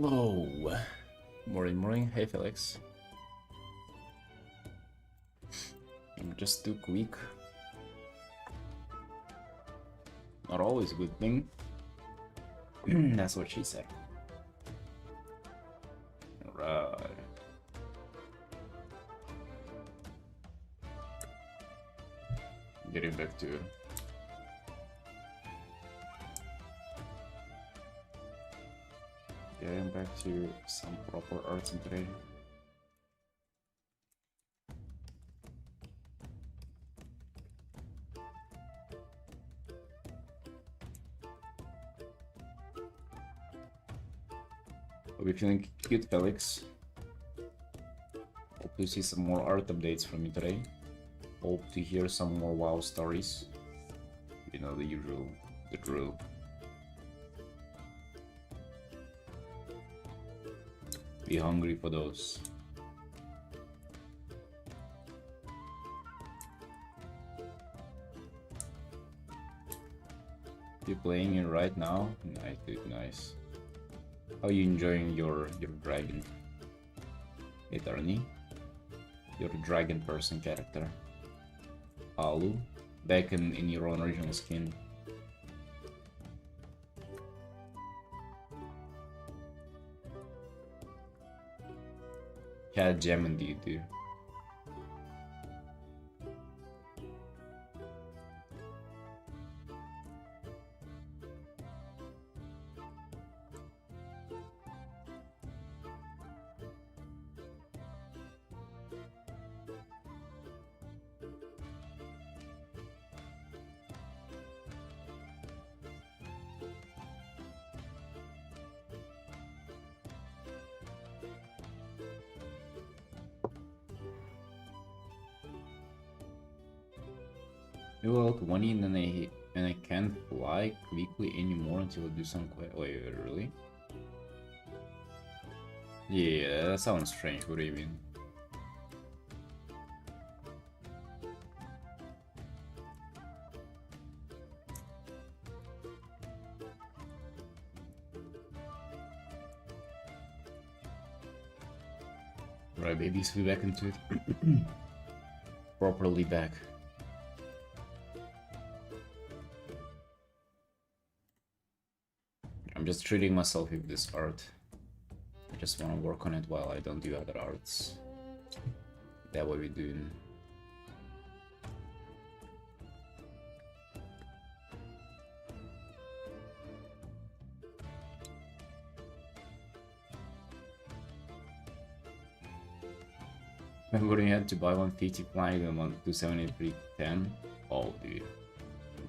Hello. Morning. Hey, Felix. I'm just too quick. Not always a good thing. That's what she said. Right. Getting back to some proper Artin today. Hope you're feeling cute, Felix. Hope to see some more art updates from you today. Hope to hear some more WoW stories. You know, the usual, the drill. Be hungry for those. You playing it right now? Nice, dude, nice. How are you enjoying your dragon? Artin? Your dragon person character. Alu? Back in your own original skin. Cat gem do you do? You will look 1 in and I can't fly quickly anymore until I do some wait, really? Yeah, that sounds strange. What do you mean? Right, babies, we back into it. Properly back. I'm just treating myself with this art. I just want to work on it while I don't do other arts. That what we're doing. Remember when you had to buy 150 flying and 273 10? Oh, dude.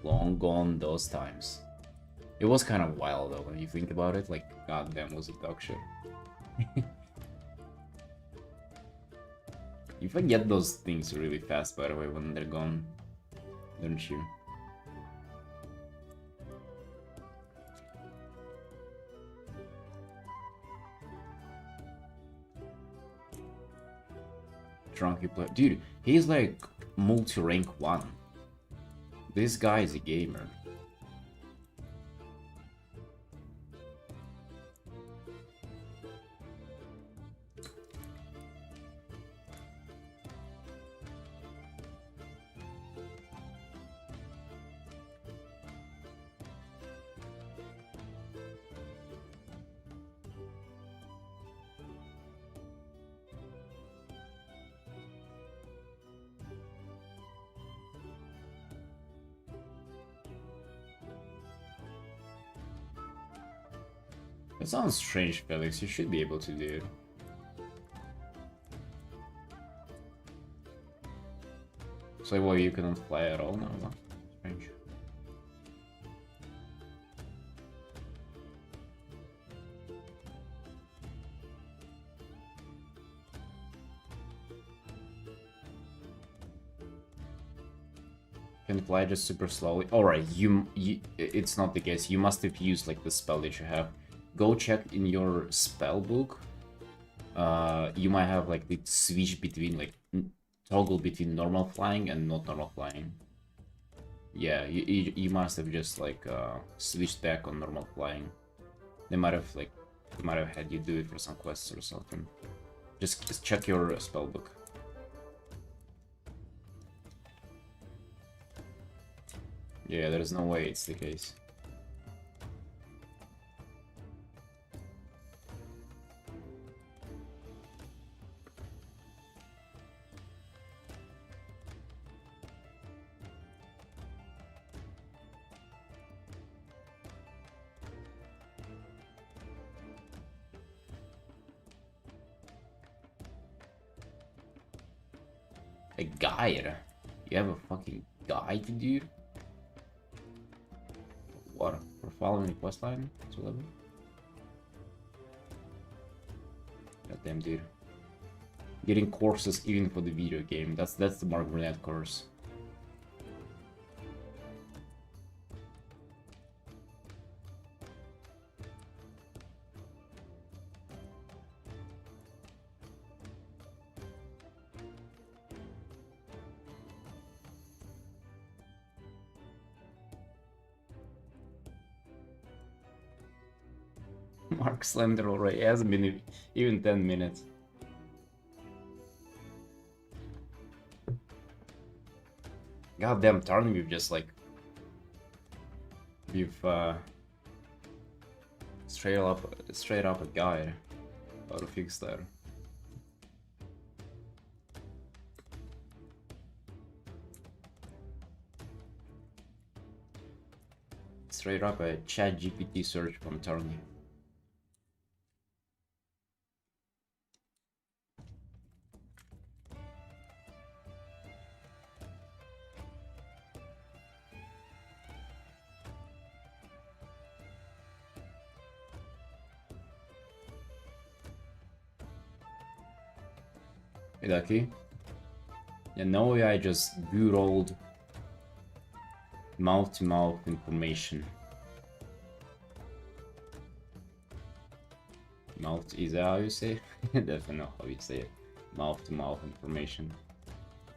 Long gone those times. It was kind of wild though when you think about it, like goddamn was a dog shit. You forget those things really fast, by the way, when they're gone, don't you? Drunky play, dude. He's like multi-rank 1. This guy is a gamer. That sounds strange, Felix. You should be able to do it. So, well, you cannot fly at all now? No? Strange. Can fly just super slowly. Alright, it's not the case. You must have used like the spell that you have. Go check in your spell book. You might have like the switch between like toggle between normal flying and not normal flying. Yeah, you must have just like switched back on normal flying. They might have like He might have had you do it for some quests or something. Just check your spellbook. Yeah, there's no way it's the case. A guide? You have a fucking guide, dude? What? For following the questline? It's 11? Goddamn, dude. Getting courses even for the video game. That's the Mark Burnett course. Mark Slender already hasn't been even 10 minutes. Goddamn, Tarn, we've just like... We've straight up a guide how to fix that. Straight up a chat GPT search from Tarny. Hey, Ducky. Yeah, no AI, just good old mouth-to-mouth information. Mouth, is that how you say it? Definitely not how you say it. Mouth-to-mouth information.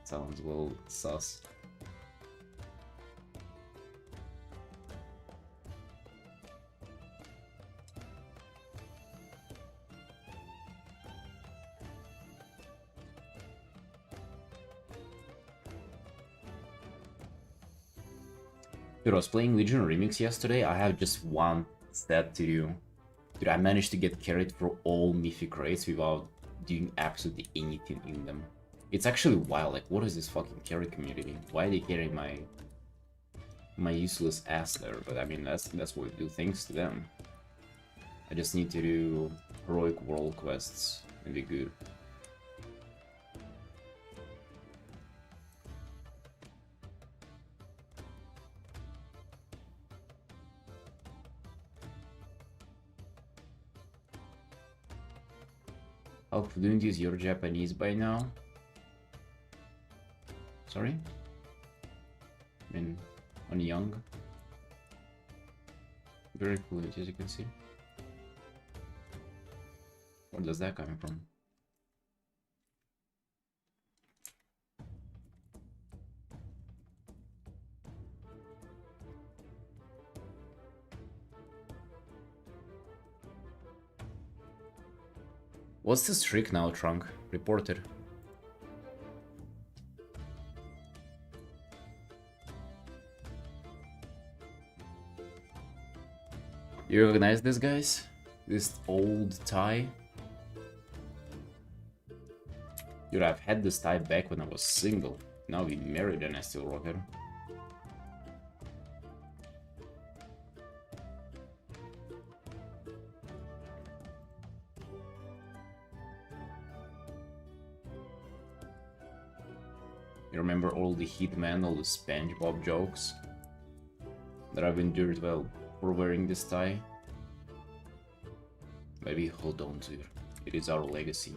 Sounds a little sus. Dude, I was playing Legion Remix yesterday. I have just one stat to do. Dude, I managed to get carried for all mythic raids without doing absolutely anything in them. It's actually wild. Like, what is this fucking carry community? Why are they carrying my useless ass there? But I mean, that's what we do. Thanks to them. I just need to do heroic world quests and be good. How fluent is your Japanese by now? Sorry? I mean, on young. Very fluent, as you can see. Where does that come from? What's the streak now, Trunk? Reported. You recognize this, guys? This old tie? Dude, I've had this tie back when I was single. Now we married and I still rock it. You remember all the Hitman, all the SpongeBob jokes that I've endured well for wearing this tie? Maybe hold on to it. It is our legacy.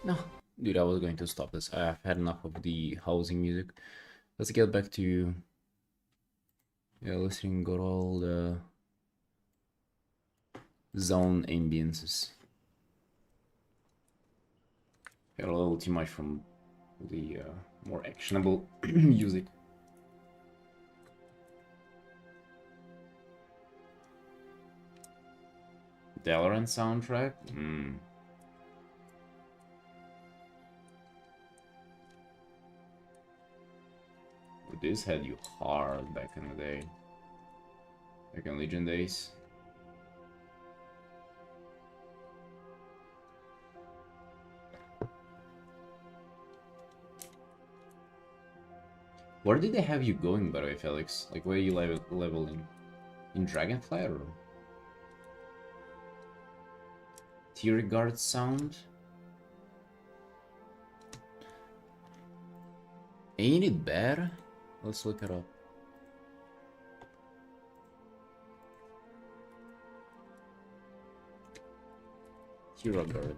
No, dude, I was going to stop this. I've had enough of the housing music. Let's get back to listening got all the zone ambiences. Got a little too much from the more actionable music. Dalaran soundtrack? This had you hard back in the day. Back in Legion days. Where did they have you going, by the way, Felix? Like, where are you leveling? In Dragonfly or? Tier guard sound? Ain't it bad? Let's look it up. Hero guard.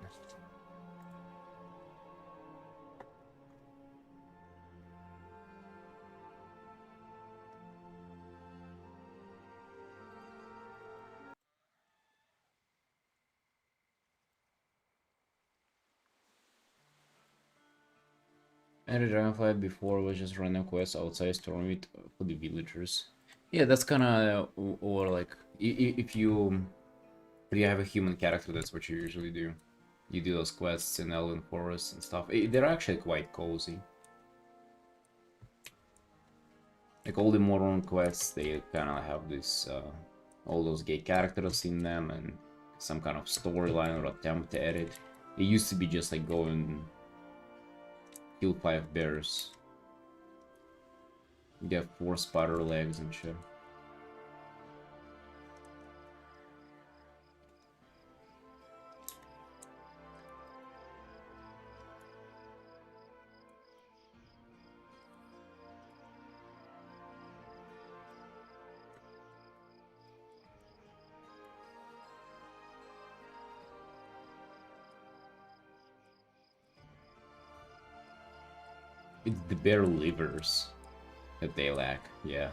And the Dragonfly before was just random quests outside Stormwind for the villagers. Yeah, that's kind of or like if you have a human character, that's what you usually do. You do those quests in Elven Forest and stuff. They're actually quite cozy. Like all the modern quests, they kind of have this all those gay characters in them and some kind of storyline or attempt to edit. It used to be just like go and kill 5 bears. You get 4 spider legs and shit. It's the bear livers that they lack, yeah.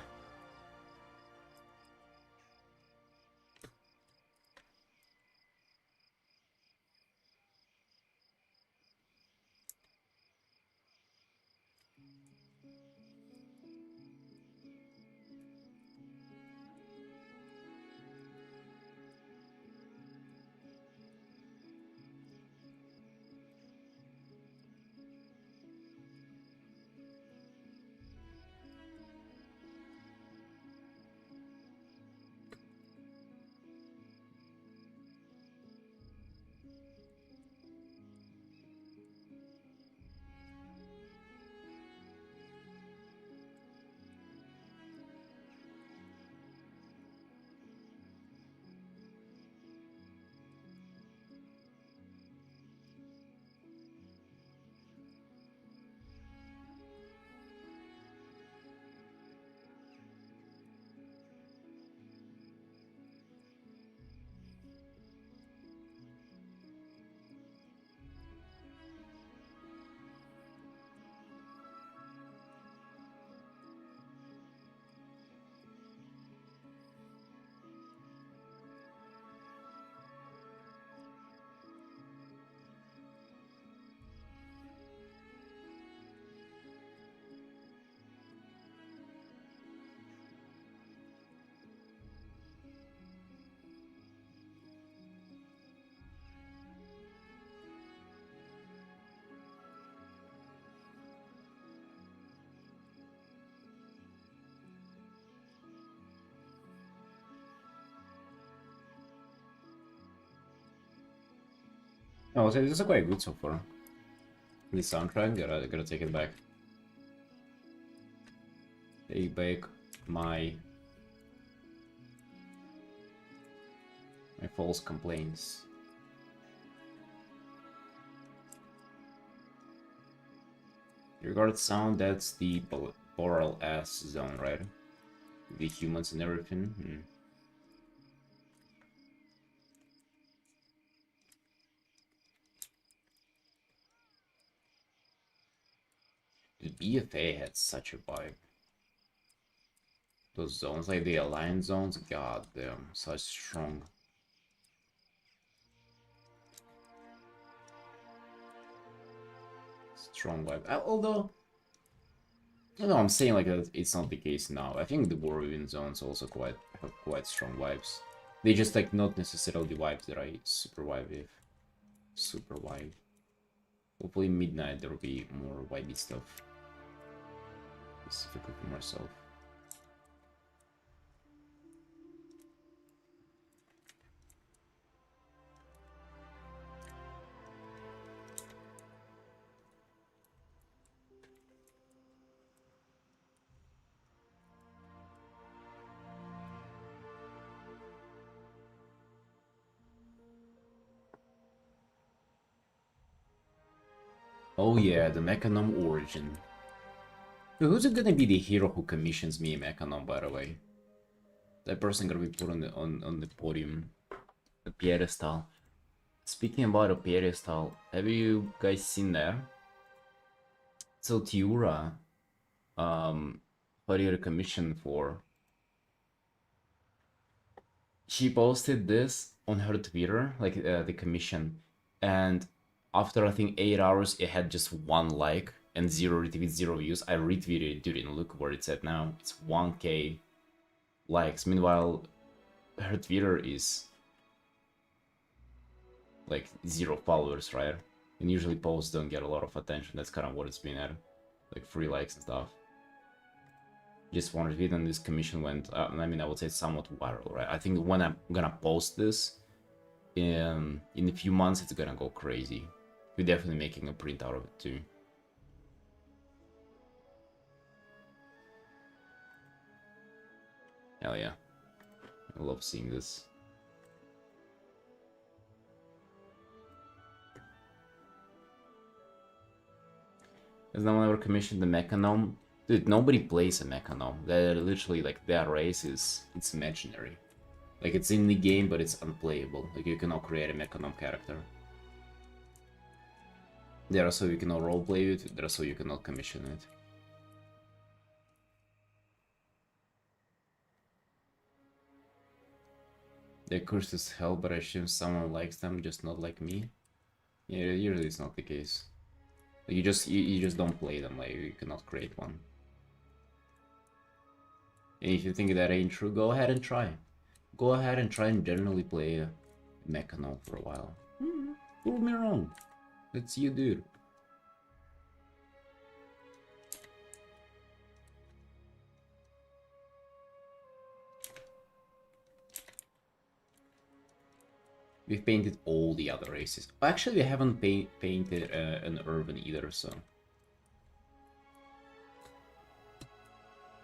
No, it's quite good so far. The soundtrack, gotta take it back. Take back my false complaints. Regard sound, that's the Boral ass zone, right? The humans and everything. The BFA had such a vibe. Those zones, like the alliance zones, god damn, such strong. Strong vibe. Although no, I'm saying like it's not the case now. I think the Warrior zones also have quite strong vibes. They just like not necessarily vibes that I super vibe with. Super vibe. Hopefully midnight there will be more vibey stuff. Specifically for myself. Oh yeah, the Mechanom origin. Who's gonna be the hero who commissions me a Mechanom, by the way? That person gonna be put on the podium. The pedestal. Speaking about a pedestal, have you guys seen that? So Tiura, what did a commission for? She posted this on her Twitter, like the commission, and after I think 8 hours, it had just 1 like and 0 retweets, 0 views. I retweeted it, dude, and look where it's at now. It's 1K likes. Meanwhile, her Twitter is like 0 followers, right? And usually posts don't get a lot of attention. That's kind of what it's been at, like 3 likes and stuff. Just 1 retweet, and this commission went, I mean, I would say somewhat viral, right? I think when I'm gonna post this, in a few months, it's gonna go crazy. We're definitely making a print out of it too. Hell yeah. I love seeing this. Has no one ever commissioned the Mechanom? Dude, nobody plays a Mechanom. They're literally like, that race it's imaginary. Like, it's in the game, but it's unplayable. Like, you cannot create a Mechanom character. There are so you cannot roleplay it, there are so you cannot commission it. They're cursed as hell, but I assume someone likes them, just not like me. Yeah, usually it's not the case. Like, you just don't play them, like you cannot create one. And if you think that ain't true, go ahead and try. Go ahead and try and generally play a Mechanom for a while. Prove me wrong. That's you, dude. We've painted all the other races. Actually, we haven't painted an urban either, so.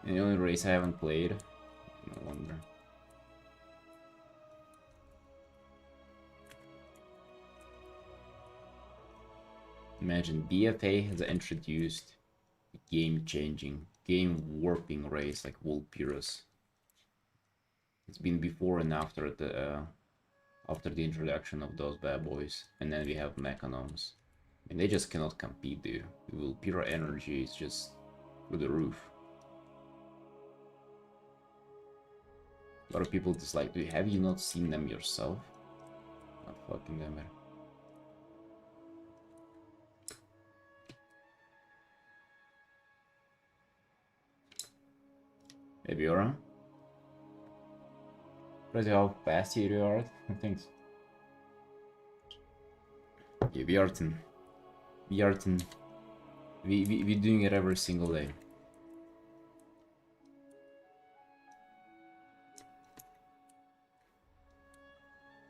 And the only race I haven't played. No wonder. Imagine BFA has introduced a game-changing, game-warping race like Vulpyrus. It's been before and after the introduction of those bad boys, and then we have Mechanoms. And they just cannot compete, dude. The Vulpyra energy is just through the roof. A lot of people dislike, dude, have you not seen them yourself? Not fucking them, man. Maybe you're on. Crazy how fast you are. Thanks. Yeah, we Artin. We Artin. We doing it every single day.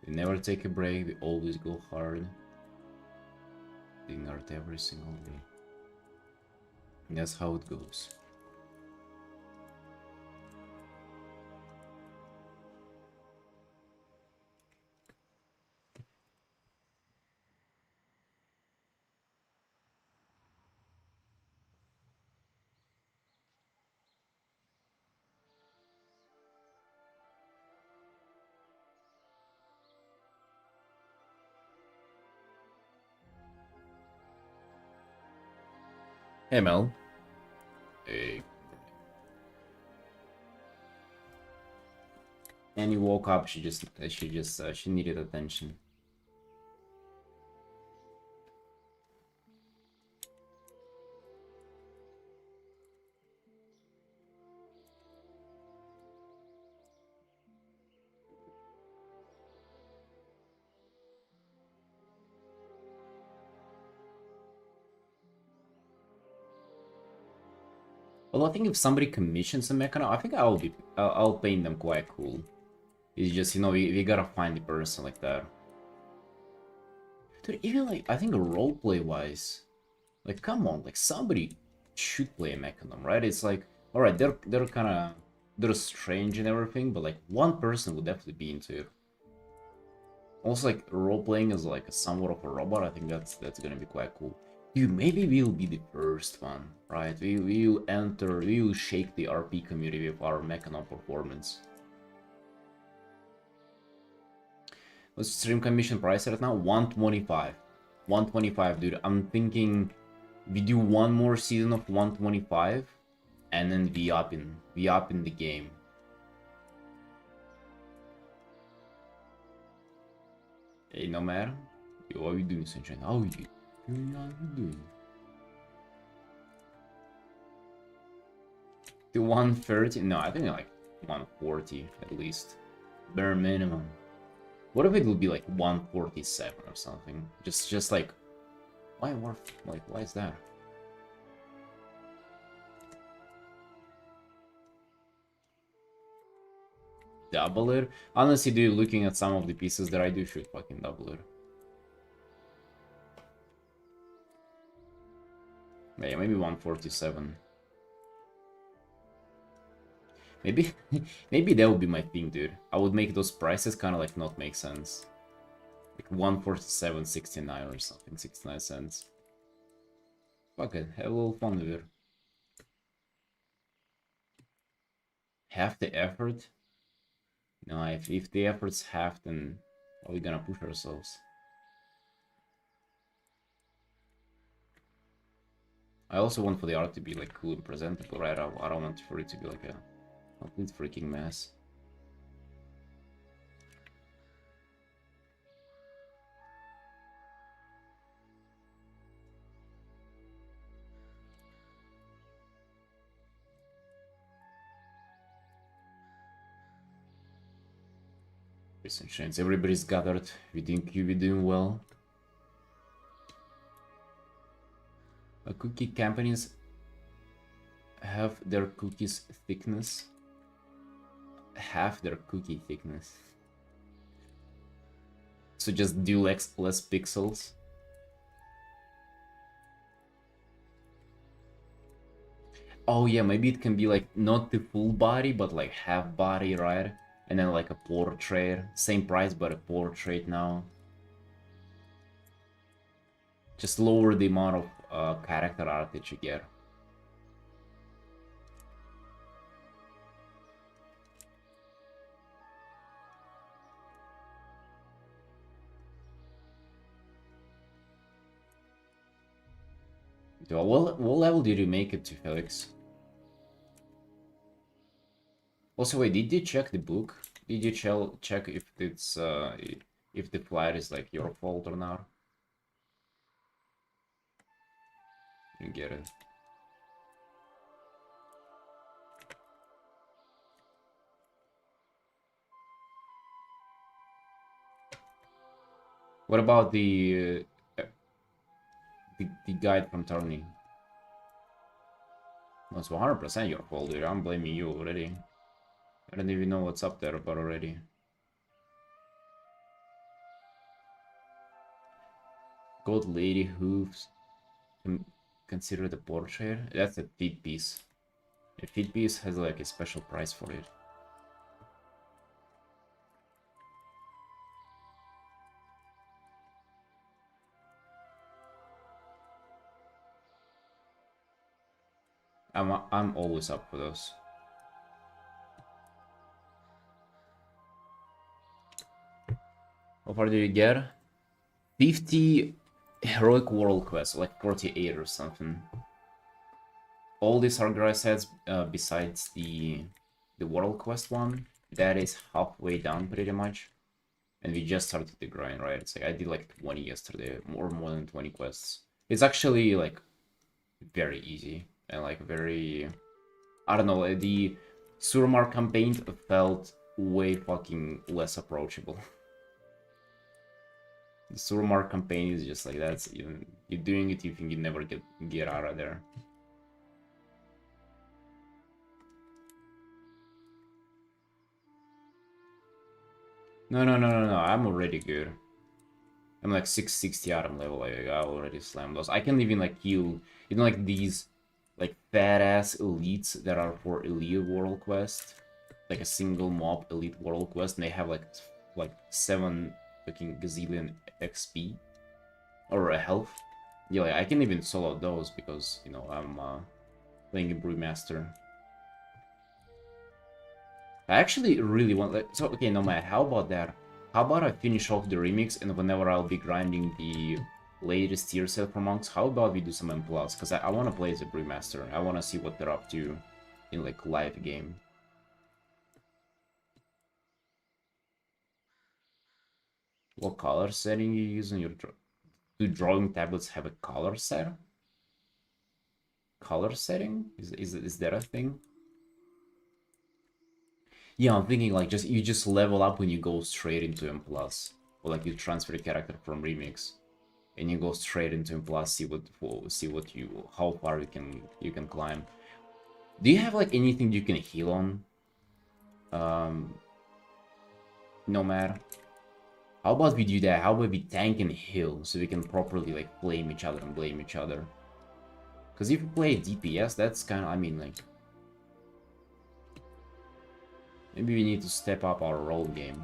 We never take a break, we always go hard. Doing art every single day. And that's how it goes. Hey Mel. Eh, And he woke up. She needed attention. Well, I think if somebody commissions a mechanism, I think I'll paint them quite cool. It's just, you know, we gotta find the person like that. Dude, even like, I think roleplay wise, like, come on, like, somebody should play a mechanism, right? It's like, alright, they're kind of, they're strange and everything, but like, one person would definitely be into it. Also, like, role-playing as like somewhat of a robot, I think that's gonna be quite cool. Dude, maybe we'll be the first one, right? We'll shake the RP community with our mechanism performance. What's stream commission price right now? 125. 125, dude. I'm thinking we do one more season of 125 and then we up in the game. Hey, no matter. Yo, how are you doing, Sunshine? How are you? How are you doing? To 130? No, I think like 140 at least. Bare minimum. What if it would be like 147 or something? Just like, why is that? Double it? Honestly, dude, looking at some of the pieces that I do, should fucking double it. Yeah, maybe 147. Maybe maybe that would be my thing, dude. I would make those prices kind of like not make sense. Like 147.69 or something, 69 cents. Fuck it, have a little fun with it. Half the effort? No, if the effort's half, then are we gonna push ourselves? I also want for the art to be like cool and presentable, right? I don't want for it to be like a complete freaking mess. Recent chance, everybody's gathered. We think you'll be doing well. Cookie companies have their cookies thickness. Half their cookie thickness. So just do less pixels. Oh yeah, maybe it can be like not the full body, but like half body, right? And then like a portrait. Same price, but a portrait now. Just lower the amount of character art that you get. What level did you make it to, Felix? Also, wait, did you check the book? Did you check if it's if the flight is like your fault or not? You get it. What about the guide from Tony? That's 100% your fault, dude. I'm blaming you already. I don't even know what's up there, but already. Gold lady hooves. Consider the portrait. That's a feed piece. A feed piece has like a special price for it. I'm always up for those. How far did you get? 50 heroic world quests, like 48 or something. all these Argyle sets, besides the World Quest one, that is halfway down pretty much. And we just started the grind, right? It's like I did like 20 yesterday, more than 20 quests. It's actually like very easy and like very, I don't know, the Surmar campaign felt way fucking less approachable. The Surmar campaign is just like that's even you're doing it, you think you never get out of there. No, I'm already good. I'm like 660 item level, like, I already slammed those. I can even like heal, like these like fat ass elites that are for elite world quest, like a single mob elite world quest, and they have like 7 fucking gazillion XP or a health. Yeah, like, I can even solo those because I'm playing a brewmaster. I actually really want, like, so okay, no matter how about that. How about I finish off the remix, and whenever I'll be grinding the latest tier set for monks, how about we do some M+? Because I want to play as a brewmaster. I want to see what they're up to in like live game. What color setting you use on your do drawing tablets have a color set? Color setting? Is that a thing? Yeah, I'm thinking like you just level up when you go straight into M+. Or like you transfer the character from remix. And you go straight into M+, how far you can climb. Do you have like anything you can heal on? Nomad? How about we do that? How about we tank and heal so we can properly like blame each other and blame each other? Because if you play DPS, that's kind of, I mean, like, maybe we need to step up our role game.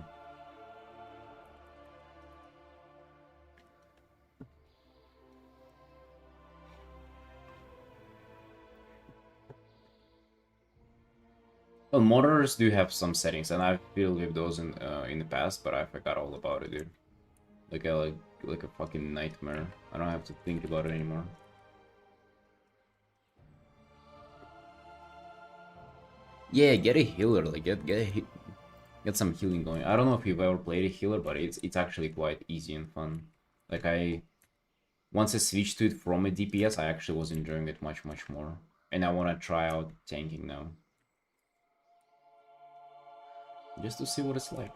Well, monitors do have some settings, and I've played with those in the past, but I forgot all about it, dude. Like a fucking nightmare. I don't have to think about it anymore. Yeah, get a healer. Like get some healing going. I don't know if you've ever played a healer, but it's actually quite easy and fun. Like once I switched to it from a DPS, I actually was enjoying it much more. And I want to try out tanking now. Just to see what it's like.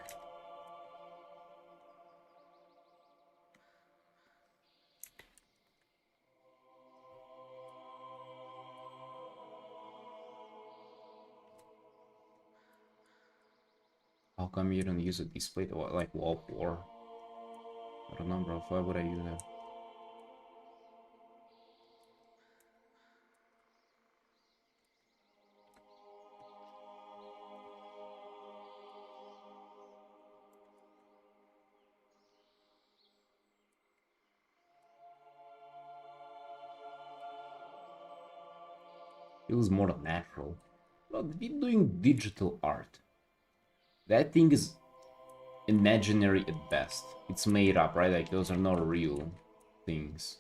How come you don't use a display to, like wall 4? I don't know, bro. Why would I use that? Feels more natural. But we're doing digital art. That thing is imaginary at best. It's made up, right? Like those are not real things.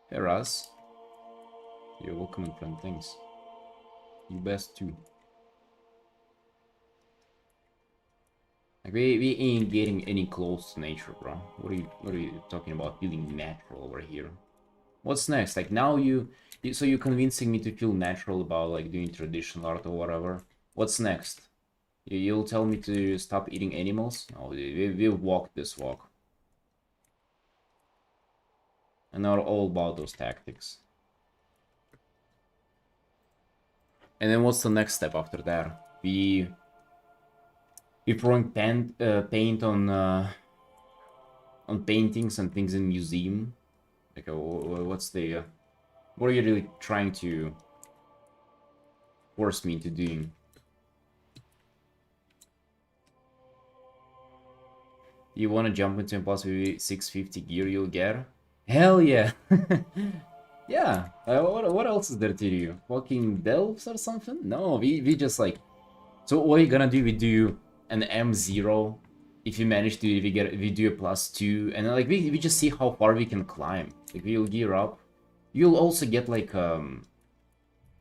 Hey Raz. You're welcome in friend, thanks. You best too. Like we ain't getting any close to nature, bro. What are you talking about feeling natural over here? What's next? Like now so you're convincing me to feel natural about like doing traditional art or whatever. What's next? You'll tell me to stop eating animals? No, we've walked this walk. And not all about those tactics. And then what's the next step after that? We throwing paint on paintings and things in museum. Like what's the what are you really trying to force me into doing? You want to jump into impossible 650 gear you'll get? Hell yeah! Yeah, what else is there to do? Fucking delves or something? No, we just like... So what are you gonna do? We do an M0. If you manage to, we do a +2. And like we just see how far we can climb. Like we'll gear up. You'll also get like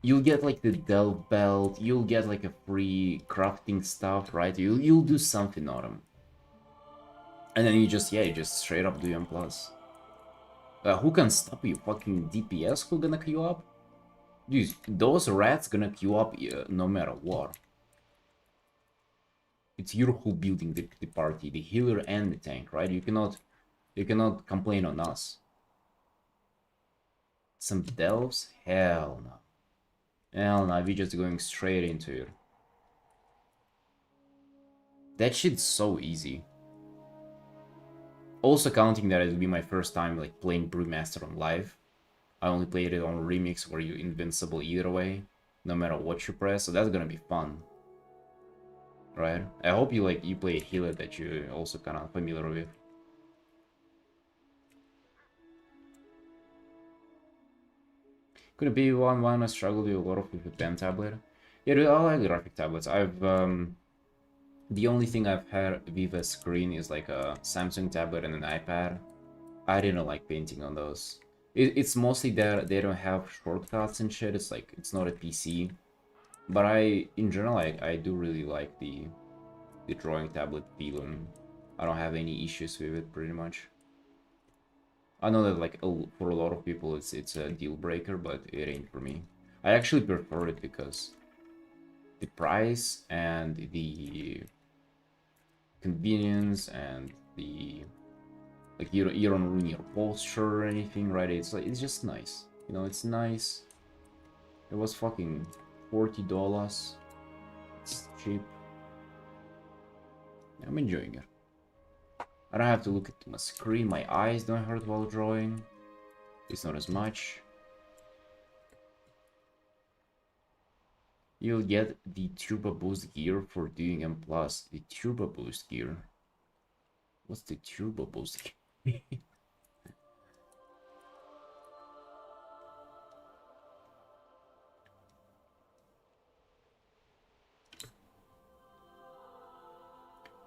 you'll get like the delve belt, you'll get like a free crafting stuff, right? You'll do something on them. And then you just, yeah, you just straight up do M+. Who can stop you? Fucking DPS who gonna queue up? Dude, those rats gonna queue up no matter what. It's you who building the party, the healer and the tank, right? You cannot complain on us. Some delves? Hell no. Hell no, we just going straight into it. That shit's so easy. Also counting that it'll be my first time like playing Brewmaster on live. I only played it on Remix where you're invincible either way, no matter what you press, so that's gonna be fun. Right? I hope you like you play a healer that you're also kinda familiar with. Could it be one I struggled with a lot of with a pen tablet? Yeah, dude, I like graphic tablets. I've the only thing I've had with a screen is like a Samsung tablet and an iPad. I didn't like painting on those. It's mostly that they don't have shortcuts and shit. It's like it's not a PC. But in general, I do really like the drawing tablet feeling. I don't have any issues with it, pretty much. I know that like for a lot of people it's a deal breaker, but it ain't for me. I actually prefer it because the price and the convenience and the like you don't ruin your posture or anything, right? It's like it's just nice. You know, it's nice. It was fucking $40. It's cheap. I'm enjoying it. I don't have to look at my screen. My eyes don't hurt while drawing. It's not as much. You'll get the Turbo Boost gear for doing M+. The Turbo Boost gear. What's the Turbo Boost gear?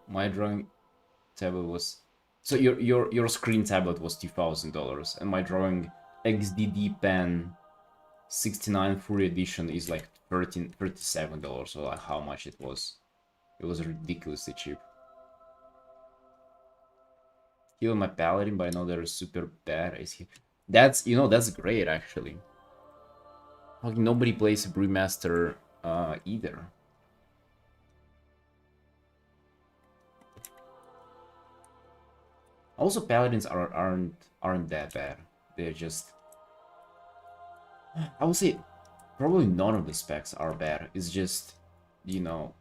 My drawing tablet was... So your screen tablet was $2,000, and my drawing XDD pen 69 full edition is like $37, so like how much it was. It was ridiculously cheap. Heal my paladin, but I know they're super bad. Is he? That's, you know, that's great actually. Like nobody plays Brewmaster either. Also, paladins aren't that bad. They're just, I would say, probably none of the specs are bad. It's just, you know,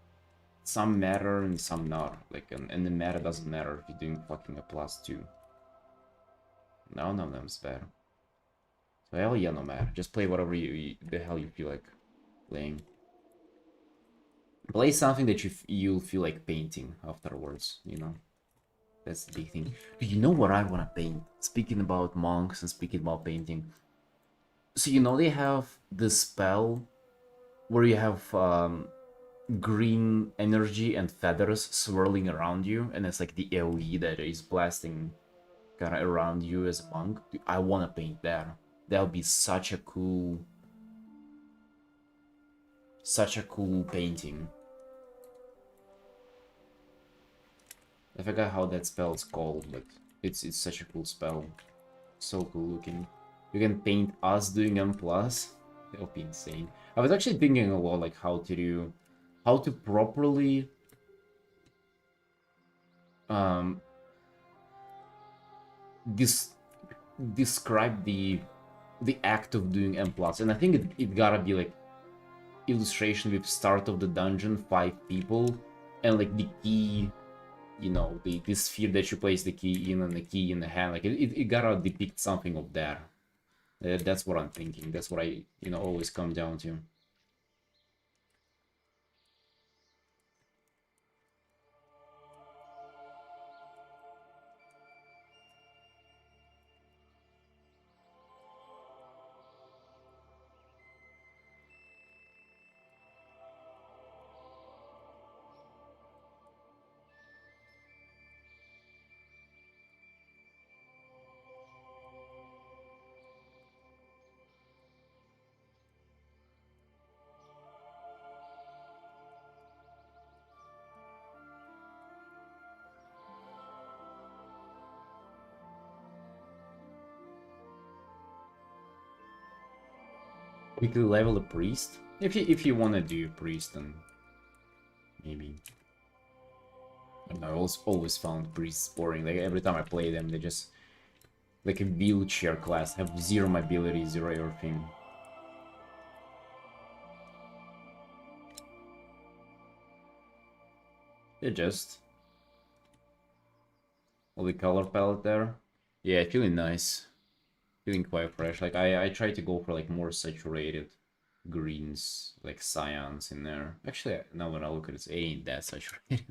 some matter and some not. Like, and the matter doesn't matter if you're doing fucking a +2. None of them's bad. So hell yeah, no matter. Just play whatever the hell you feel like playing. Play something that you'll feel like painting afterwards, you know? That's the big thing. Do you know what I want to paint? Speaking about monks and speaking about painting. So you know they have this spell where you have green energy and feathers swirling around you, and it's like the AoE that is blasting kind of around you as a monk. Dude, I want to paint that. That would be such a cool painting. I forgot how that spell's called, but it's such a cool spell. So cool looking. You can paint us doing M+. That would be insane. I was actually thinking a lot like how to properly describe the act of doing M+. And I think it gotta be like illustration with start of the dungeon, 5 people, and like the key, you know, the sphere that you place the key in and the key in the hand. Like it gotta depict something of that. That's what I'm thinking. That's what I, you know, always come down to. Quickly level a priest. If you want to do priest, then maybe. I don't know, I always found priests boring. Like every time I play them, they just like a wheelchair class, have zero mobility, zero everything. They just all the color palette there. Yeah, feeling nice. Feeling quite fresh. Like I try to go for like more saturated greens, like cyans in there. Actually, now when I look at it, it ain't that saturated.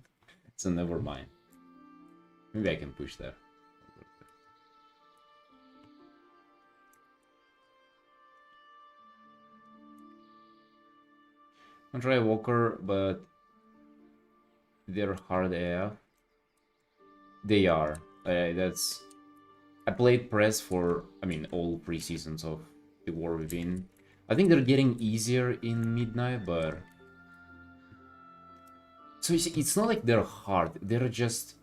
So never mind. Maybe I can push that. I'll try Walker, but they're hard AF. They are. That's. I played press for, I mean, all 3 seasons of the War Within. I think they're getting easier in Midnight, but so you see, it's not like they're hard. They're just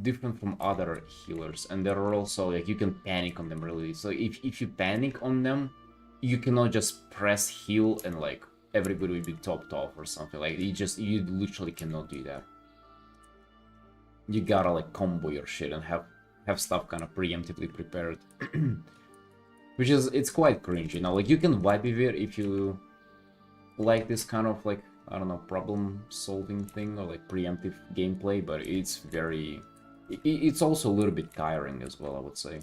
different from other healers, and they're also like you can panic on them really. So if you panic on them, you cannot just press heal and like everybody will be topped off or something. Like you literally cannot do that. You gotta like combo your shit and have stuff kind of preemptively prepared. Which is, it's quite cringe, you know, like you can vibe with it if you like this kind of like, I don't know, problem solving thing or like preemptive gameplay, but it's very, it's also a little bit tiring as well, I would say.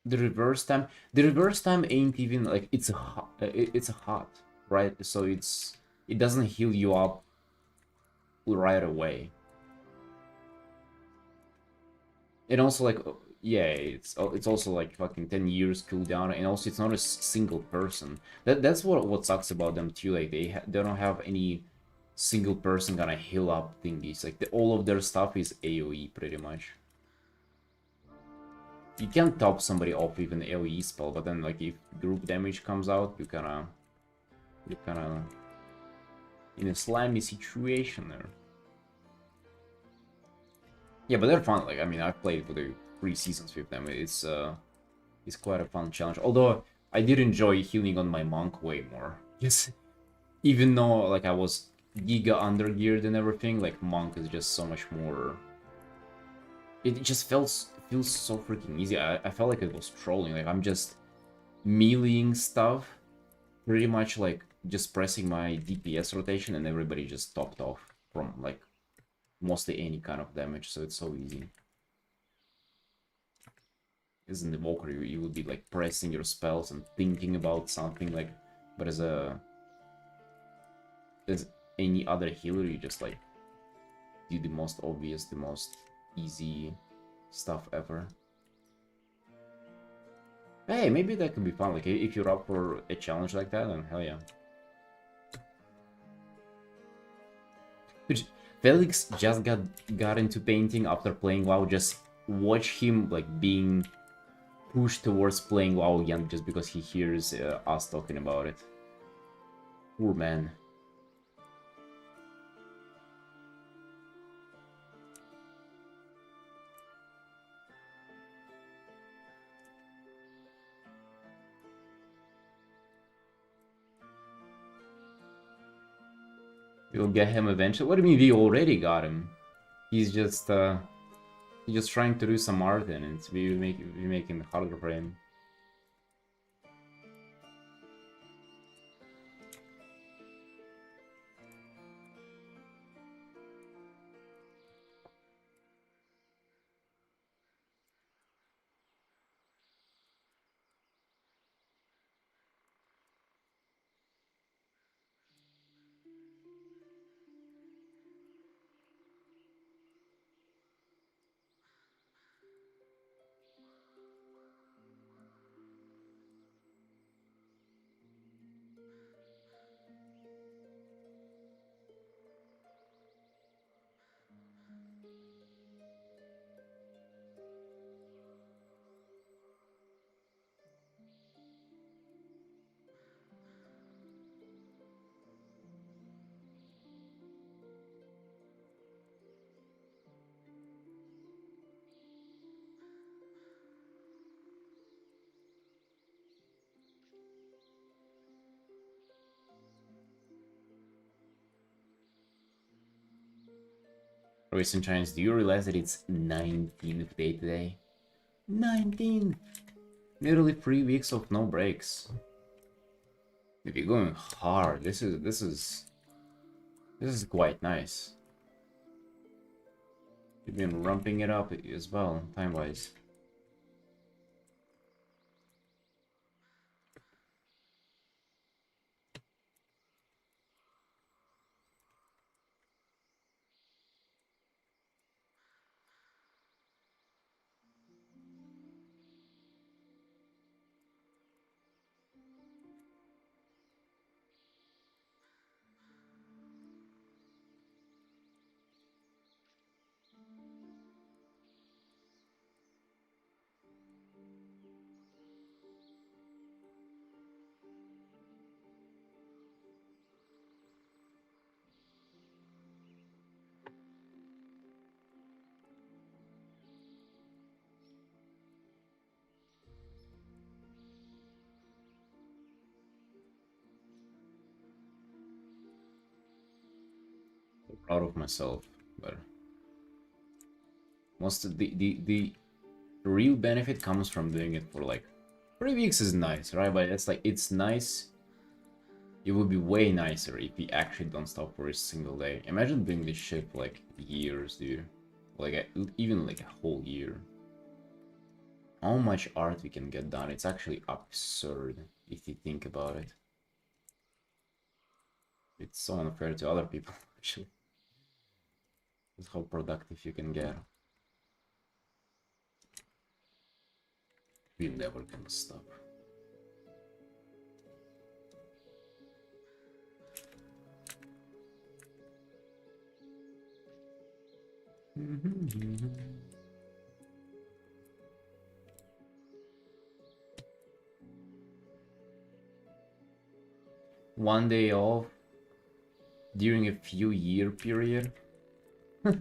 The reverse time ain't even like, it's a hot, right? So it doesn't heal you up right away. And also like, yeah, it's also like fucking 10 years cooldown, and also it's not a single person. That's what sucks about them too. Like they don't have any single person gonna heal up thingies. Like all of their stuff is AoE pretty much. You can top somebody off with an AoE spell, but then like if group damage comes out, you kinda in a slimy situation there. Yeah, but they're fun. Like I mean, I've played for the 3 seasons with them. It's quite a fun challenge. Although I did enjoy healing on my monk way more. Yes. Even though like I was giga undergeared and everything, like monk is just so much more. It just feels so freaking easy. I felt like it was trolling. Like I'm just meleeing stuff, pretty much like just pressing my DPS rotation, and everybody just topped off from like mostly any kind of damage. So it's so easy. Isn't the Walker, you would be like pressing your spells and thinking about something like, but as any other healer, you just like do the most obvious, the most easy stuff ever. Hey, maybe that could be fun. Like if you're up for a challenge like that, then hell yeah. Which Felix just got into painting after playing WoW. Just watch him like being pushed towards playing WoW again just because he hears us talking about it. Poor man. We'll get him eventually. What do you mean we already got him? He's just trying to do some Artin, and we making it harder for him. Recent Chinese, do you realize that it's 19th day today? 19! Literally 3 weeks of no breaks. If you're going hard, this is quite nice. You've been ramping it up as well, time-wise. So proud of myself, but most of the real benefit comes from doing it for like 3 weeks is nice, right? But it's like it's nice. It would be way nicer if we actually don't stop for a single day. Imagine doing this shit for like years, dude. Like even like a whole year. How much art we can get done? It's actually absurd if you think about it. It's so unfair to other people, actually. That's how productive you can get. We're never gonna stop. One day off during a few year period. I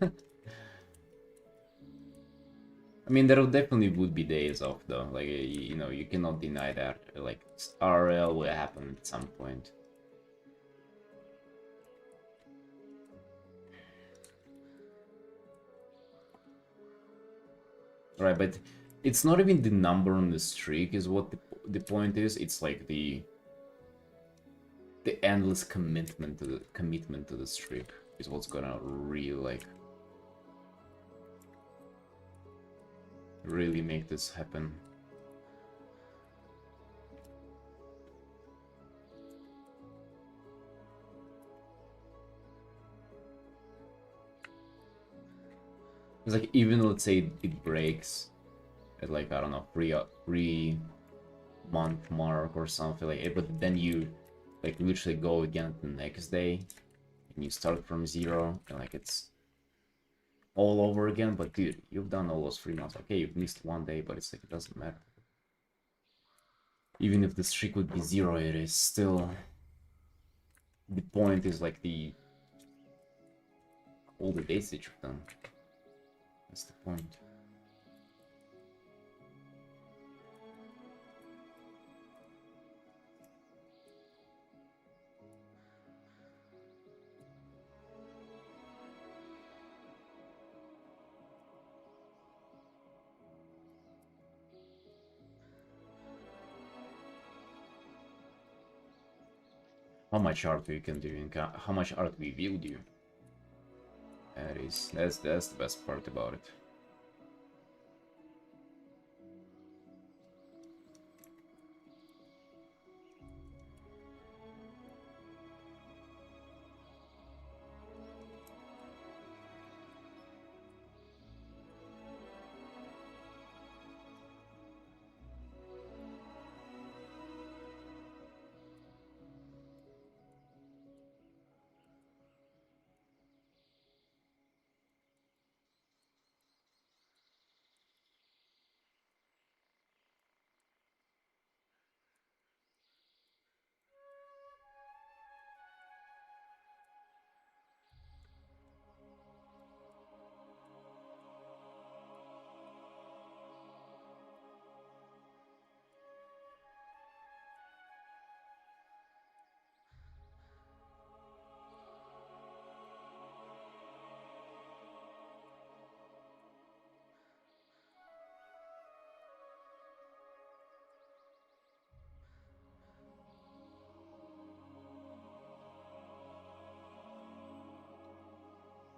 mean, there definitely would be days off though. Like, you know, you cannot deny that. Like, RL will happen at some point. Right, but it's not even the number on the streak is what the point is. It's like the endless commitment to the streak is what's gonna really make this happen. It's like even let's say it breaks at like I don't know 3 month mark or something like it, but then you like literally go again the next day and you start from 0 and like it's all over again. But dude, you've done all those 3 months. Okay, you've missed one day, but it's like it doesn't matter. Even if the streak would be 0, it is still the point is like all the days that you've done. That's the point. How much art we can do and how much art we will do. That's the best part about it.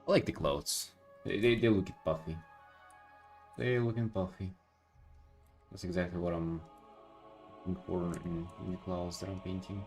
I like the clothes. They look puffy. They looking puffy. That's exactly what I'm looking for in the clouds that I'm painting.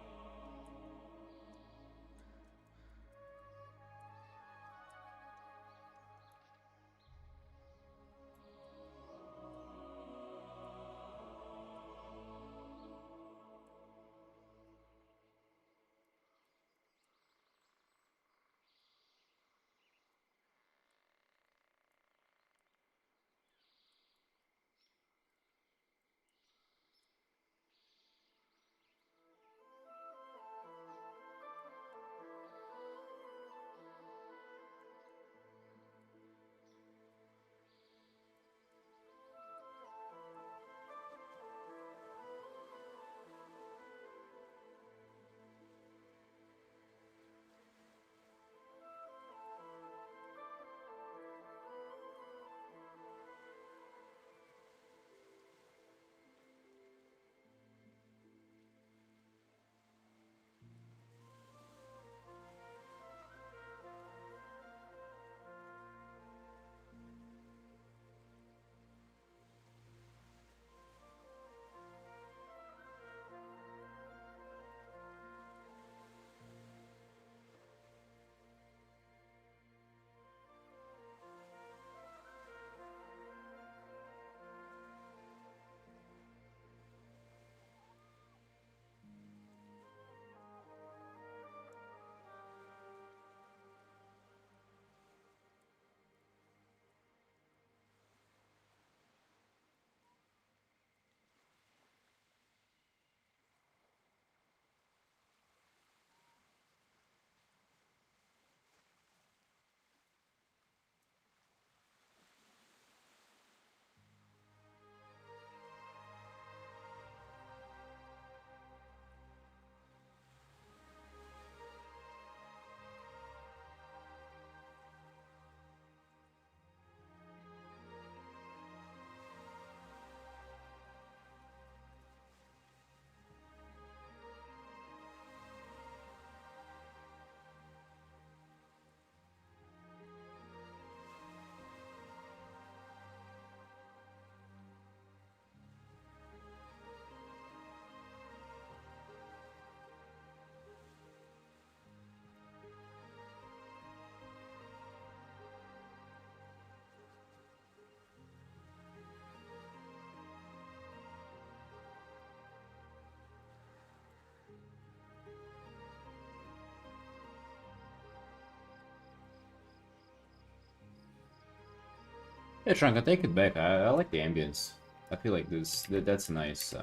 Yeah, Trunk, I take it back. I like the ambience. I feel like that's a nice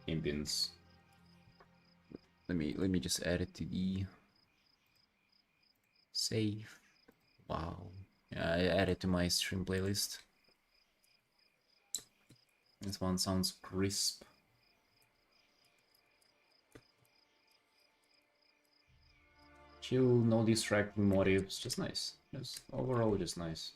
ambience. Let me just add it to the save. Wow. Yeah, I added to my stream playlist. This one sounds crisp. Chill, no distracting motives, just nice. Just overall just nice.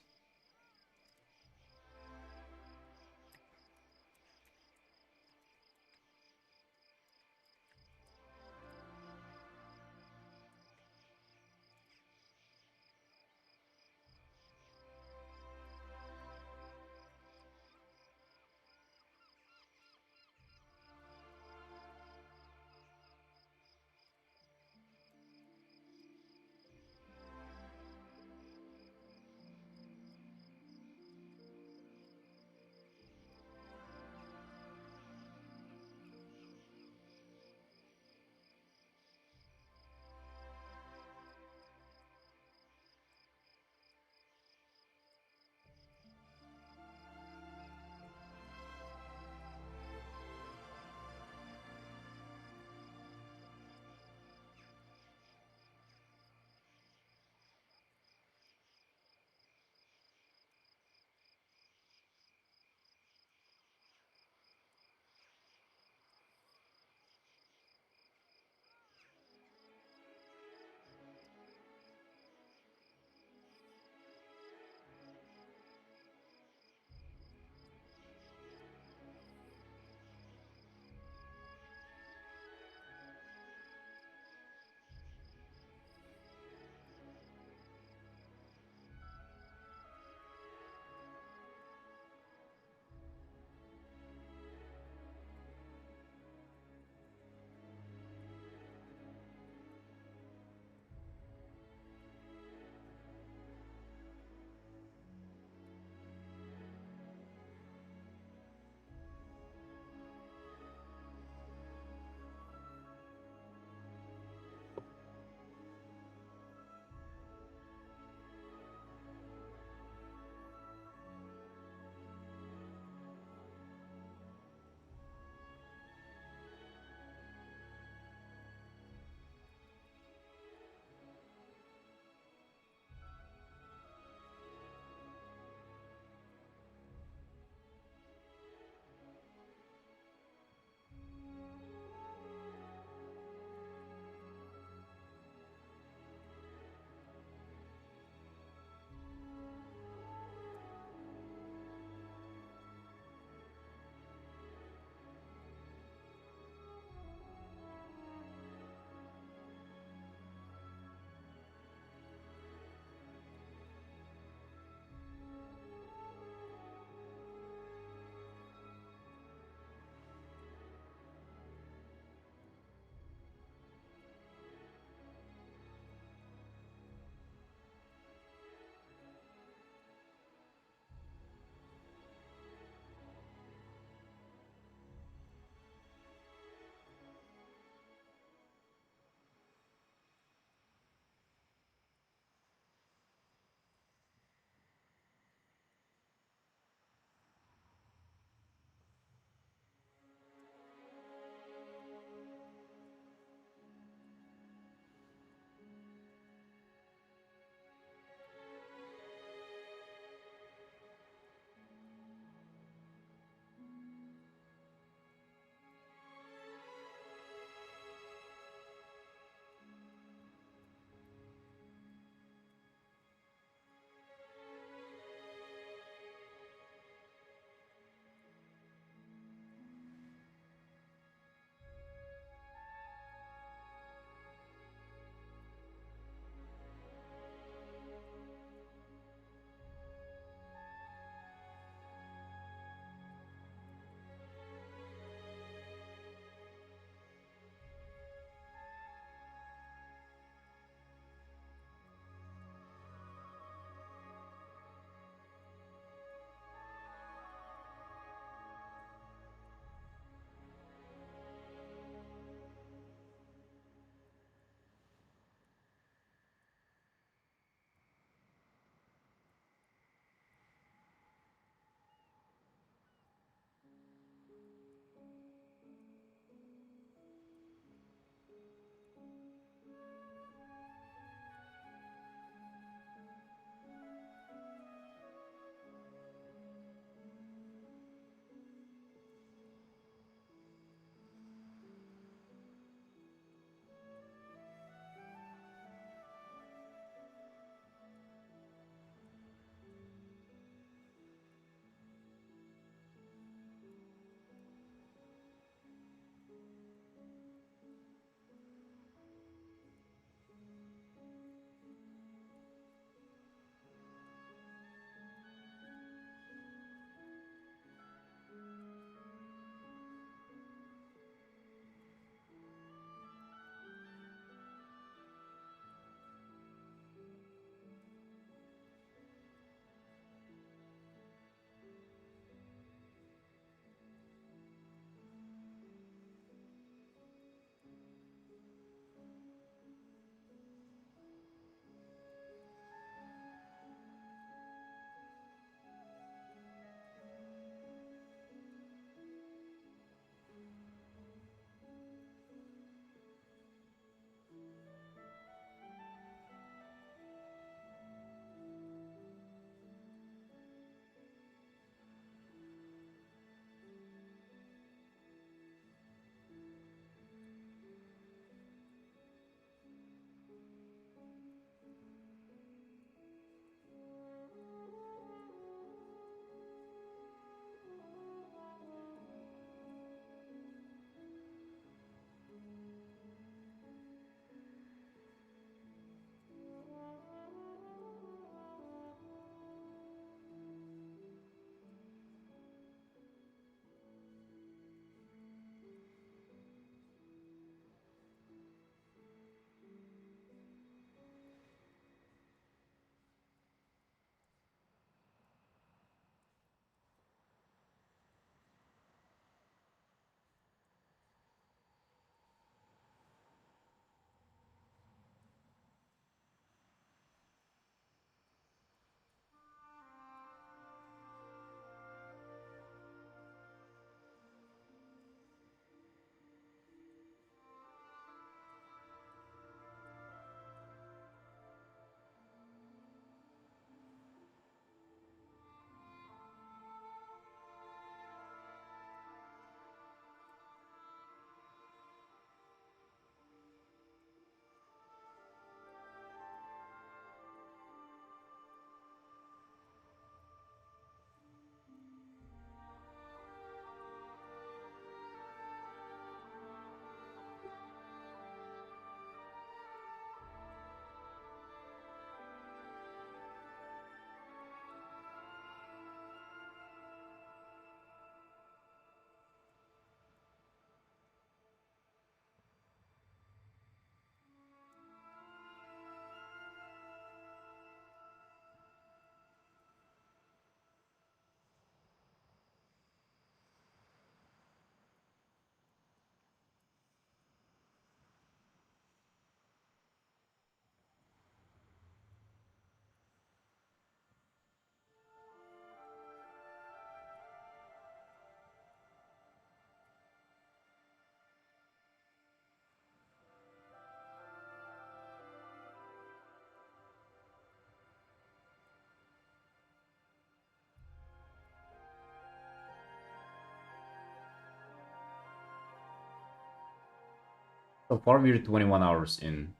So far we're 21 hours in,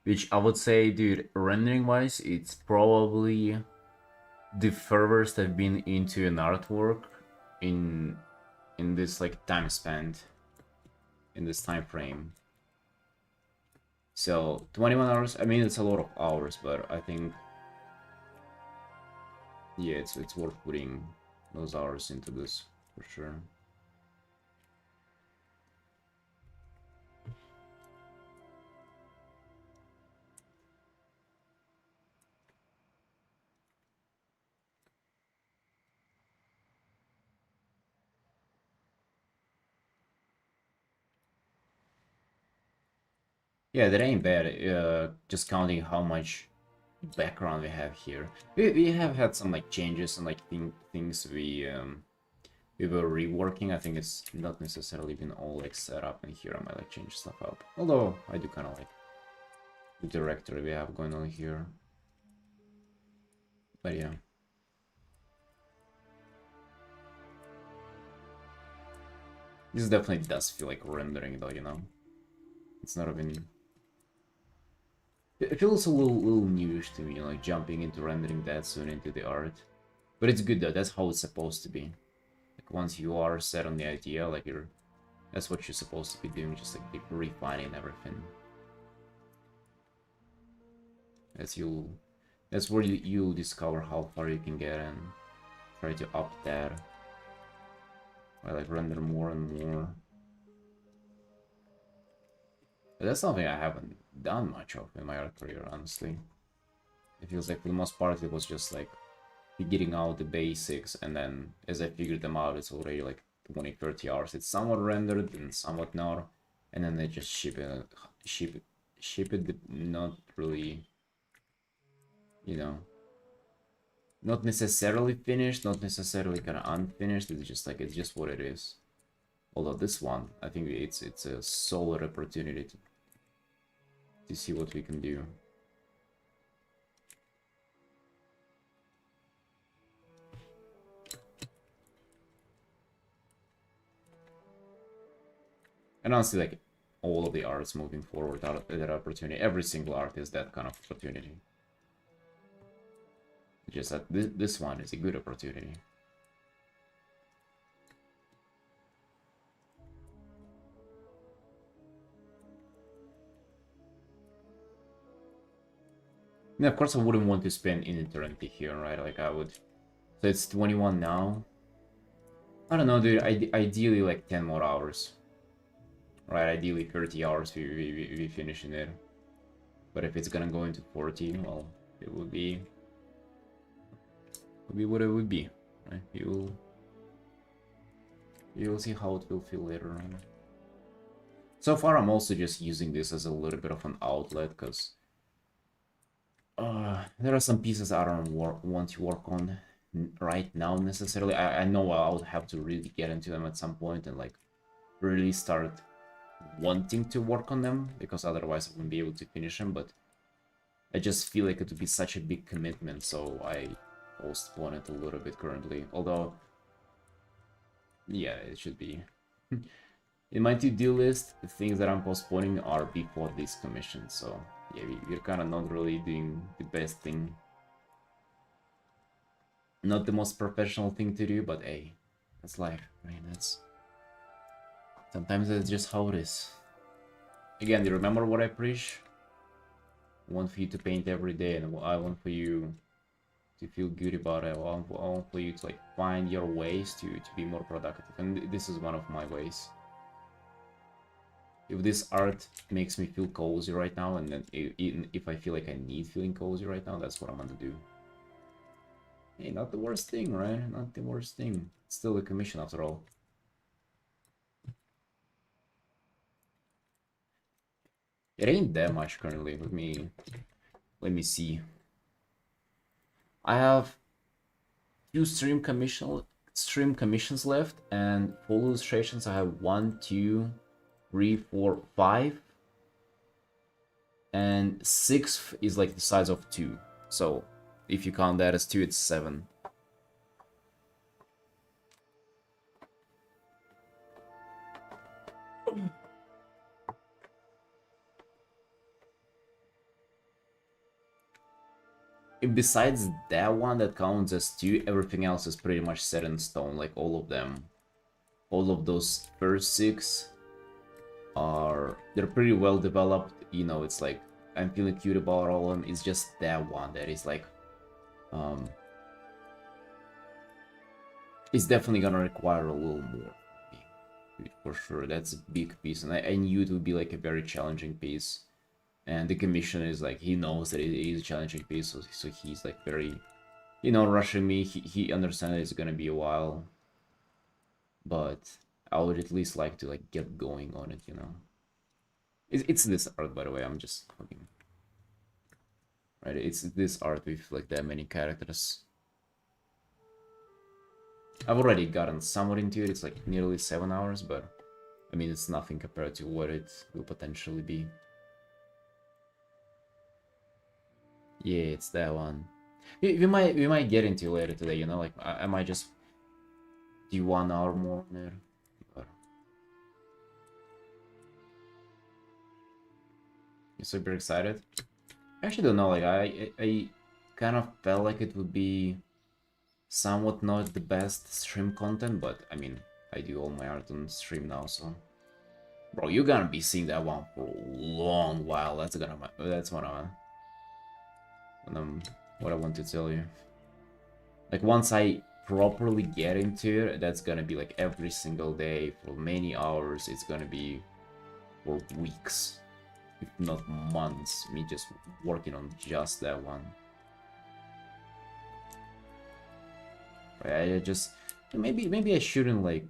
which I would say, dude, rendering wise, it's probably the furthest I've been into an artwork in this like time spent, in this time frame. So 21 hours, I mean it's a lot of hours, but I think yeah, it's worth putting those hours into this for sure. Yeah, that ain't bad. Just counting how much background we have here. We have had some like changes and like things we were reworking. I think it's not necessarily been all like set up, and here I might like change stuff up. Although I do kind of like the directory we have going on here. But yeah. This definitely does feel like rendering though, you know? It's not even... It feels a little newish to me, like jumping into rendering that soon into the art. But it's good though, that's how it's supposed to be. Like once you are set on the idea, like that's what you're supposed to be doing, just like keep refining everything. That's where you'll discover how far you can get and try to up that. I like render more and more. But that's something I haven't done much of in my art career, honestly. It feels like for the most part it was just like figuring out the basics, and then as I figured them out, it's already like 20-30 hours. It's somewhat rendered and somewhat not, and then they just ship it, not really, you know, not necessarily finished, not necessarily kind of unfinished. It's just like, it's just what it is. Although this one, I think it's a solid opportunity to see what we can do. And honestly, like, all of the arts moving forward out of that opportunity, every single art is that kind of opportunity. Just that this one is a good opportunity. And of course, I wouldn't want to spend an eternity here, right? Like, I would... So it's 21 now. I don't know, dude. Ideally, like 10 more hours. Right? Ideally, 30 hours we finish in it. But if it's gonna go into 40, well, it would be what it would be, right? You'll see how it will feel later on. So far, I'm also just using this as a little bit of an outlet, because there are some pieces I don't want to work on right now necessarily. I know I'll have to really get into them at some point and like really start wanting to work on them, because otherwise I wouldn't be able to finish them. But I just feel like it would be such a big commitment, so I postpone it a little bit currently. Although, yeah, it should be. In my to-do list, the things that I'm postponing are before this commission, so yeah, we're kind of not really doing the best thing. Not the most professional thing to do, but hey, that's life. I mean, sometimes that's just how it is. Again, do you remember what I preach? I want for you to paint every day, and I want for you to feel good about it. I want for you to like find your ways to be more productive, and this is one of my ways. If this art makes me feel cozy right now, and then even if I feel like I need feeling cozy right now, that's what I'm gonna do. Hey, not the worst thing, right? Not the worst thing. It's still a commission after all. It ain't that much currently. Let me see. I have 2 stream commissions left, and full illustrations I have 1, 2, 3, 4, 5. And 6th is like the size of 2. So if you count that as 2, it's 7. besides that one that counts as 2, everything else is pretty much set in stone, like all of them. All of those first 6 they're pretty well developed, you know, it's like, I'm feeling cute about all of them, it's just that one that is like, it's definitely gonna require a little more, for sure, that's a big piece, and I knew it would be like a very challenging piece. And the commissioner is like, he knows that it is a challenging piece, so he's like very, you know, rushing me. He understands that it's gonna be a while, but I would at least like to like get going on it, you know. It's this art, by the way. I'm just fucking right. It's this art with like that many characters. I've already gotten somewhat into it. It's like nearly 7 hours, but I mean it's nothing compared to what it will potentially be. Yeah, it's that one. We might get into it later today, you know, like I might just do 1 hour more there. But... you're super excited? I actually don't know, like I kind of felt like it would be somewhat not the best stream content, but I mean I do all my art on stream now, so bro, you're gonna be seeing that one for a long while. That's what I want to tell you. Like once I properly get into it, that's gonna be like every single day for many hours. It's gonna be for weeks, if not months, me just working on just that one. Right, I just maybe I shouldn't like,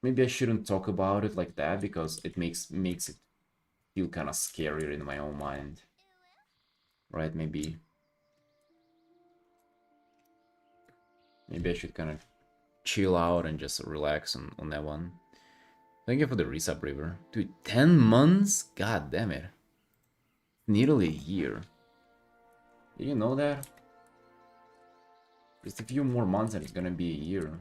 maybe I shouldn't talk about it like that, because it makes it feel kind of scarier in my own mind. Right, maybe I should kind of chill out and just relax on that one. Thank you for the resub, River. Dude, 10 months? God damn it. Nearly a year. Did you know that? Just a few more months and it's gonna be a year.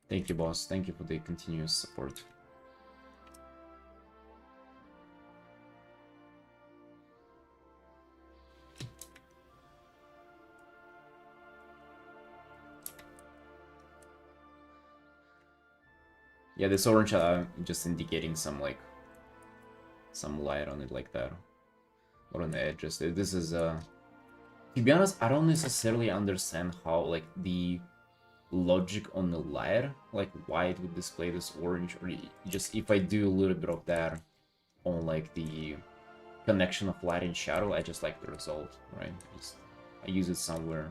Thank you, boss. Thank you for the continuous support. Yeah, this orange, just indicating some like some light on it like that, or on the edges. This is to be honest, I don't necessarily understand how like the logic on the light, like why it would display this orange, or just if I do a little bit of that on like the connection of light and shadow, I just like the result, right? I use it somewhere.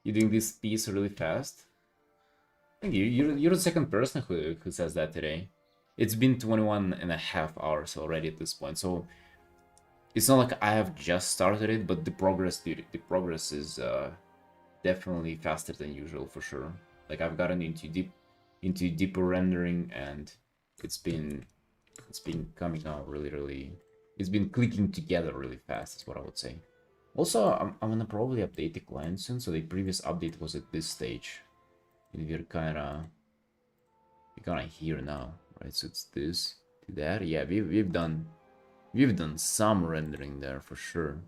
You doing this piece really fast? Thank you. You're the second person who says that today. It's been 21 and a half hours already at this point, so it's not like I have just started it, but the progress, dude, the progress is definitely faster than usual for sure. Like I've gotten into deeper rendering, and it's been coming out really. It's been clicking together really fast, is what I would say. Also, I'm gonna probably update the client soon, so the previous update was at this stage. And we're kinda here now, right? So it's this to that. Yeah, we've done some rendering there for sure.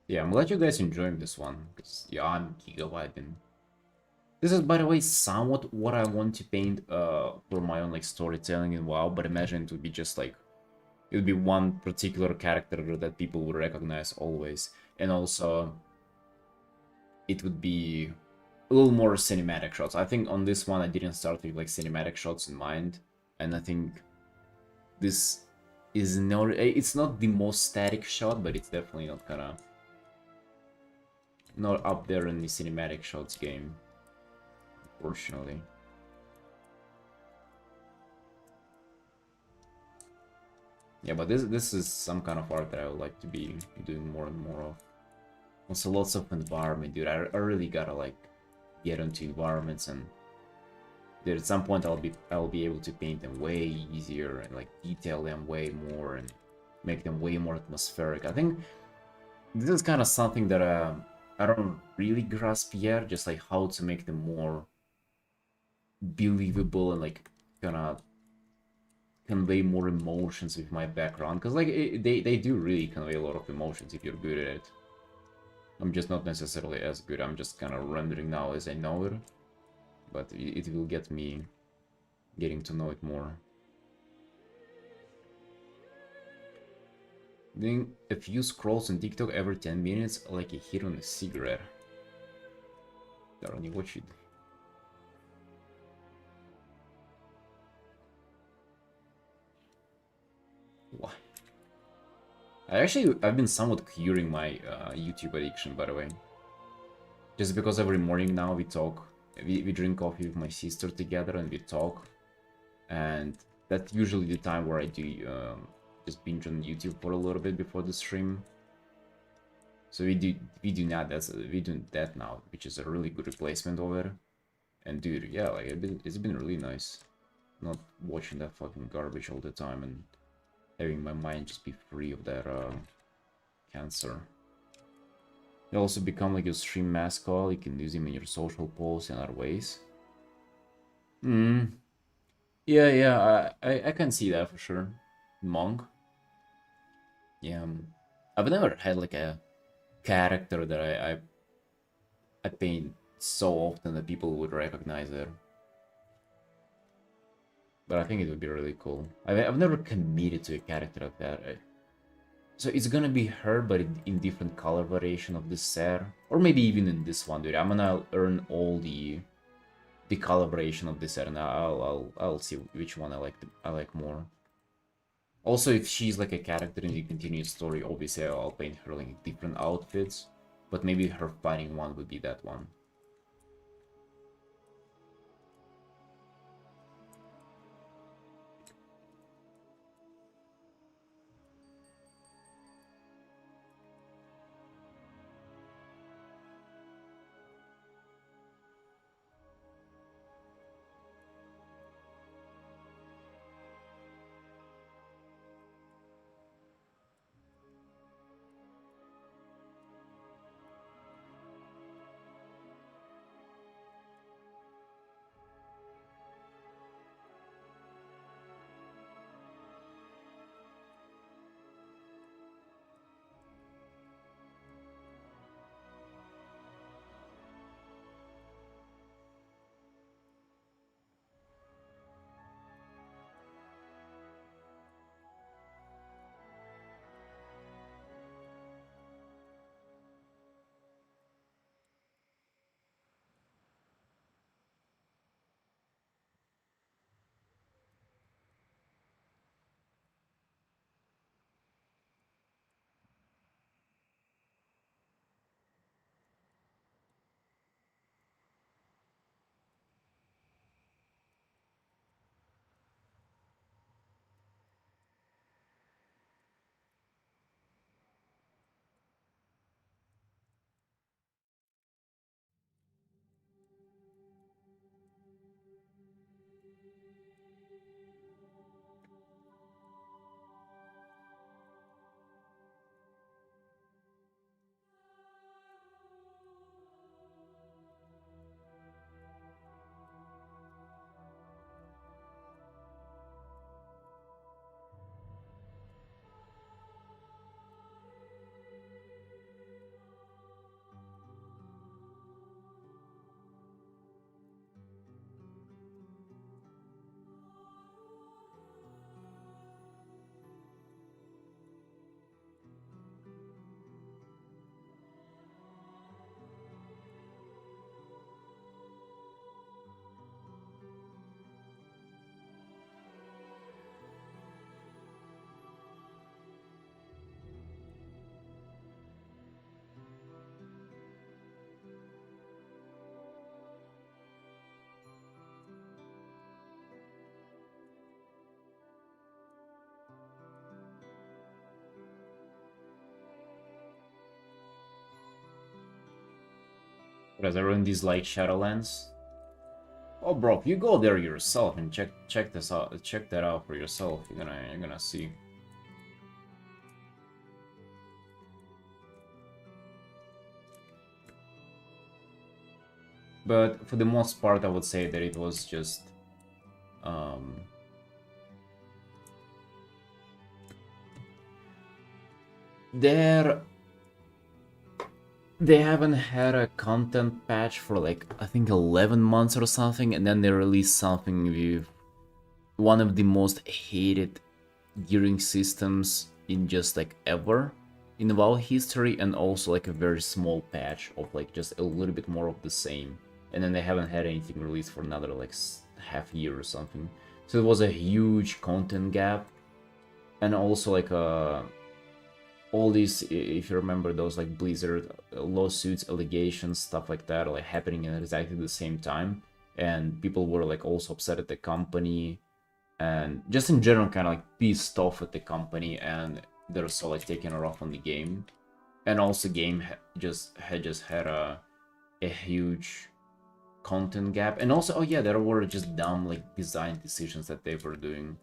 Yeah, I'm glad you guys enjoying this one, because yeah, I'm gigabyting. This is, by the way, somewhat what I want to paint for my own like storytelling in WoW, but imagine it would be just like, it would be one particular character that people would recognize always, and also it would be a little more cinematic shots. I think on this one I didn't start with like cinematic shots in mind, and I think this is not, it's not the most static shot, but it's definitely not up there in the cinematic shots game, unfortunately. Yeah, but this is some kind of art that I would like to be doing more and more of. Also lots of environment, dude. I really gotta like get into environments, and there at some point I'll be able to paint them way easier and like detail them way more and make them way more atmospheric. I think this is kind of something that I don't really grasp yet, just like how to make them more believable and like kind of convey more emotions with my background, because like they do really convey a lot of emotions if you're good at it. I'm just not necessarily as good. I'm just kind of rendering now as I know it, but it will get me getting to know it more. Doing a few scrolls on TikTok every 10 minutes like a hit on a cigarette. Darn, what you do? Why? I've been somewhat curing my YouTube addiction, by the way. Just because every morning now we talk, we drink coffee with my sister together and we talk. And that's usually the time where I do just binge on YouTube for a little bit before the stream. So we do that now, which is a really good replacement of it. And dude, yeah, like it's been really nice not watching that fucking garbage all the time and having my mind just be free of that cancer. You also become like your stream mascot. You can use him in your social posts and other ways. Hmm. Yeah, yeah, I can see that for sure. Monk. Yeah. I've never had like a character that I paint so often that people would recognize it. But I think it would be really cool. I've never committed to a character like that. So it's gonna be her, but in different color variation of this set, or maybe even in this one, dude. I'm gonna earn all the color variation of this set, and I'll see which one I like more. Also, if she's like a character in the continued story, obviously I'll paint her like different outfits, but maybe her fighting one would be that one. Because everyone dislikes Shadowlands. Oh, bro, if you go there yourself and check this out, check that out for yourself, you're gonna see. But for the most part, I would say that it was just there. They haven't had a content patch for like, I think 11 months or something, and then they released something with one of the most hated gearing systems in just like ever in WoW history, and also like a very small patch of like just a little bit more of the same. And then they haven't had anything released for another like half year or something. So it was a huge content gap, and also like all these, if you remember, those like Blizzard lawsuits, allegations, stuff like that, like happening at exactly the same time, and people were like also upset at the company, and just in general kind of like pissed off at the company, and they're so like taking it off on the game. And also game just had a huge content gap, and also, oh yeah, there were just dumb like design decisions that they were doing.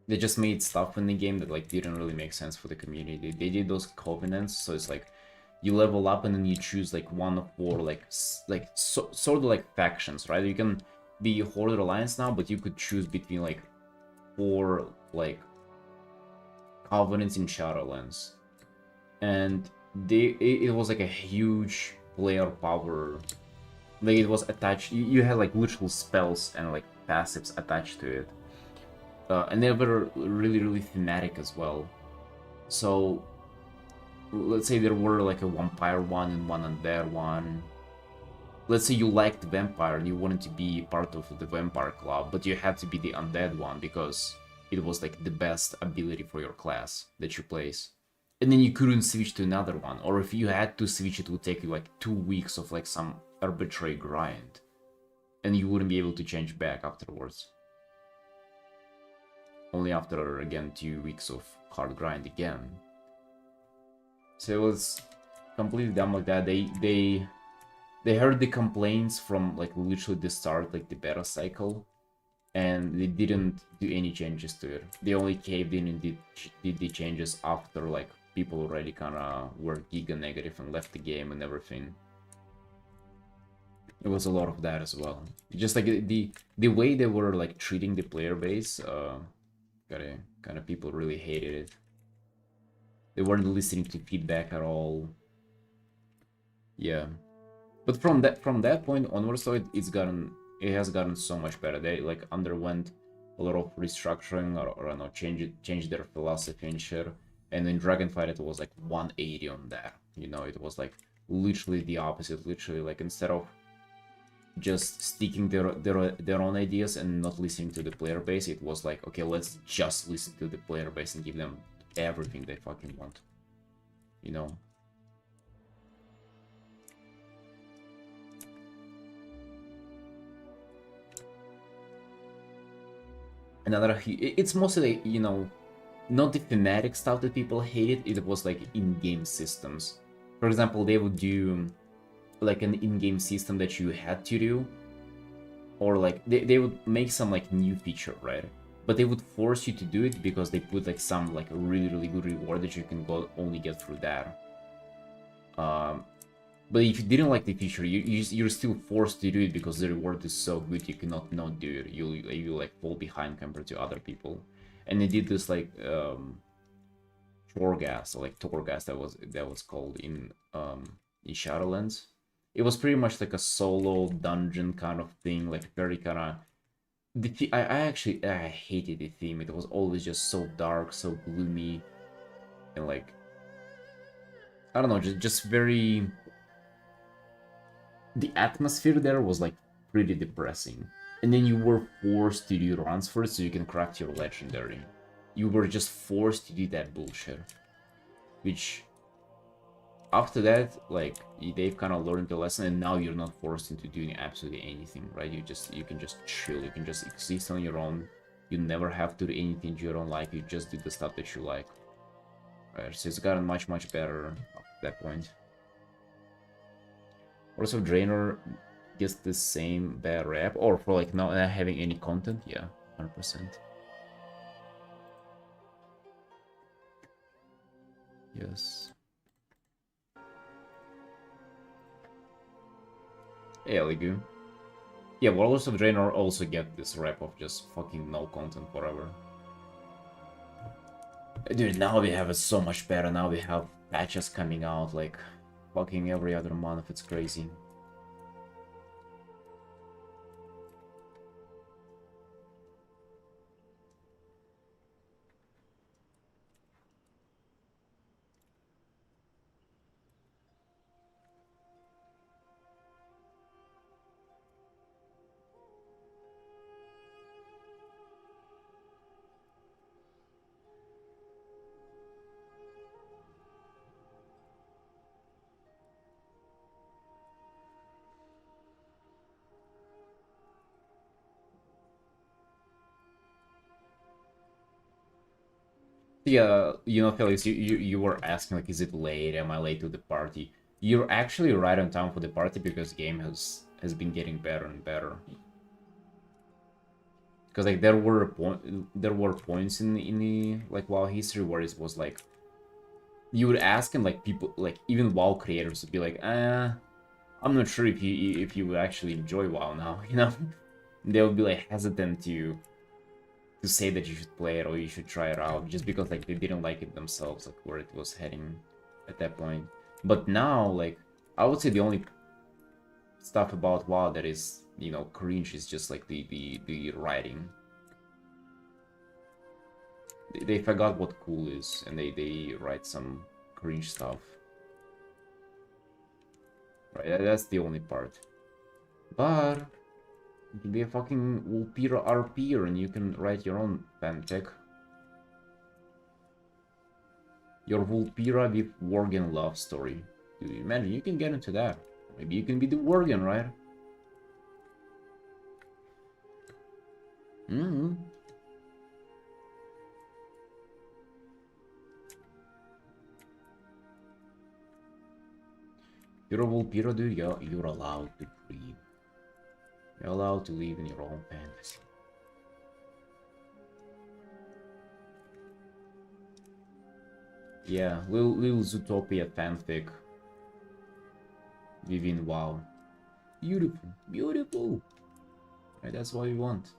They just made stuff in the game that like didn't really make sense for the community. They did those covenants, so it's like you level up and then you choose like one of four like sort of like factions, right? You can be Horde Alliance now, but you could choose between like 4 like covenants in Shadowlands, and it was like a huge player power. Like it was attached. You had like literal spells and like passives attached to it. And they were really thematic as well. So let's say there were like a vampire one and one undead one. Let's say you liked vampire and you wanted to be part of the vampire club, but you had to be the undead one because it was like the best ability for your class that you place. And then you couldn't switch to another one, or if you had to switch, it would take you like 2 weeks of like some arbitrary grind, and you wouldn't be able to change back afterwards. Only after, again, 2 weeks of hard grind again. So it was completely dumb like that. They heard the complaints from like literally the start, like the beta cycle, and they didn't do any changes to it. They only caved in and did the changes after like people already kinda were giga negative and left the game and everything. It was a lot of that as well. Just like the way they were like treating the player base, kind of people really hated it. They weren't listening to feedback at all. Yeah, but from that point onwards, though, it has gotten so much better. They like underwent a lot of restructuring, or I don't know, change their philosophy and shit. And in Dragonfight, it was like 180 on that. You know, it was like literally the opposite. Literally, like instead of just sticking their own ideas and not listening to the player base, it was like, okay, let's just listen to the player base and give them everything they fucking want, you know. It's mostly, you know, not the thematic stuff that people hated. It was like in-game systems. For example, they would do like an in-game system that you had to do, or like they would make some like new feature, right? But they would force you to do it because they put like some like really good reward that you can only get through that. But if you didn't like the feature, you're still forced to do it because the reward is so good you cannot not do it. You like fall behind compared to other people. And they did this like Torghast, or like Torghast, that was called in Shadowlands. It was pretty much like a solo dungeon kind of thing, like very kind of. I hated the theme. It was always just so dark, so gloomy, and like I don't know, just very. The atmosphere there was like pretty depressing, and then you were forced to do runs for it so you can craft your legendary. You were just forced to do that bullshit, which. After that, like they've kind of learned the lesson, and now you're not forced into doing absolutely anything, right? You can just chill, you can just exist on your own, You never have to do anything you don't like, you just do the stuff that you like. Right, so it's gotten much, much better at that point. Also, Draenor gets the same bad rap, or for like not having any content, yeah, 100%. Yes. Yeah, Ligu. Yeah, Warlords of Draenor also get this rap of just fucking no content forever. Dude, now we have it so much better. Now we have patches coming out like fucking every other month. It's crazy. Yeah, you know, Felix, you were asking like, is it late? Am I late to the party? You're actually right on time for the party because game has been getting better and better. Because like there were points in the like WoW history where it was like you would ask and like people like even WoW creators would be like, I'm not sure if you would actually enjoy WoW now, you know? They would be like hesitant to say that you should play it or you should try it out just because like they didn't like it themselves, like where it was heading at that point. But now, like I would say the only stuff about WoW that is, you know, cringe is just like the writing. They forgot what cool is and they write some cringe stuff. Right, that's the only part. But you can be a fucking Vulpira RPer and you can write your own fanfic. Your Vulpira with Worgen love story. Dude, imagine you can get into that. Maybe you can be the Worgen, right? Mm-hmm. You're a Vulpira, dude. You're allowed to breathe. You're allowed to live in your own fantasy. Yeah, little Zootopia fanfic within WoW. Beautiful, beautiful. Right, that's what we want.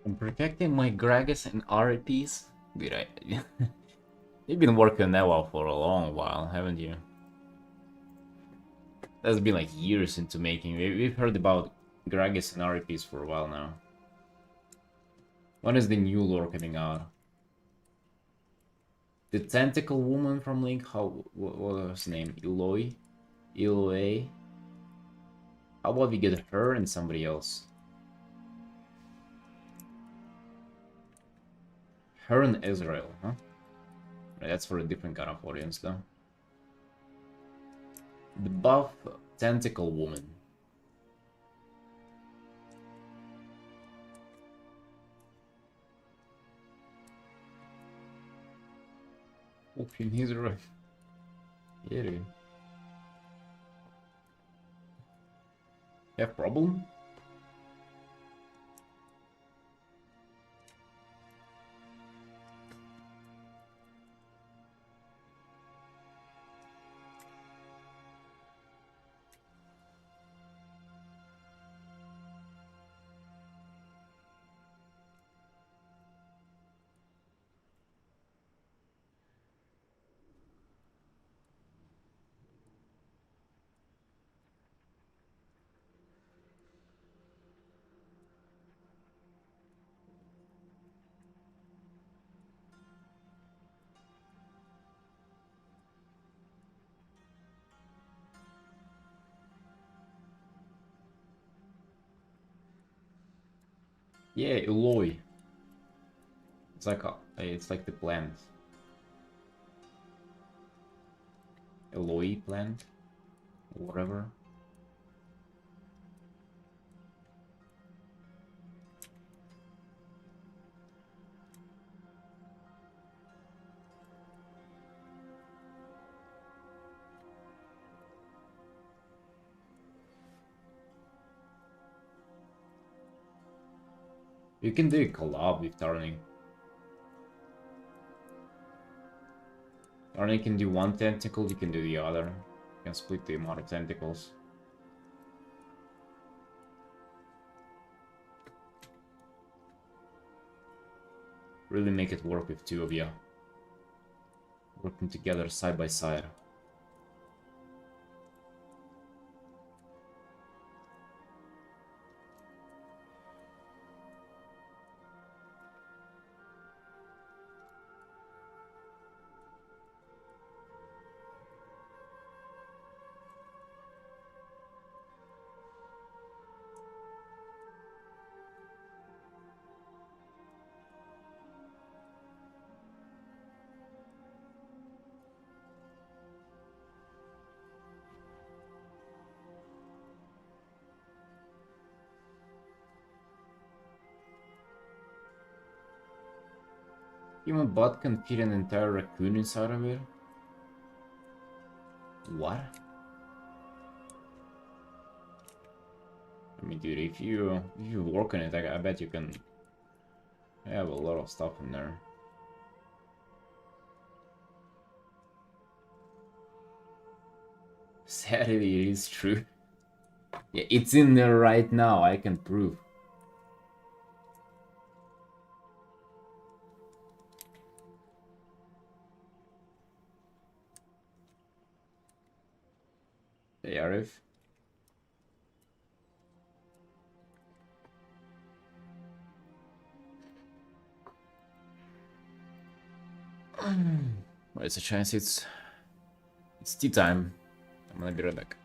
I'm protecting my Gragas and RPs. Good idea. You've been working on that one for a long while, haven't you? That's been like years into making. We've heard about Gragas and RPs for a while now. When is the new lore coming out? The tentacle woman from Link? What was her name? Eloy? Eloy? How about we get her and somebody else? Her and Israel, huh? That's for a different kind of audience, though. The buff tentacle woman. Open his right. Yeah, dude. Have problem? Yeah, Eloy. It's like the plant. Eloy plant? Or whatever. You can do a collab with Tarny. Tarny can do one tentacle, you can do the other. You can split the amount of tentacles. Really make it work with two of you. Working together side by side. Human bot can fit an entire raccoon inside of it? What? I mean, dude, if you work on it, I bet you can have a lot of stuff in there. Sadly, it is true. Yeah, it's in there right now, I can prove. Hey, Arif. Well, it's a chance it's tea time. I'm gonna be right back.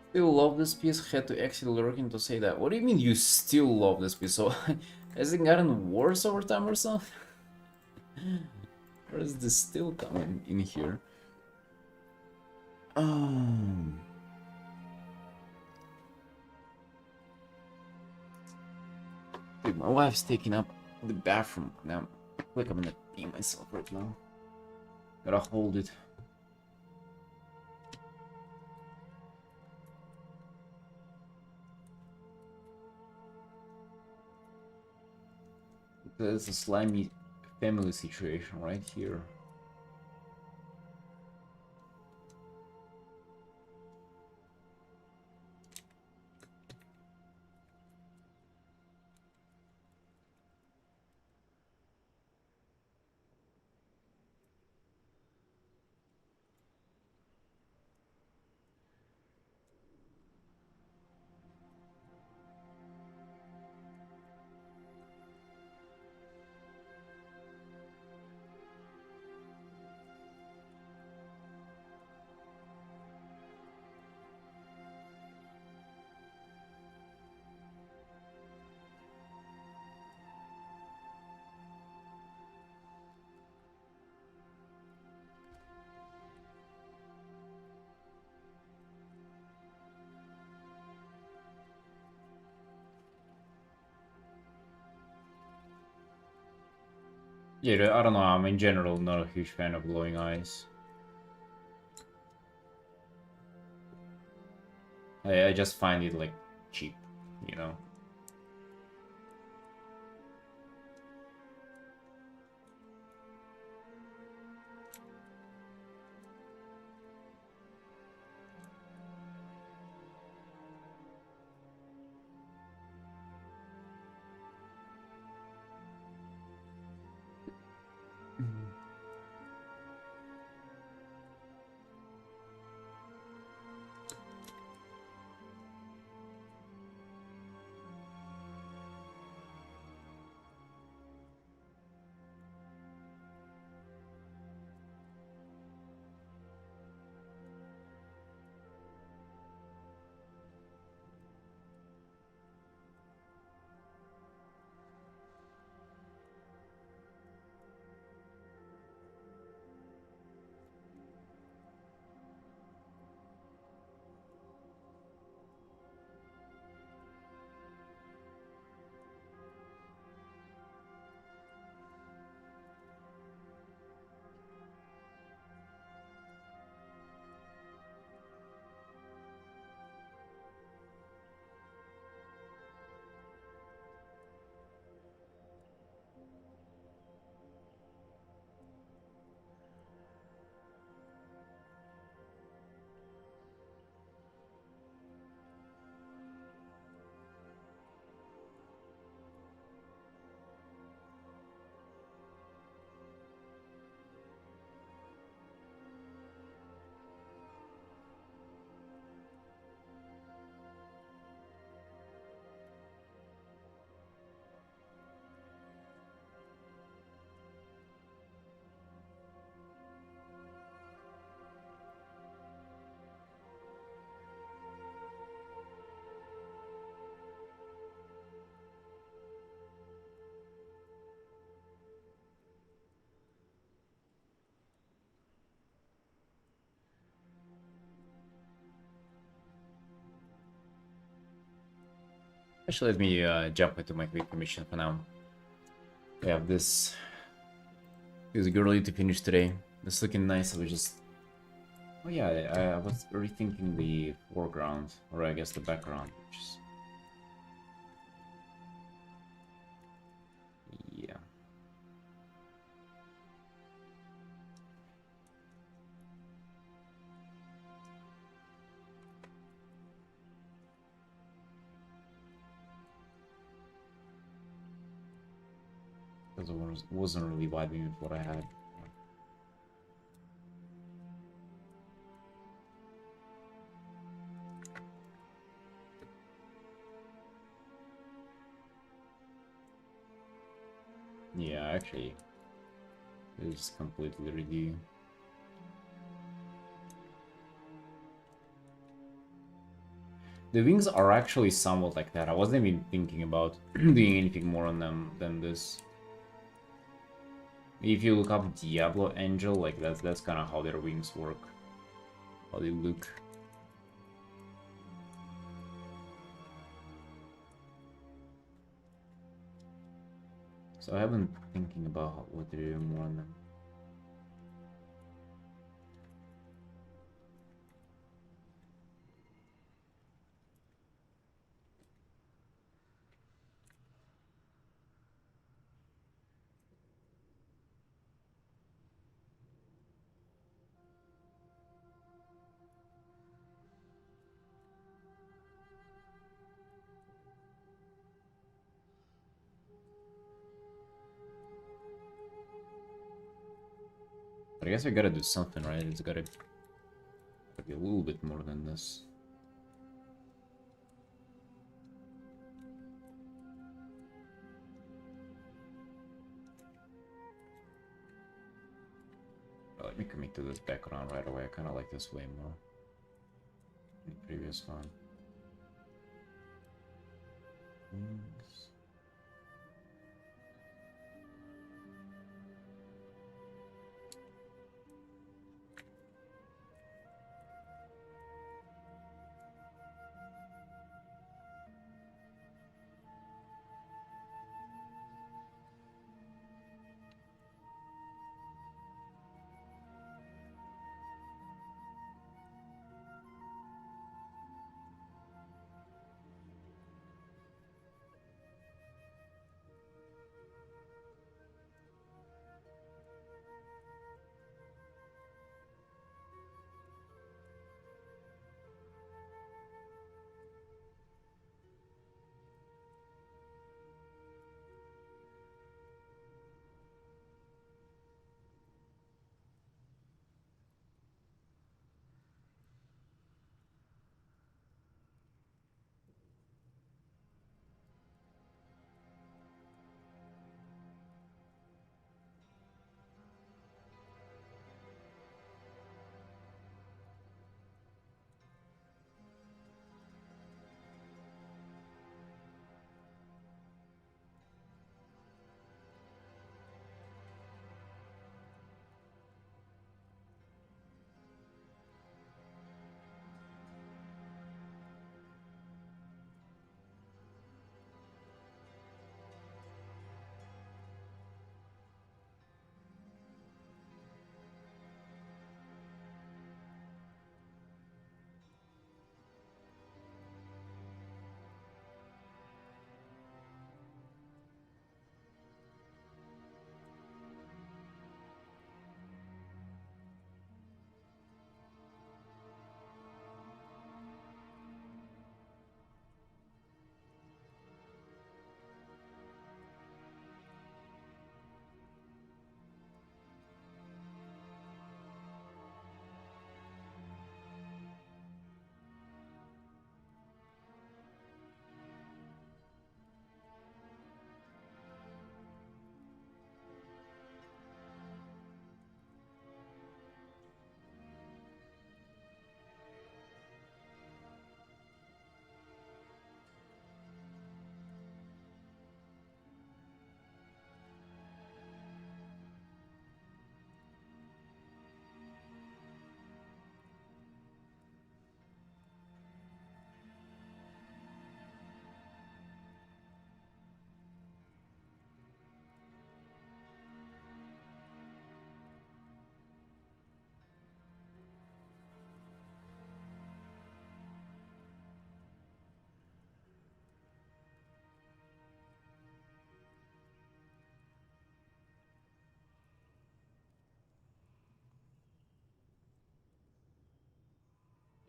Still love this piece, had to exit lurking to say that. What do you mean you still love this piece? So, has it gotten worse over time or something? Or is this still coming in here? Dude, my wife's taking up the bathroom now. I feel like I'm gonna pee myself right now. Gotta hold it. There's a slimy family situation right here. Yeah, I don't know, I'm in general not a huge fan of glowing eyes. I just find it, like, cheap, you know? Actually, let me jump into my quick commission for now. We have this girly to finish today. It's looking nice. I was just... Oh yeah, I was rethinking the foreground, or I guess the background, which is... Yeah. Because it wasn't really vibing with what I had. Yeah, actually, it's completely redo. The wings are actually somewhat like that. I wasn't even thinking about doing anything more on them than this. If you look up Diablo Angel, like that's kind of how their wings work, how they look. So I haven't been thinking about what to do more on them. But I guess I gotta do something, right? It's gotta be a little bit more than this. Let me commit to this background right away. I kind of like this way more than the previous one.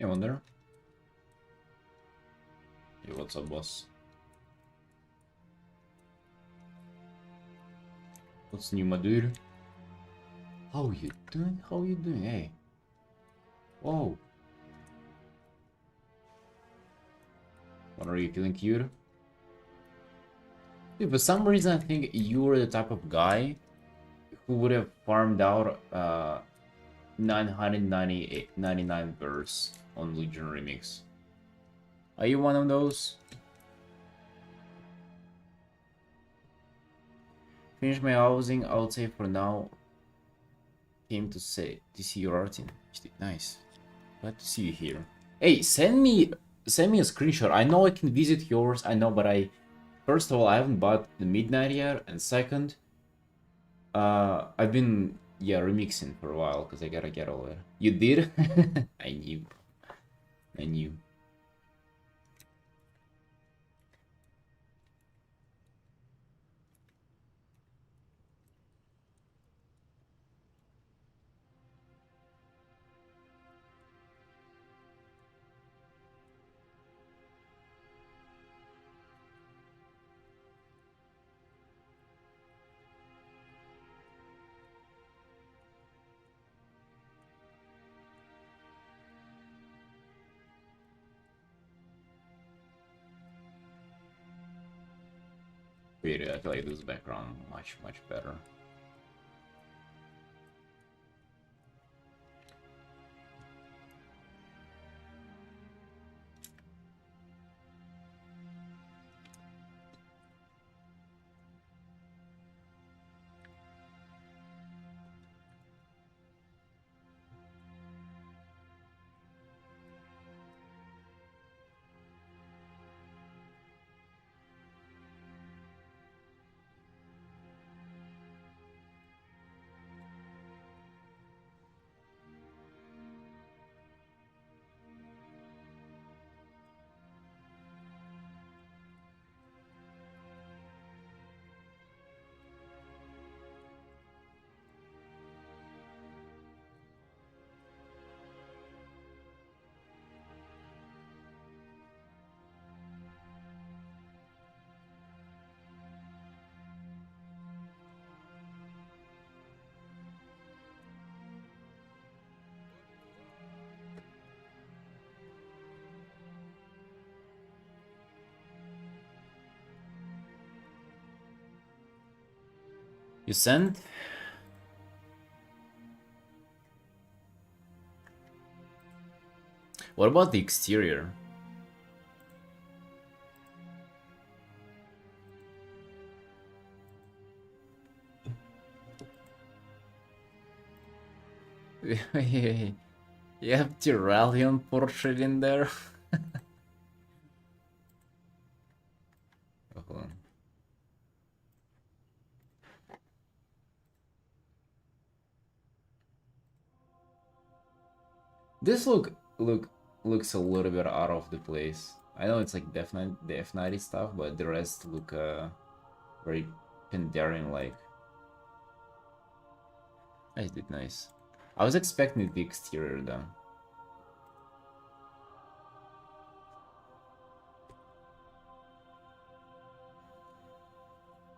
I wonder. Hey, what's up, boss? What's new, my dude? How you doing? How you doing? Hey. Whoa. What, are you feeling cute? Dude, for some reason I think you were the type of guy who would have farmed out 999 verse on Legion Remix. Are you one of those? Finish my housing, I would say for now. Came to see your Artin. Nice. Glad to see you here. Hey, send me a screenshot. I know I can visit yours, I know, but first of all, I haven't bought the Midnight yet, and second, I've been remixing for a while because I gotta get all it. You did? I knew. I knew. Really, I feel like this background much better. You sent? What about the exterior? You have Tyrellian portrait in there? Oh. This looks a little bit out of the place. I know it's like definitely the F90 stuff, but the rest look very Pandaren like. I did nice. I was expecting the exterior though.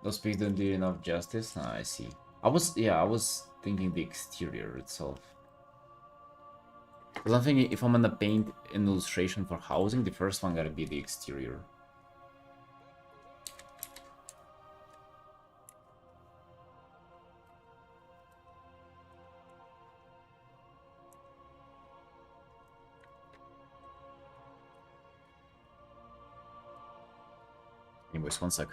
Those pics don't do enough justice? Ah, I see. I was thinking the exterior itself. Because I'm thinking if I'm gonna paint an illustration for housing, the first one gotta be the exterior. Anyways, one sec.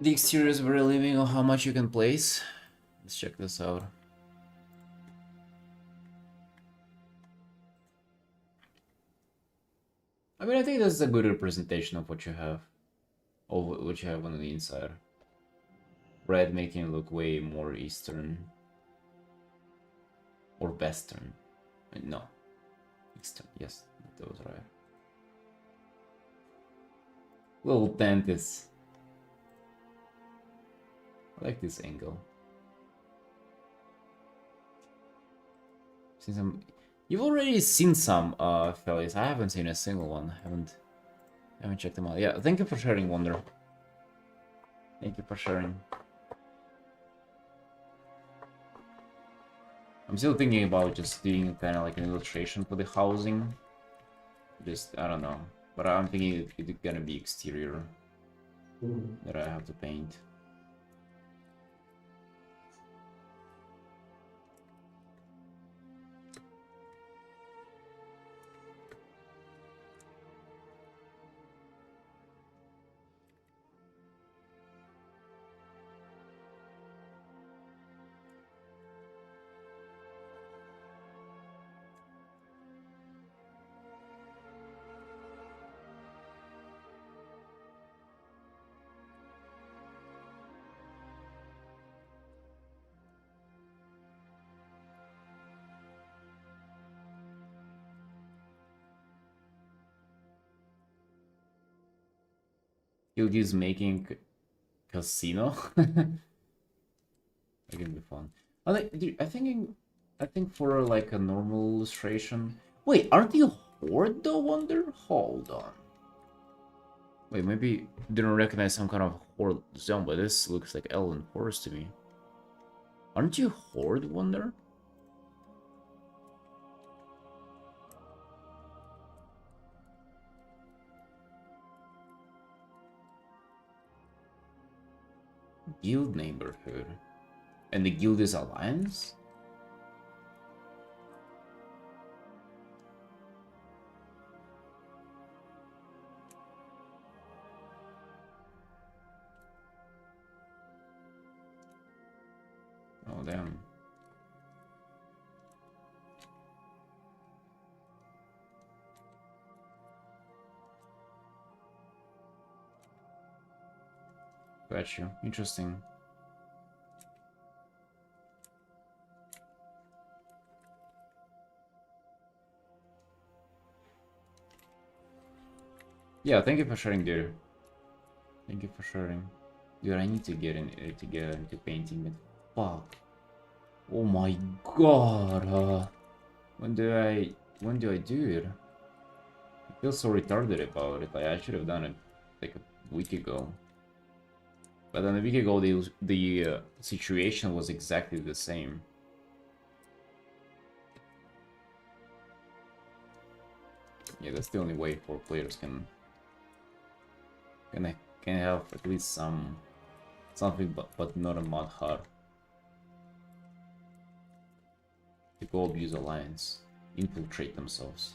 The exterior is very limiting on how much you can place. Let's check this out. I mean, I think that's a good representation of what you have. Of what you have on the inside. Red making it look way more Eastern. Or Western. No. Eastern, yes, that was right. Little tent is... I like this angle. Seen some... You've already seen some, fellas. I haven't seen a single one. Haven't checked them out. Yeah, thank you for sharing, Wonder. Thank you for sharing. I'm still thinking about just doing kind of like an illustration for the housing. Just, I don't know. But I'm thinking it's gonna be exterior that I have to paint. Gilgy's making casino. That can be fun. I think for like a normal illustration. Wait, aren't you Horde though, Wonder? Hold on. Wait, maybe didn't recognize some kind of Horde zone, but this looks like Elven Forest to me. Aren't you Horde, Wonder? Guild neighborhood. And the guild is Alliance? Oh, damn. Got you. Interesting. Yeah, thank you for sharing, dude. Thank you for sharing. Dude, I need to get into painting, but fuck. Oh my god. When do I do it? I feel so retarded about it. Like, I should have done it like a week ago. But then a week ago, the situation was exactly the same. Yeah, that's the only way for players can have at least something, but not a mod hard. To go abuse Alliance, infiltrate themselves.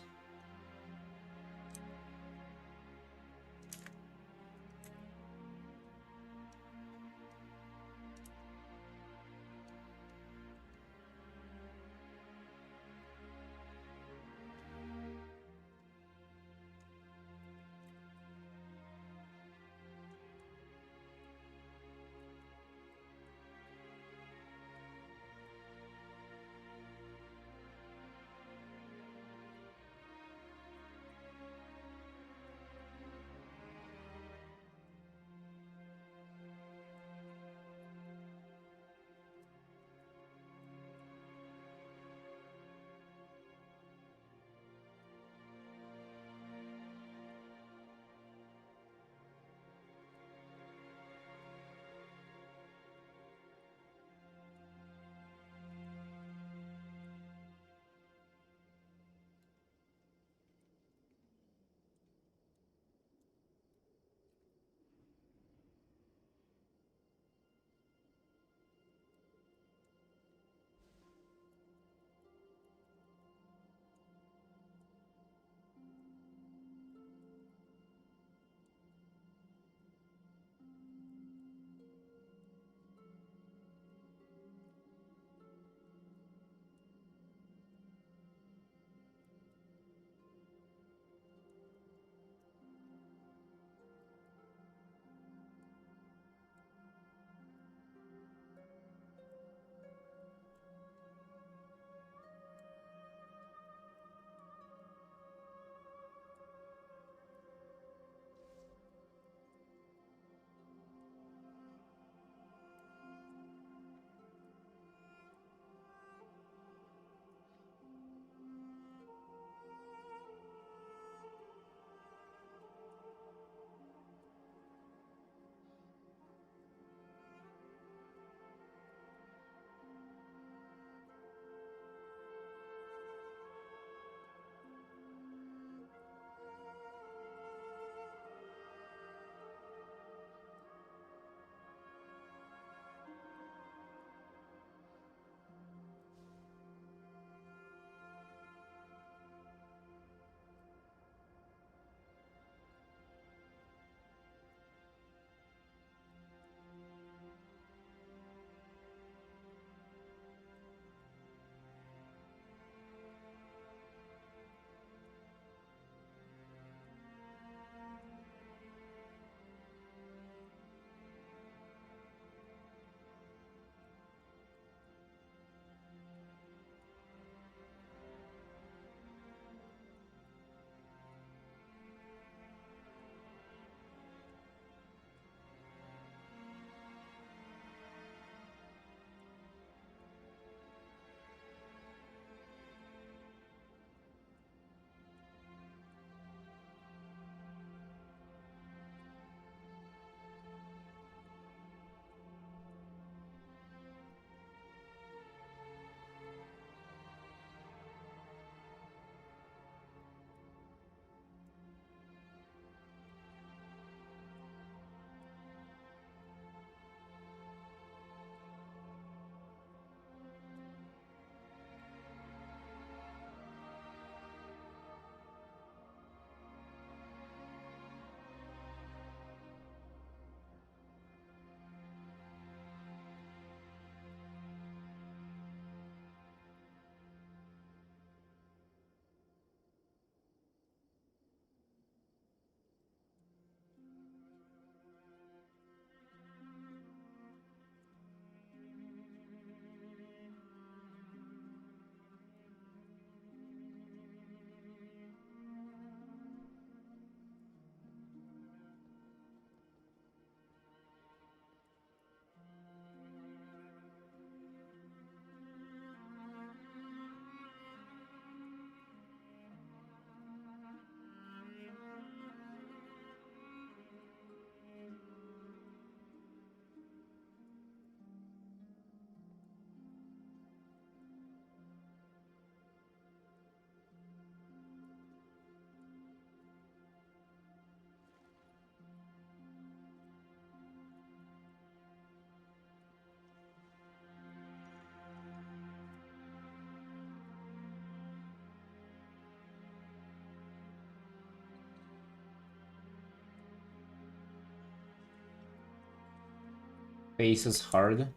Faces hard.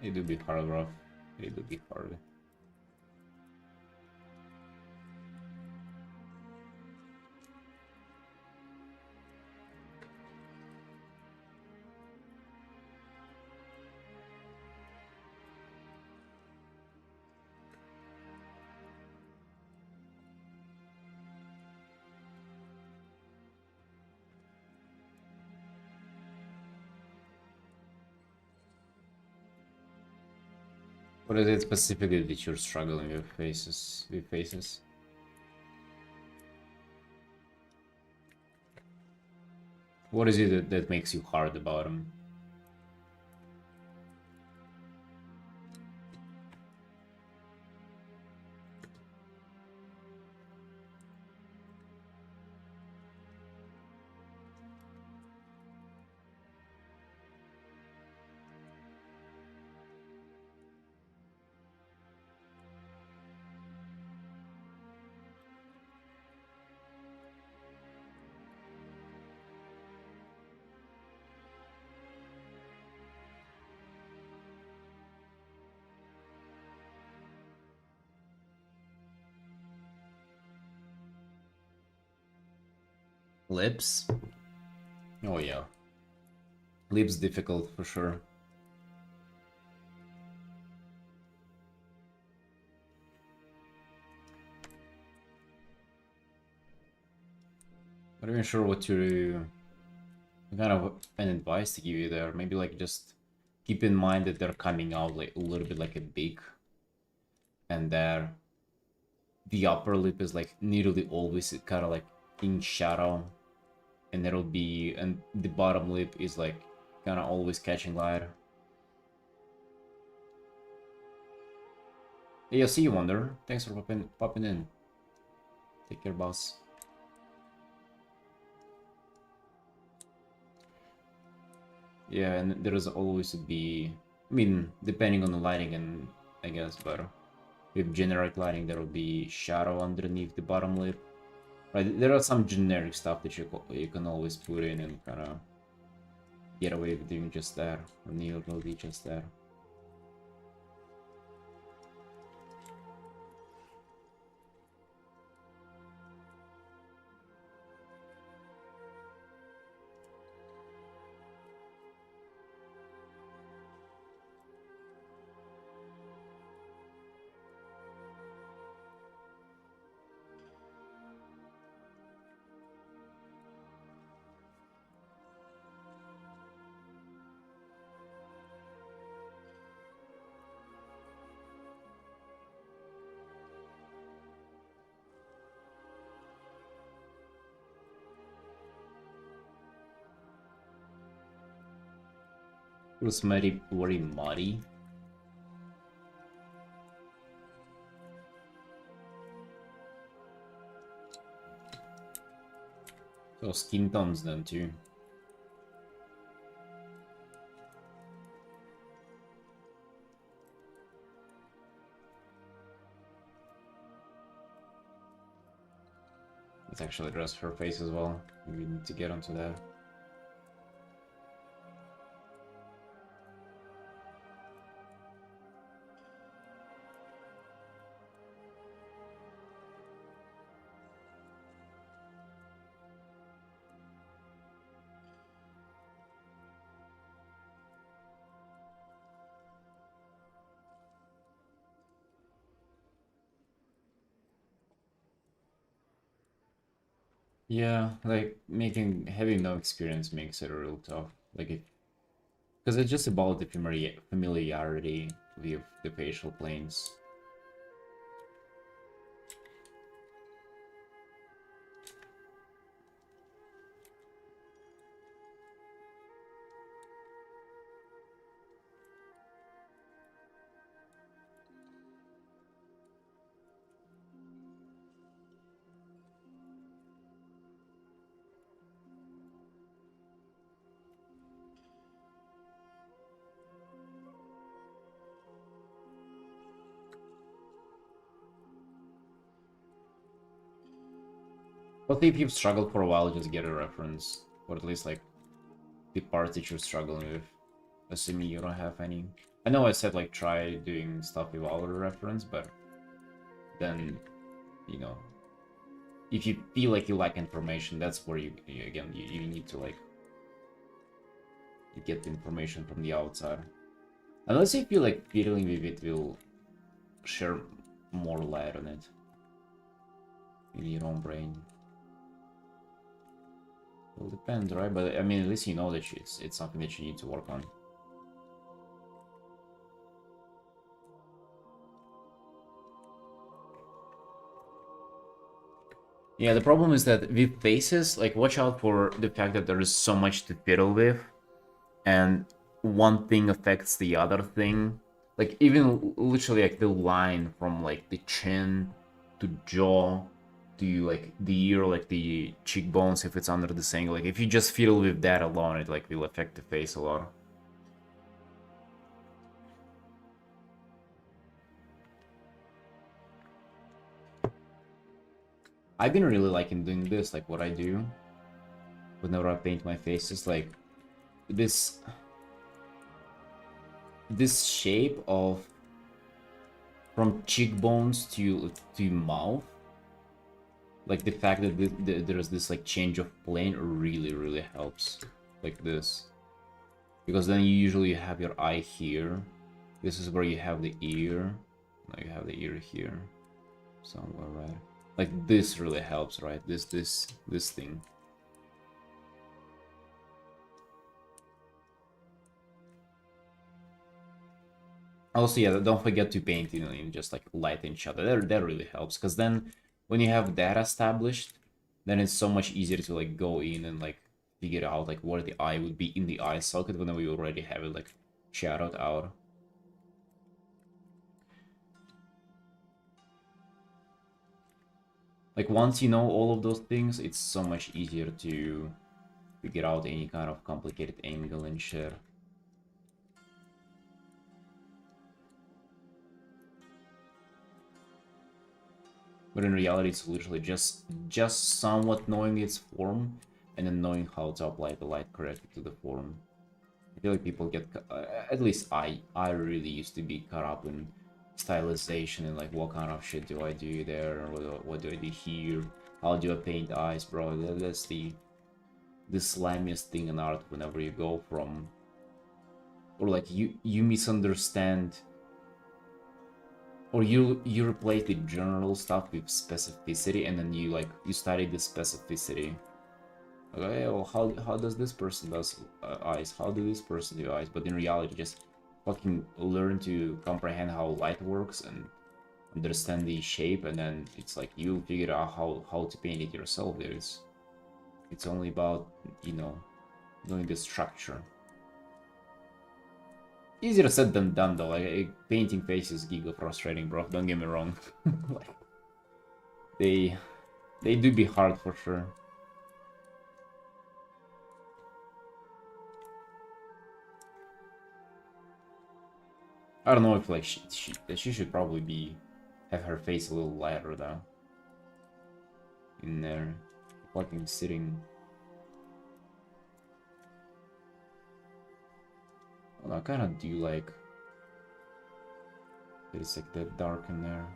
They do be hard, rough. They do be hard. What is it specifically that you're struggling with faces? What is it that makes you hard about them? Lips? Oh yeah. Lips difficult for sure. Not even sure what to kind of an advice to give you there. Maybe like just keep in mind that they're coming out like a little bit like a beak, and there the upper lip is like nearly always kind of like in shadow, and the bottom lip is like kind of always catching light. Hey, I see you, Wonder. Thanks for popping in. Take care, boss. Yeah, and there is always to be, I mean, depending on the lighting, and I guess, but with generic lighting, there will be shadow underneath the bottom lip. Right, there are some generic stuff that you can always put in and kind of get away with doing just that, or nearly just that. It was very muddy. So skin tones then too. Let's actually address her face as well. We need to get onto that. Yeah, like having no experience makes it real tough. Because it's just about the familiarity with the facial planes. But if you've struggled for a while, just get a reference, or at least like the parts that you're struggling with, assuming you don't have any. I know I said like try doing stuff without a reference, but then, you know, if you feel like you lack information, that's where you need to like get the information from the outside. Unless you feel like fiddling with it will share more light on it in your own brain. Well, depends, right? But I mean, at least you know that it's something that you need to work on. Yeah, the problem is that with faces, like, watch out for the fact that there is so much to fiddle with, and one thing affects the other thing. Like, even literally, like, the line from, like, the chin to jaw to, like, the ear, like, the cheekbones, if it's under the angle. Like, if you just fiddle with that alone, it, like, will affect the face a lot. I've been really liking doing this, like, what I do whenever I paint my faces, like, this shape of from cheekbones to mouth, like the fact that there's this like change of plane really helps, like this, because then you usually have your eye here. This is where you have the ear. Now you have the ear here somewhere, right? Like this really helps, right? This thing. Also, yeah, don't forget to paint in just like light each other. That really helps, because then when you have that established, then it's so much easier to like go in and like figure out like where the eye would be in the eye socket whenever you already have it like shadowed out. Like once you know all of those things, it's so much easier to figure out any kind of complicated angle and shit. But in reality, it's literally just somewhat knowing its form and then knowing how to apply the light correctly to the form. I feel like people get, at least I really used to be caught up in stylization and like what kind of shit do I do there, or what do I do here, how do I paint eyes, bro. That's the slimiest thing in art whenever you go from, or like you misunderstand, or you replace the general stuff with specificity, and then you study the specificity. Okay, well, how does this person does eyes? How do this person do eyes? But in reality, just fucking learn to comprehend how light works and understand the shape, and then it's like you'll figure out how to paint it yourself. It's only about, you know, knowing the structure. Easier said than done though. Like painting faces giga frustrating, bro. Don't get me wrong. Like, they do be hard for sure. I don't know if like she should probably have her face a little lighter though. In there, fucking sitting. Well, I kind of do like it's like that dark in there.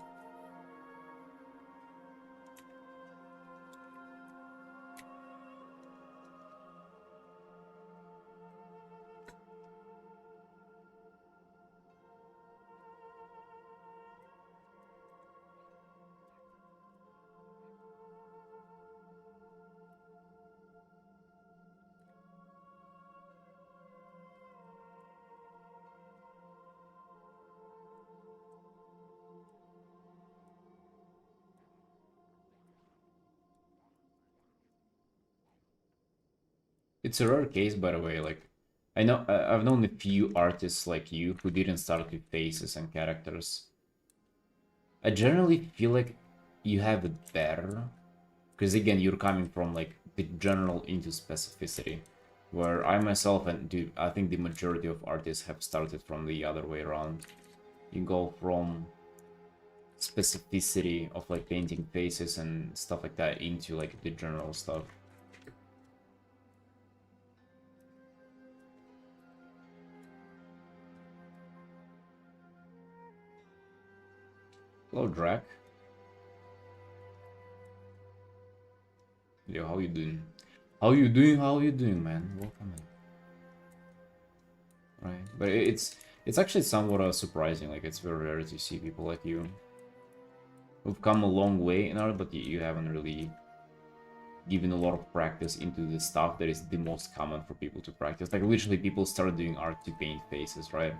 It's a rare case, by the way. Like, I know I've known a few artists like you who didn't start with faces and characters. I generally feel like you have it better, because again, you're coming from like the general into specificity, where I myself I think the majority of artists have started from the other way around. You go from specificity of like painting faces and stuff like that into like the general stuff. Hello, Drac. Yo, how you doing? How you doing? How you doing, man? Welcome in. Right, but it's actually somewhat surprising. Like, it's very rare to see people like you who've come a long way in art, but you haven't really given a lot of practice into the stuff that is the most common for people to practice. Like, literally, people start doing art to paint faces, right?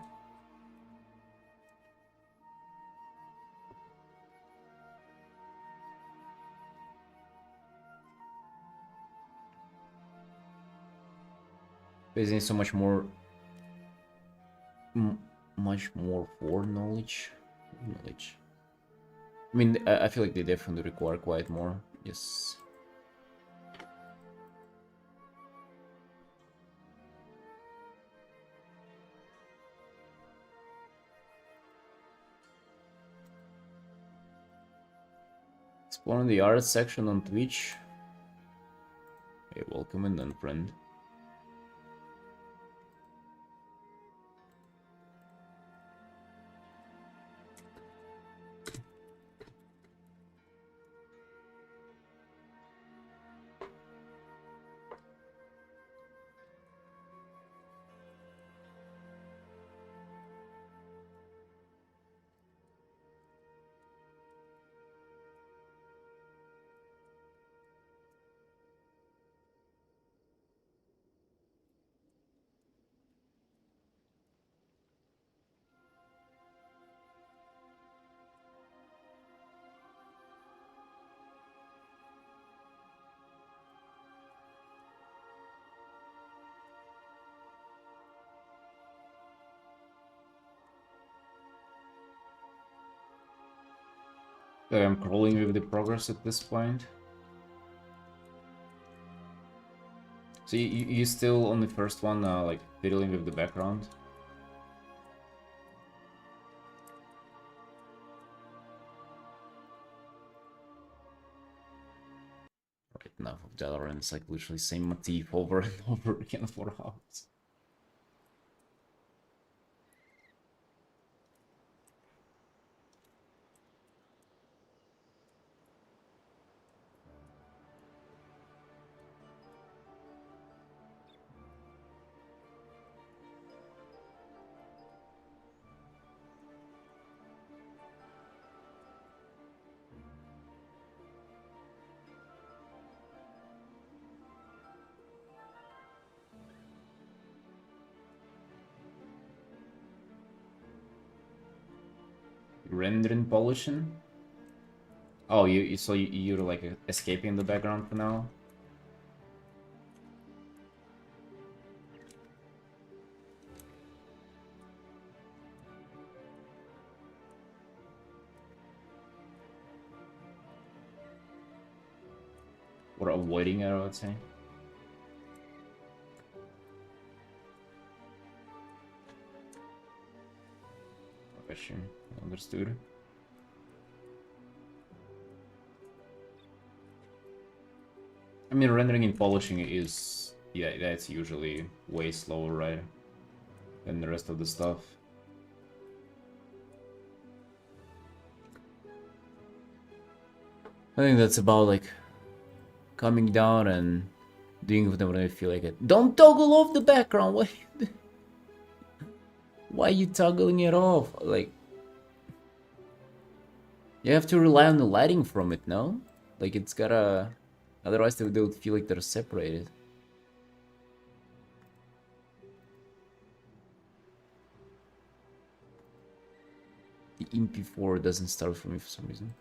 There's so much more, much more foreknowledge. Knowledge. I mean, I feel like they definitely require quite more. Yes. Exploring the art section on Twitch. Hey, welcome in then, friend. I'm crawling with the progress at this point. So you still on the first one, like fiddling with the background? Right, enough of that, and it's like literally same motif over and over again for hours. Rendering polishing? Oh, you're like escaping the background for now? Or avoiding it, I would say. Got you. Understood. I mean, rendering and polishing is... yeah, that's usually way slower, right? Than the rest of the stuff. I think that's about, like, coming down and doing whatever I feel like it. Don't toggle off the background! Why are you toggling it off? Like... you have to rely on the lighting from it, no? Like, it's gotta... otherwise they would feel like they're separated. The MP4 doesn't start for me for some reason.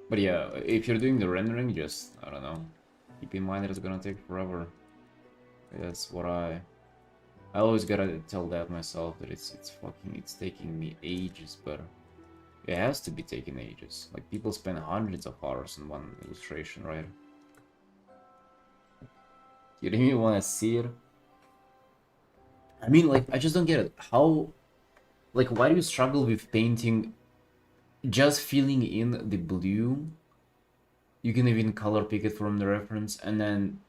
But yeah, if you're doing the rendering, just, I don't know, keep in mind that it's gonna take forever. That's what I always gotta tell that myself, that it's taking me ages, but it has to be taking ages. Like, people spend hundreds of hours on one illustration, right? You didn't even want to see it? I mean, like, I just don't get it. How, like, why do you struggle with painting just filling in the blue, you can even color pick it from the reference, and then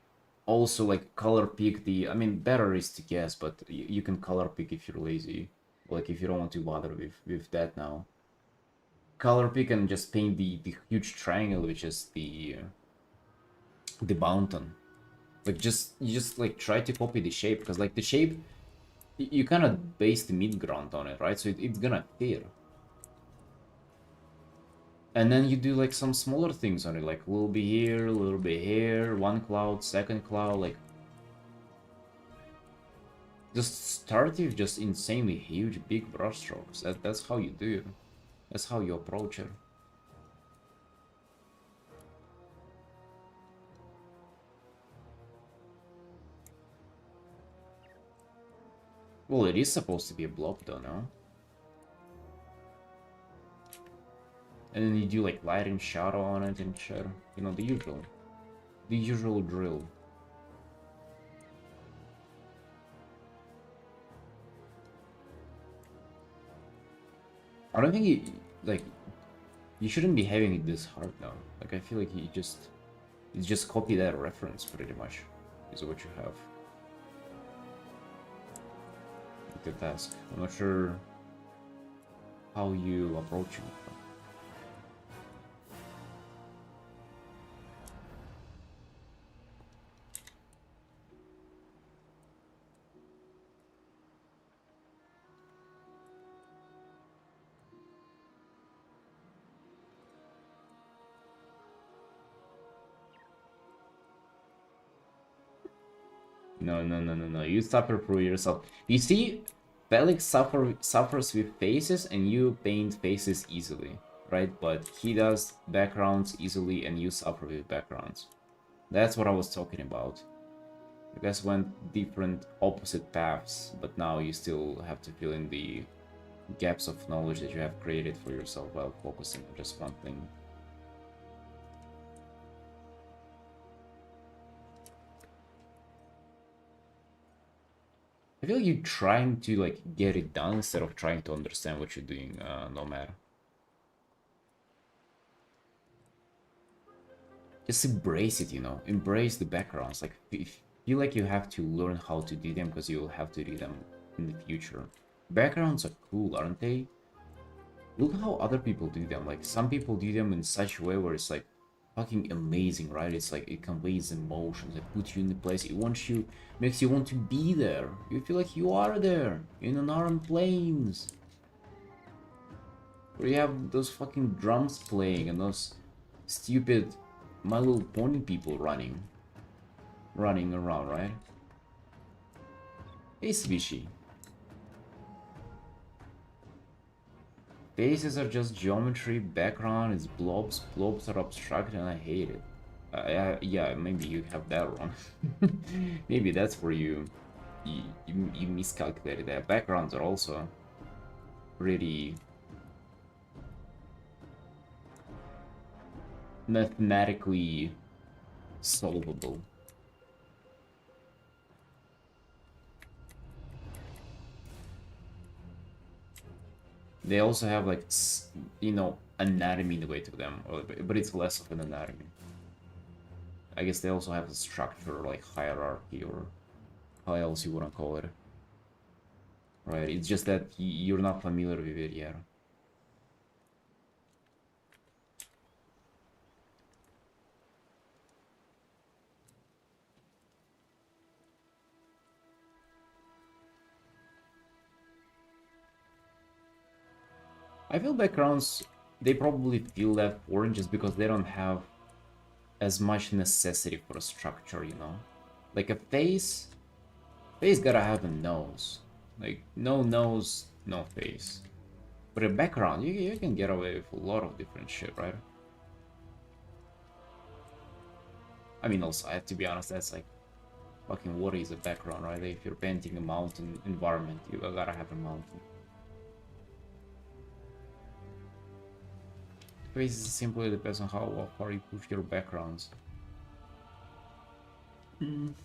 also like color pick the, I mean, better is to guess, but you can color pick if you're lazy, like if you don't want to bother with that now. Color pick and just paint the huge triangle, which is the mountain. Like you just like try to copy the shape, because like the shape, you kind of base the midground on it, right? So it's gonna appear. And then you do like some smaller things on it, like a little bit here, a little bit here, one cloud, second cloud, like just start with just insanely huge, big brushstrokes. That's how you do it. That's how you approach it. Well, it is supposed to be a blob though, no? And then you do like light and shadow on it and shit. You know, the usual. The usual drill. I don't think you shouldn't be having it this hard now. Like, I feel like you just copy that reference pretty much, is what you have. The task. I'm not sure how you approach it. No. You suffer for yourself. You see, Felix suffers with faces, and you paint faces easily, right? But he does backgrounds easily, and you suffer with backgrounds. That's what I was talking about. You guys went different opposite paths, but now you still have to fill in the gaps of knowledge that you have created for yourself while focusing on just one thing. I feel like you're trying to like get it done instead of trying to understand what you're doing, no matter. Just embrace it, you know. Embrace the backgrounds. Like, feel like you have to learn how to do them because you'll have to do them in the future. Backgrounds are cool, aren't they? Look how other people do them. Like, some people do them in such a way where it's like fucking amazing, right? It's like it conveys emotions, it puts you in the place, it wants you, makes you want to be there. You feel like you are there in an Artin Plains, where you have those fucking drums playing and those stupid My Little Pony people running around, right? Hey, Swishy. Faces are just geometry, background is blobs, blobs are abstract, and I hate it. Yeah, maybe you have that wrong. Maybe that's where you miscalculated that. Backgrounds are also pretty mathematically solvable. They also have like, you know, anatomy in the way to them, but it's less of an anatomy. I guess they also have a structure, like hierarchy, or how else you wanna call it. Right, it's just that you're not familiar with it yet. I feel backgrounds, they probably feel that foreign just because they don't have as much necessity for a structure, you know? Like a face gotta have a nose. Like, no nose, no face. But a background, you can get away with a lot of different shit, right? I mean, also, I have to be honest, that's like, fucking what is a background, right? If you're painting a mountain environment, you gotta have a mountain. Faces simply depends on how far you push your backgrounds. You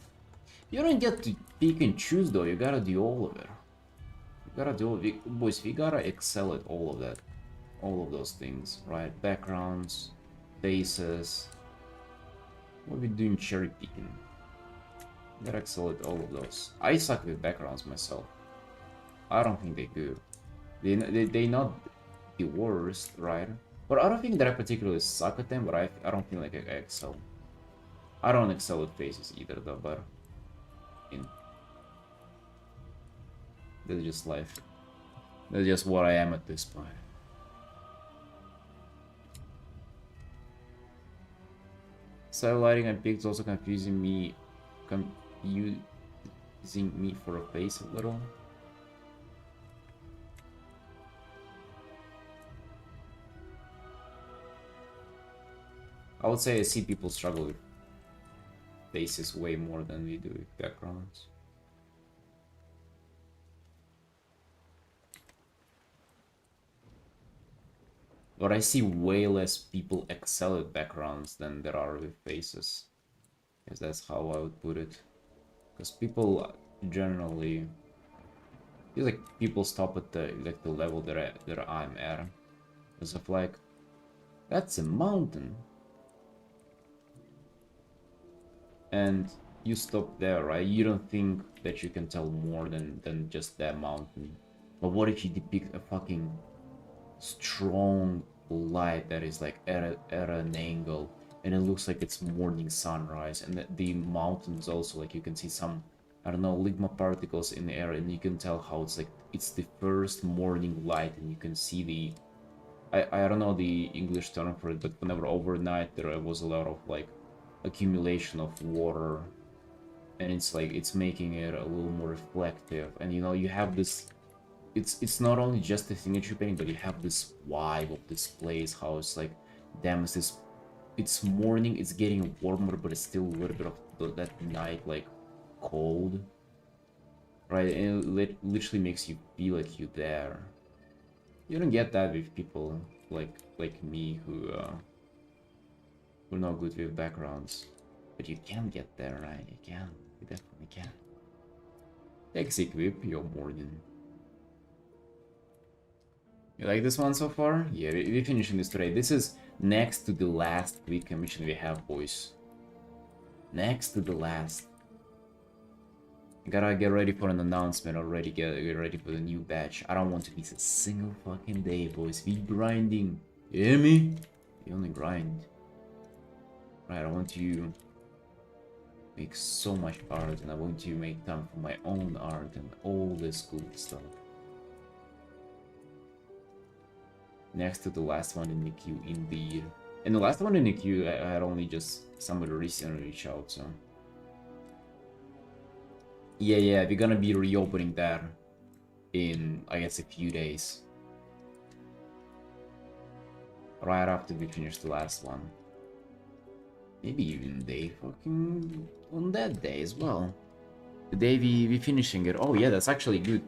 don't get to pick and choose though, you gotta do all of it. You gotta do all of it. Boys, we gotta excel at all of that. all of those things, right? Backgrounds, faces. What are we doing cherry picking? Gotta excel at all of those. I suck with backgrounds myself. I don't think they do. They not the worst, right? But I don't think that I particularly suck at them, but I don't feel like I excel. I don't excel at faces either though, but in that's just life. That's just what I am at this point. Style lighting I picked also confusing me for a face a little. I would say I see people struggle with faces way more than we do with backgrounds. But I see way less people excel at backgrounds than there are with faces. Because that's how I would put it. Because people generally feel like people stop at the level that I'm at. Because of like, that's a mountain. And you stop there, right? You don't think that you can tell more than just that mountain. But what if you depict a fucking strong light that is like at an angle and it looks like it's morning sunrise, and the mountains also, like you can see some, I don't know, ligma particles in the air, and you can tell how it's like it's the first morning light, and you can see the I don't know the English term for it, but whenever overnight there was a lot of like accumulation of water, and it's like it's making it a little more reflective, and you know you have this, it's not only just the signature painting, but you have this vibe of this place, how it's like, damn, it's morning, it's getting warmer, but it's still a little bit of that night like cold, right? And it literally makes you feel like you're there. You don't get that with people like me who are not good with backgrounds, but you can get there, right? You can, you definitely can. Thanks, Equip, you're more than. You like this one so far? Yeah, we're finishing this today. This is next to the last week commission we have, boys. Next to the last. Gotta get ready for an announcement already. Get ready for the new batch. I don't want to miss a single fucking day, boys. We grinding. You hear me? We only grind. Right, I want to make so much art, and I want to make time for my own art and all this cool stuff. Next to the last one in the queue, indeed. And the last one in the queue, I had only just somebody recently reach out, so. Yeah, we're gonna be reopening that in, I guess, a few days. Right after we finish the last one. Maybe even day fucking on that day as well. The day we finishing it. Oh yeah, that's actually a good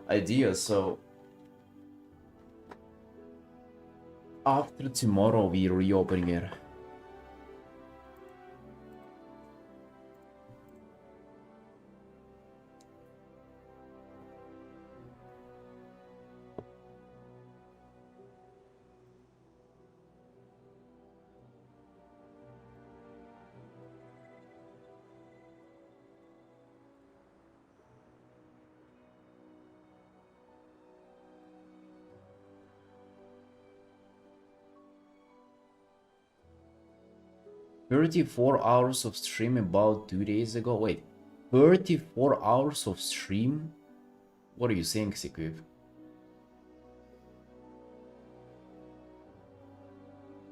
idea, so. After tomorrow, we're reopening it. "34 hours of stream about 2 days ago." Wait, 34 hours of stream? What are you saying, Sequiv?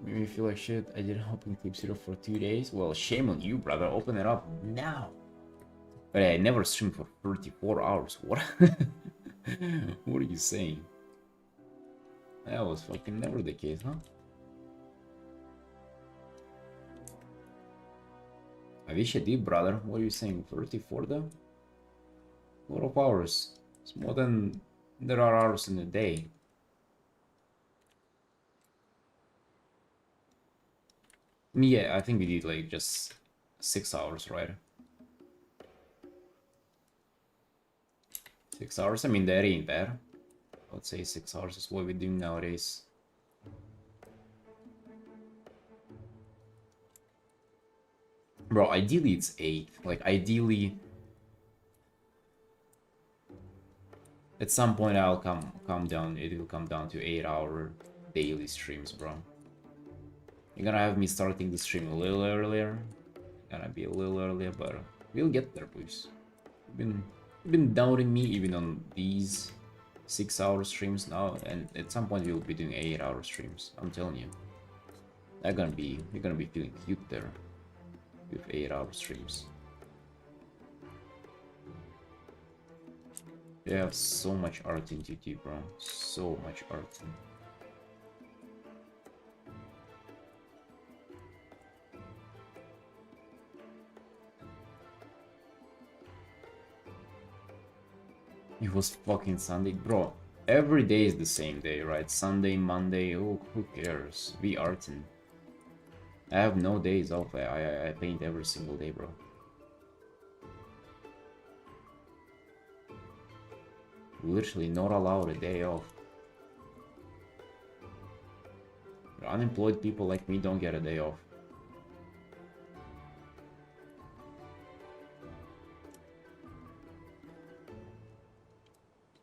Made me feel like shit. I didn't open Clip Zero for 2 days. Well, shame on you, brother. Open it up now. But I never streamed for 34 hours. What? What are you saying? That was fucking never the case, huh? I wish I did, brother. What are you saying? 34 though? A lot of hours. It's more than there are hours in a day. Yeah, I think we did like just 6 hours, right? 6 hours? I mean, that ain't bad. I would say 6 hours is what we're doing nowadays. Bro, ideally it's 8. Like, ideally, at some point I'll come down. It will come down to 8-hour daily streams, bro. You're gonna have me starting the stream a little earlier. Gonna be a little earlier, but we'll get there, boys. You've been doubting me even on these 6-hour streams now, and at some point we'll be doing 8-hour streams. I'm telling you, you're gonna be feeling cute there with 8-hour streams. They have so much art in GT, bro. So much art. It was fucking Sunday, bro. Every day is the same day, right? Sunday, Monday, oh, who cares? We Artin. I have no days off. I paint every single day, bro. Literally not allowed a day off. Unemployed people like me don't get a day off.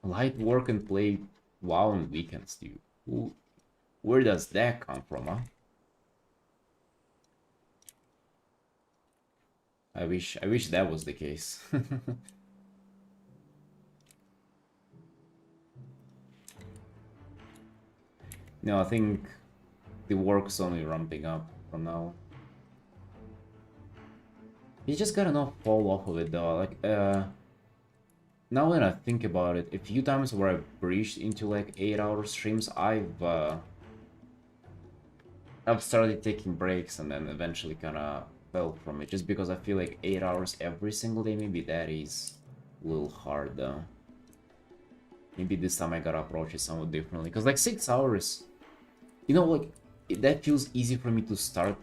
Light work and play WoW on weekends, dude. Where does that come from, huh? I wish that was the case. No, I think the work's only ramping up from now. You just gotta not fall off of it though. Like, now when I think about it, a few times where I breached into like 8-hour streams, I've started taking breaks and then eventually kinda fell from it, just because I feel like 8 hours every single day, maybe that is a little hard though. Maybe this time I gotta approach it somewhat differently, because like 6 hours, you know, like that feels easy for me to start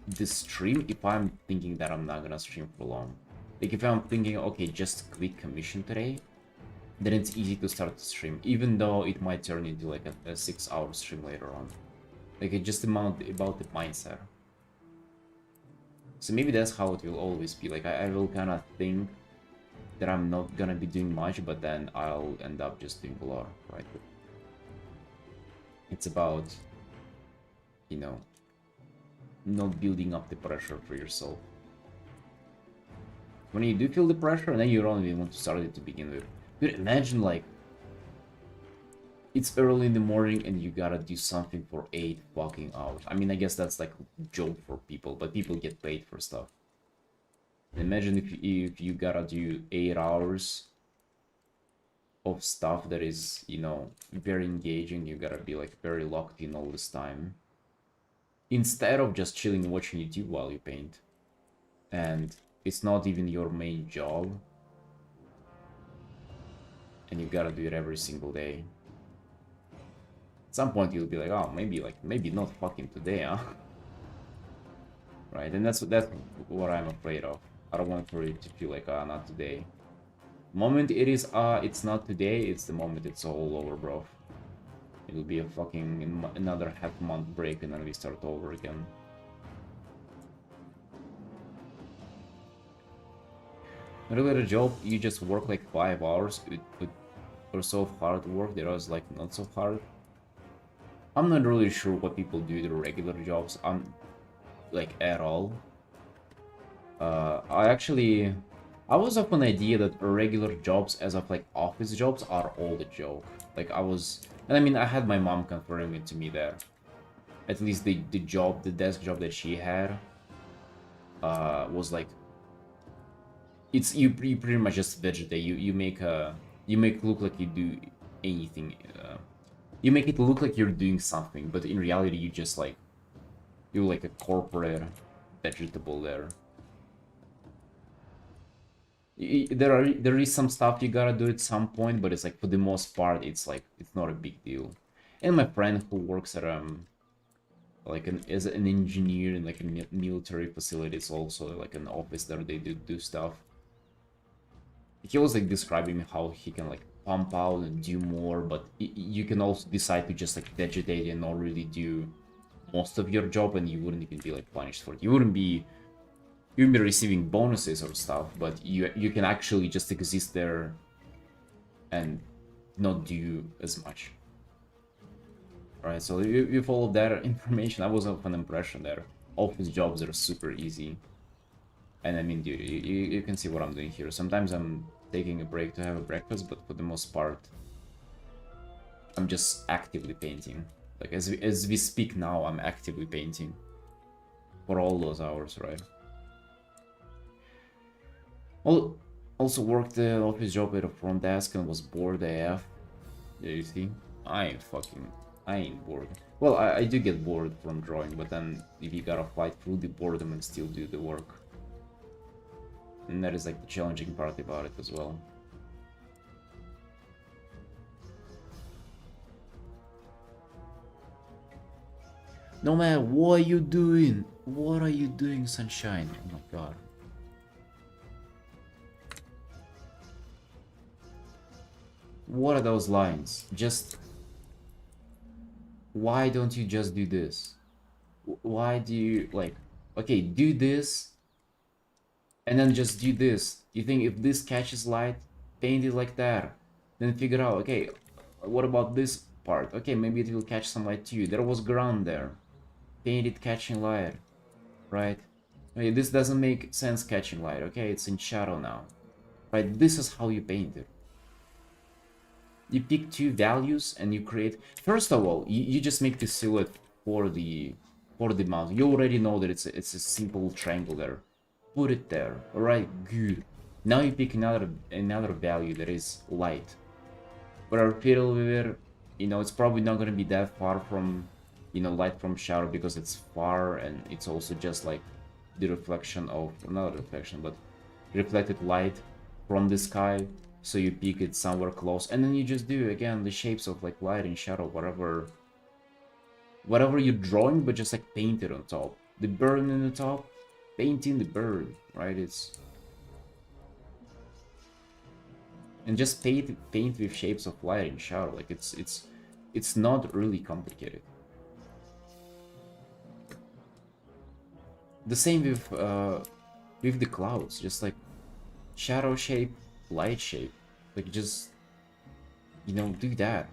the stream if I'm thinking that I'm not gonna stream for long. Like if I'm thinking, okay, just quit commission today, then it's easy to start the stream, even though it might turn into like a 6-hour stream later on. Like it's just about the mindset. So maybe that's how it will always be. Like I will kind of think that I'm not gonna be doing much, but then I'll end up just doing a lot, right? It's about, you know, not building up the pressure for yourself. When you do feel the pressure, then you don't even want to start it to begin with. Dude, imagine like it's early in the morning and you gotta do something for 8 fucking hours. I mean, I guess that's like a joke for people, but people get paid for stuff. Imagine if you gotta do 8 hours of stuff that is, you know, very engaging. You gotta be like very locked in all this time, instead of just chilling watching YouTube while you paint. And it's not even your main job, and you gotta do it every single day. At some point you'll be like, oh, maybe not fucking today, huh? Right, and that's what I'm afraid of. I don't want for it to feel like, not today. The moment it is, it's not today, it's the moment it's all over, bro. It'll be a fucking another half-month break and then we start over again. Regular job, you just work like 5 hours with or so hard work. There was like not so hard. I'm not really sure what people do their regular jobs. I'm like at all. I was of an idea that regular jobs, as of like office jobs, are all a joke. Like and I mean, I had my mom confirming it to me that at least the desk job that she had, was like, you pretty much just vegetate. You make it look like you do anything. You make it look like you're doing something, but in reality, you're like a corporate vegetable there. There is some stuff you gotta do at some point, but it's like for the most part, it's not a big deal. And my friend who works at like as an engineer in like a military facility, it's also like an office there they do stuff. He was like describing how he can like pump out and do more, but you can also decide to just like vegetate and not really do most of your job, and you wouldn't even be like punished for it. You wouldn't be you'll be receiving bonuses or stuff, but you can actually just exist there and not do as much. Right, so you follow that information. I was of an impression there. Office jobs are super easy. And I mean, dude, you can see what I'm doing here. Sometimes I'm taking a break to have a breakfast, but for the most part, I'm just actively painting. Like, as we speak now, I'm actively painting. For all those hours, right? Also worked the office job at a front desk and was bored AF. Yeah, you see? I ain't bored. Well, I do get bored from drawing, but then if you gotta fight through the boredom and still do the work. And that is like the challenging part about it as well. No man, what are you doing? What are you doing, Sunshine? Oh my god. What are those lines? Just... Why don't you just do this? Why do you, like... Okay, do this, and then just do this. You think if this catches light, paint it like that. Then figure out, okay, what about this part? Okay, maybe it will catch some light too. There was ground there. Paint it catching light, right? Okay, this doesn't make sense catching light, okay? It's in shadow now. Right, this is how you paint it. You pick two values and you create... First of all, you just make the silhouette for the mountain. You already know that it's a simple triangle there. Put it there. Alright, good. Now you pick another value that is light. But I repeat over, you know, it's probably not gonna be that far from, you know, light from shadow, because it's far and it's also just like the reflection of, not reflection, but reflected light from the sky. So you pick it somewhere close, and then you just do again the shapes of like light and shadow, whatever you're drawing, but just like paint it on top. The bird in the top, painting the bird, right? It's... And just paint with shapes of light and shadow. Like it's not really complicated. The same with the clouds, just like shadow shape, light shape. Like, just, you know, do that.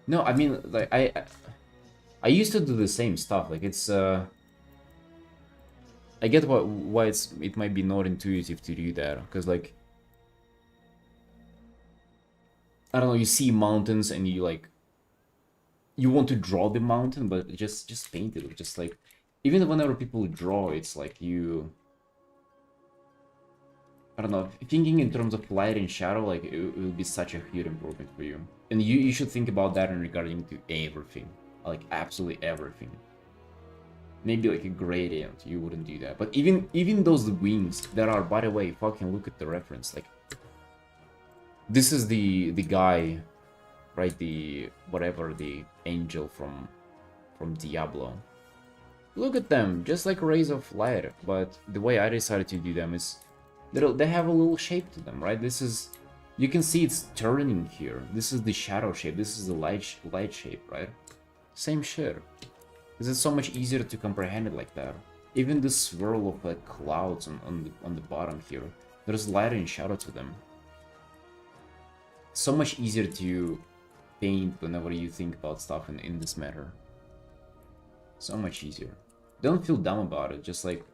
No, I mean, like, I used to do the same stuff. Like, it's I get why it might be not intuitive to do that, because like, I don't know, you see mountains and you like, you want to draw the mountain, but just paint it. Just like, even whenever people draw, it's like you... I don't know, thinking in terms of light and shadow, like, it will be such a huge improvement for you. And you should think about that in regarding to everything. Like, absolutely everything. Maybe like a gradient, you wouldn't do that. But even those wings that are, by the way, fucking look at the reference. Like, this is the guy, right? The, whatever, the angel from Diablo. Look at them, just like rays of light. But the way I decided to do them is... They have a little shape to them, right? This is... You can see it's turning here. This is the shadow shape. This is the light shape, right? Same shit. Because it's so much easier to comprehend it like that. Even the swirl of like clouds on the bottom here. There's light and shadow to them. So much easier to paint whenever you think about stuff in this matter. So much easier. Don't feel dumb about it. Just like...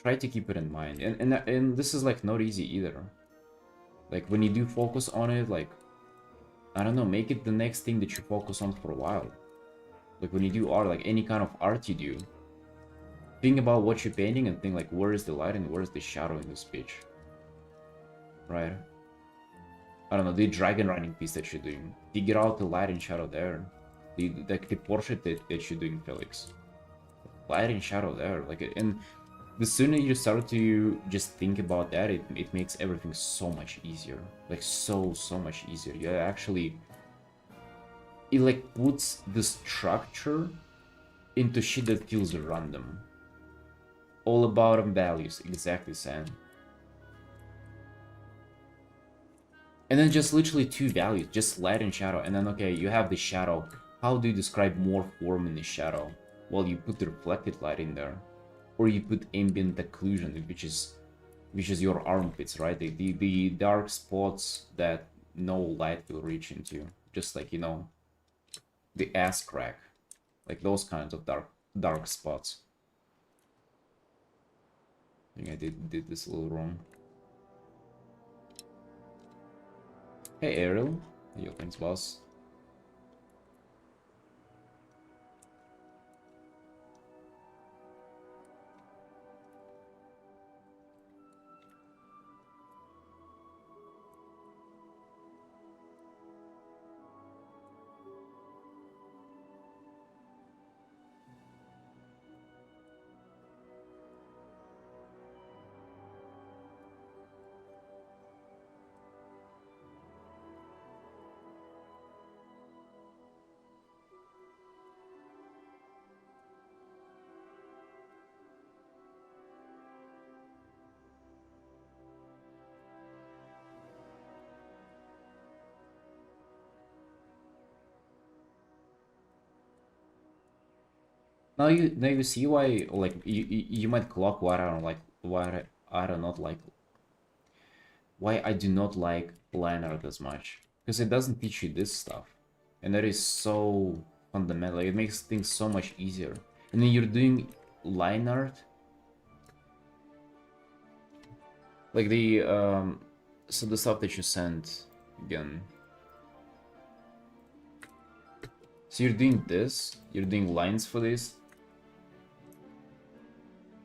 Try to keep it in mind, and this is like not easy either. Like, when you do focus on it, like, I don't know, make it the next thing that you focus on for a while. Like, when you do art, like any kind of art you do, think about what you're painting and think like, where is the light and where is the shadow in this pitch, right? I don't know, the dragon riding piece that you're doing, figure out the light and shadow there. The portrait that you're doing, Felix, light and shadow there, like, and the sooner you start to just think about that, it makes everything so much easier. Like, so much easier. You actually... It, like, puts the structure into shit that feels random. All about values, exactly, Sam. And then just literally two values, just light and shadow. And then, okay, you have the shadow. How do you describe more form in the shadow? Well, you put the reflected light in there. or you put ambient occlusion, which is your armpits, right? The dark spots that no light will reach into, just like, you know, the ass crack, like those kinds of dark spots. I think I did this a little wrong. Hey Ariel, yo, thanks boss. Now you see why, like, you might clock why I don't like, why I do not like, why I do not like line art as much, because it doesn't teach you this stuff, and that is so fundamental. It makes things so much easier. And then you're doing line art, like the so the stuff that you sent again. So you're doing this, you're doing lines for this,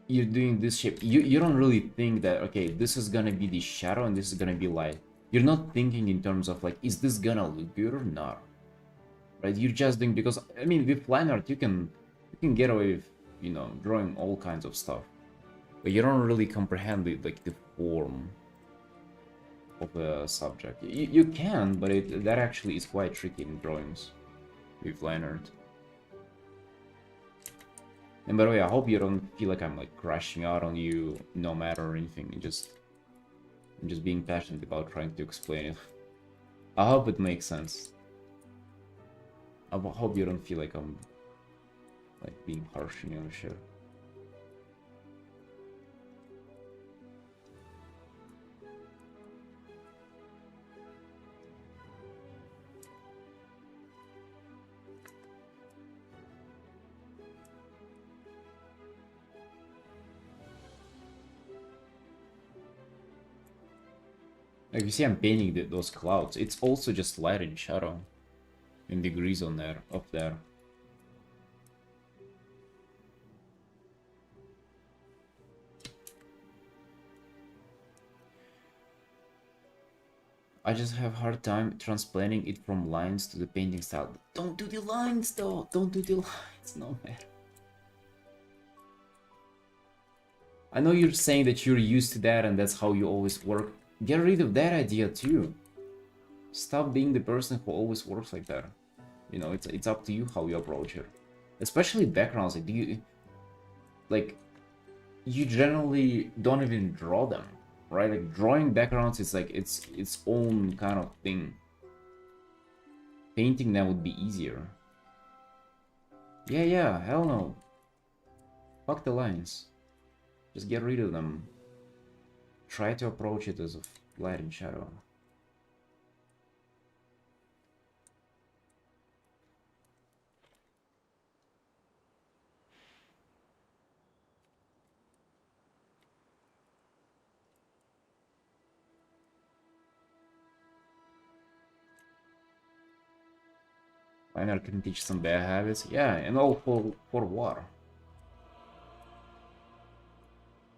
you're doing this shape. You don't really think that, okay, this is gonna be the shadow and this is gonna be light. You're not thinking in terms of like, is this gonna look good or not, right? You're just doing, because I mean, with line art you can get away with, you know, drawing all kinds of stuff, but you don't really comprehend it, like the form of a subject. You can, but that actually is quite tricky in drawings with line art. And by the way, I hope you don't feel like I'm like crashing out on you no matter or anything. I'm just being passionate about trying to explain it. I hope it makes sense. I hope you don't feel like I'm like being harsh on you and shit. Like you see, I'm painting those clouds. It's also just light and shadow, and degrees on there, up there. I just have hard time transplanting it from lines to the painting style. Don't do the lines though. Don't do the lines. No man. I know you're saying that you're used to that and that's how you always work. Get rid of that idea too. Stop being the person who always works like that. You know, it's up to you how you approach it. Especially backgrounds, like you generally don't even draw them, right? Like drawing backgrounds is like its own kind of thing. Painting them would be easier. Yeah, hell no. Fuck the lines. Just get rid of them. Try to approach it as a light and shadow. Miner can teach some bad habits. Yeah, and all for what?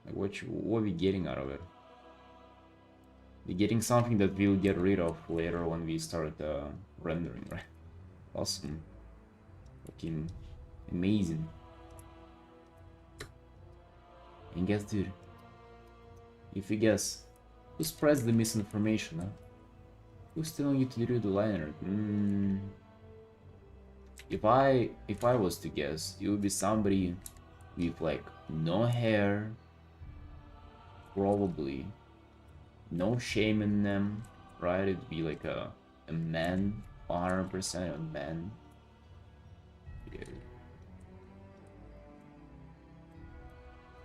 Like what are we getting out of it? We're getting something that we'll get rid of later when we start rendering, right? Awesome. Fucking amazing. And guess, dude, if you guess, who spreads the misinformation, huh? Who's telling you to do the liner? If I was to guess, it would be somebody with like no hair, probably no shame in them, right? It'd be like a man, 100% a man. Yeah.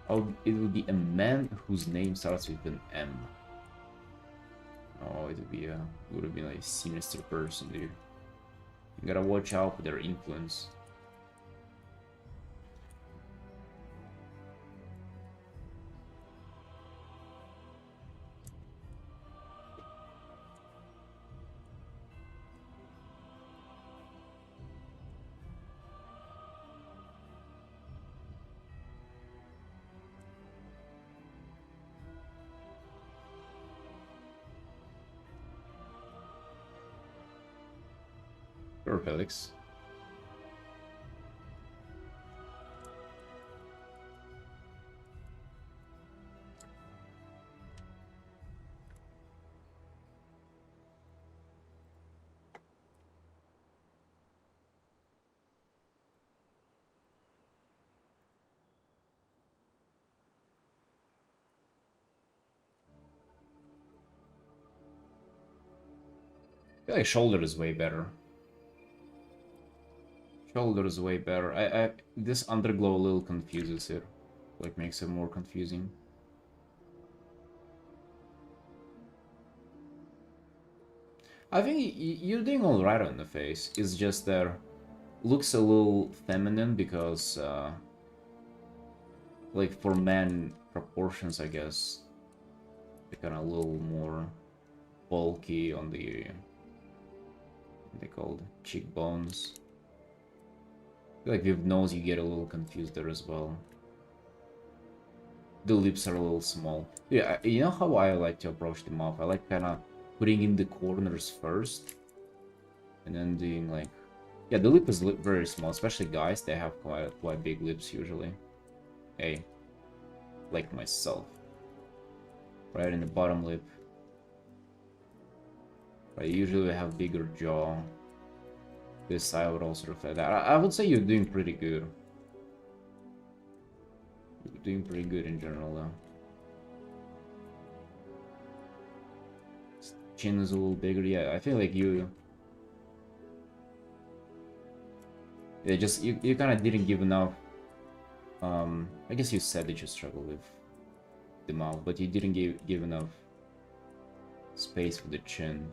Oh, it would be a man whose name starts with an M. Oh, it would have been like a sinister person, dude. You gotta watch out for their influence. Sure, Felix. I feel like shoulder is way better. Shoulder is way better. This underglow a little confuses it. Like makes it more confusing. I think you're doing alright on the face. It's just that looks a little feminine because like for men proportions, I guess they're kind of a little more bulky on the what they called cheekbones. I feel like with nose you get a little confused there as well. The lips are a little small. Yeah, you know how I like to approach the mouth? I like kind of putting in the corners first and then doing like, yeah, the lip is very small, especially guys. They have quite big lips usually. Hey, like myself. Right in the bottom lip. I usually have bigger jaw. This side would also reflect that. I would say you're doing pretty good. You're doing pretty good in general though. Chin is a little bigger. Yeah, I feel like you... Yeah, just you kind of didn't give enough... I guess you said that you struggle with the mouth, but you didn't give enough space for the chin.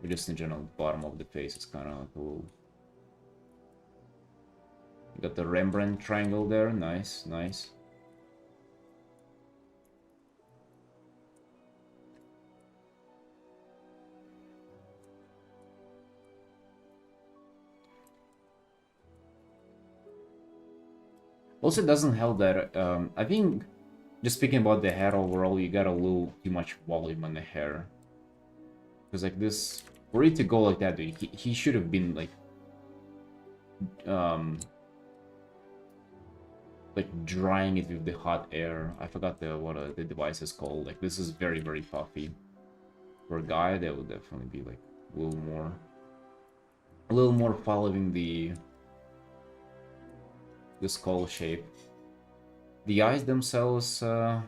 But just in general, the bottom of the face is kind of cool. You got the Rembrandt triangle there. Nice, nice. Also, it doesn't help that I think, just speaking about the hair overall, you got a little too much volume on the hair. Because like this, for it to go like that, dude, he should have been like drying it with the hot air. I forgot what the device is called. Like this is very puffy. For a guy, that would definitely be like a little more following the skull shape. The eyes themselves, I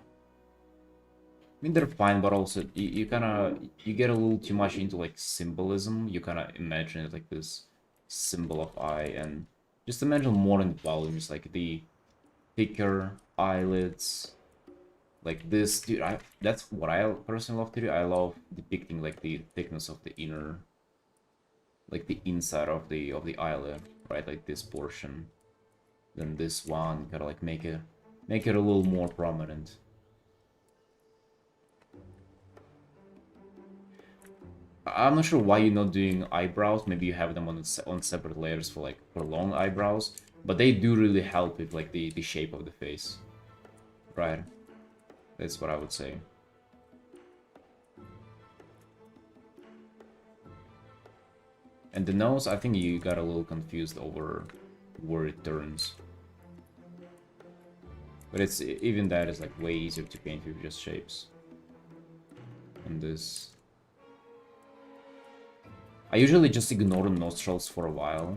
mean, they're fine, but also you kind of get a little too much into like symbolism. You kind of imagine it like this symbol of eye, and just imagine more in the volumes, like the thicker eyelids, like this. Dude, that's what I personally love to do. I love depicting like the thickness of the inner, like the inside of the eyelid, right? Like this portion. Then this one, gotta like make it a little more prominent. I'm not sure why you're not doing eyebrows. Maybe you have them on separate layers for like for long eyebrows, but they do really help with like the shape of the face, right? That's what I would say. And the nose, I think you got a little confused over where it turns. But it's even that is like way easier to paint with just shapes. And this, I usually just ignore the nostrils for a while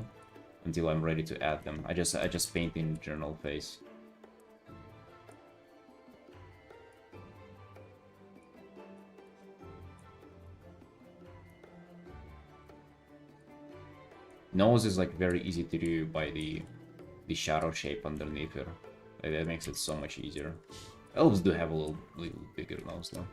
until I'm ready to add them. I just paint in general face. Nose is like very easy to do by the shadow shape underneath it. Like, that makes it so much easier. Elves do have a little bigger nose though.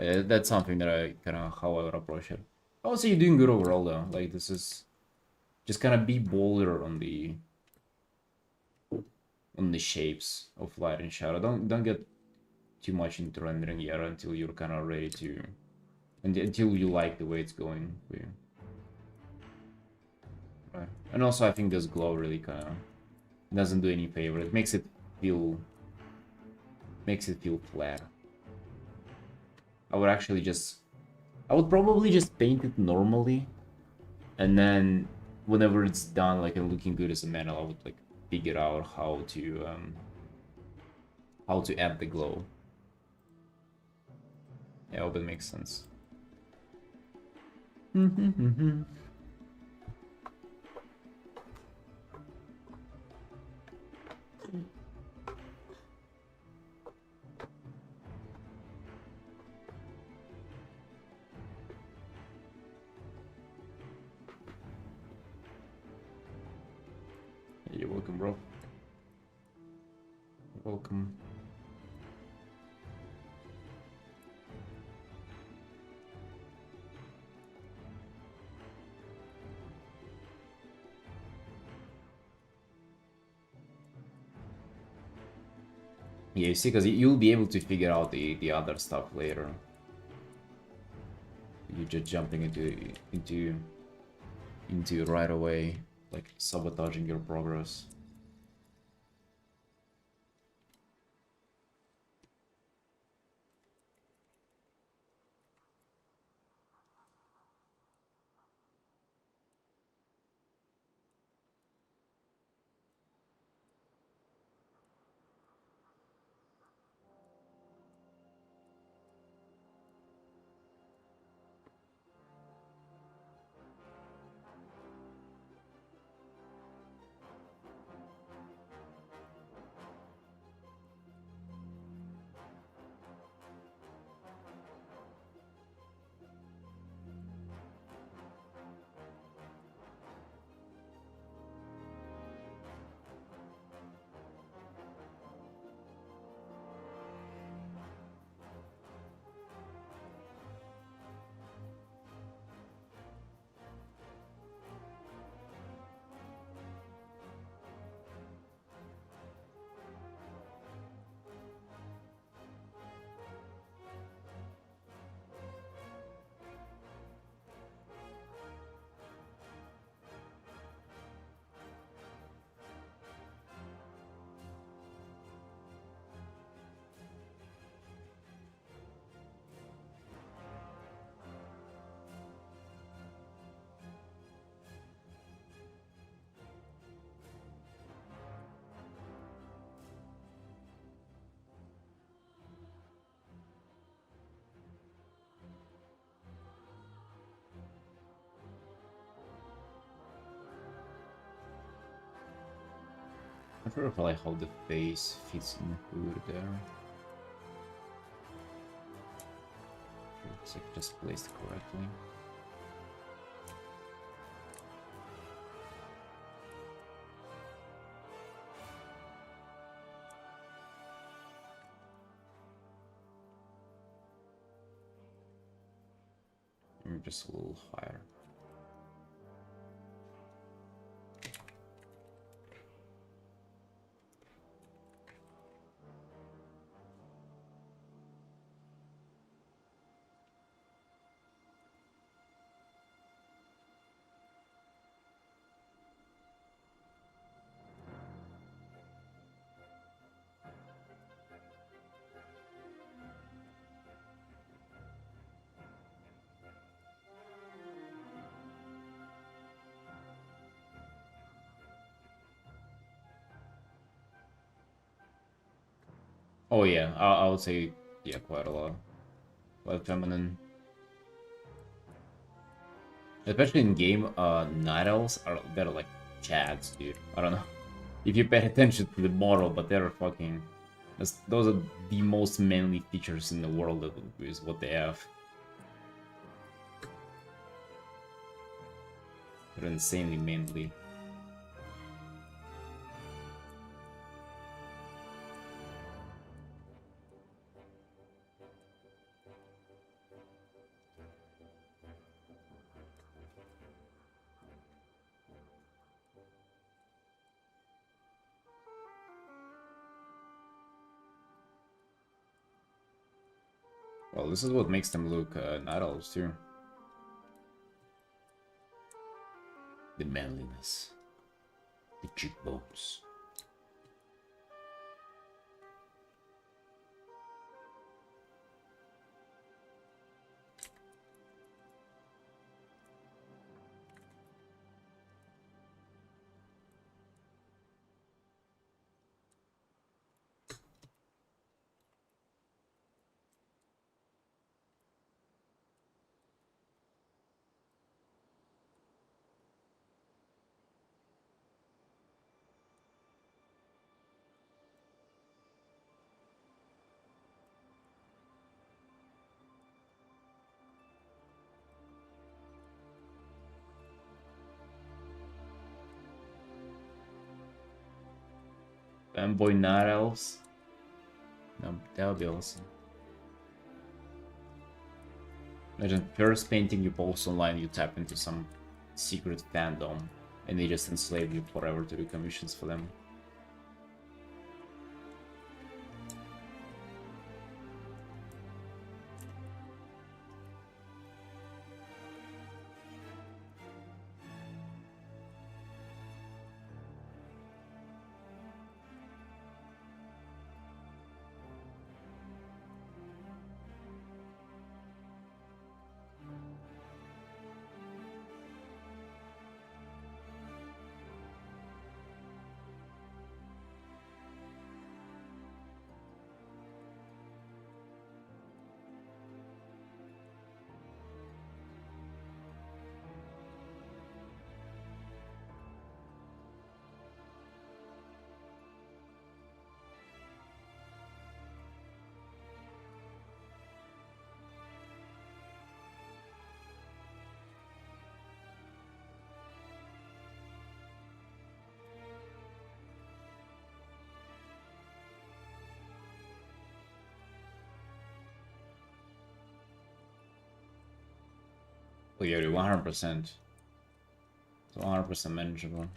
Yeah, that's something that I kind of how I would approach it. I would say you're doing good overall though. Like, this is just kind of be bolder on the shapes of light and shadow. Don't get too much into rendering yet until you're kind of ready to, until you like the way it's going for you. Right. And also, I think this glow really kind of doesn't do any favor. It makes it feel flat. I would probably just paint it normally, and then whenever it's done, like, and looking good as a metal, I would like figure out how to add the glow. Yeah, I hope it makes sense. You're welcome, bro. You're welcome. Yeah, you see, because you'll be able to figure out the other stuff later. You're just jumping into right away, like sabotaging your progress. I'm not sure if I like how the face fits in the hood there. It's like just placed correctly. Maybe just a little higher. Oh yeah, I would say, yeah, quite a lot. Quite feminine. Especially in game, night elves are they're like chads, dude. I don't know if you pay attention to the model, but they're Those are the most manly features in the world, is what they have. They're insanely manly. Well, this is what makes them look night elves too. The manliness. The cheekbones. Fanboy night elves. No, that would be awesome. Imagine first painting you post online, you tap into some secret fandom, and they just enslave you forever to do commissions for them. Oh yeah, 100%. It's 100% manageable.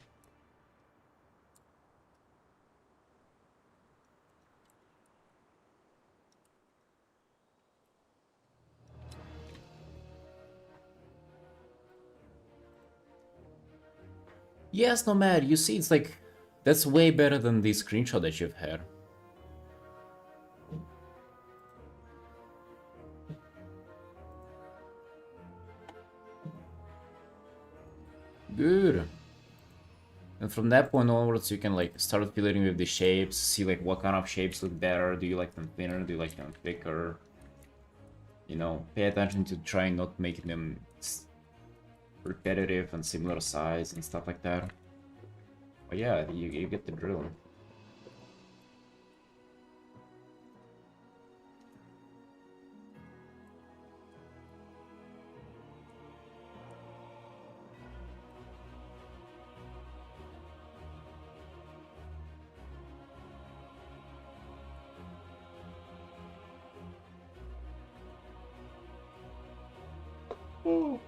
Yes, Nomad, you see, it's like, that's way better than the screenshot that you've had. Good. And from that point onwards, you can like start fiddling with the shapes, see like what kind of shapes look better. Do you like them thinner? Do you like them thicker? You know, pay attention to trying not making them repetitive and similar size and stuff like that. But yeah, you get the drill. Ooh.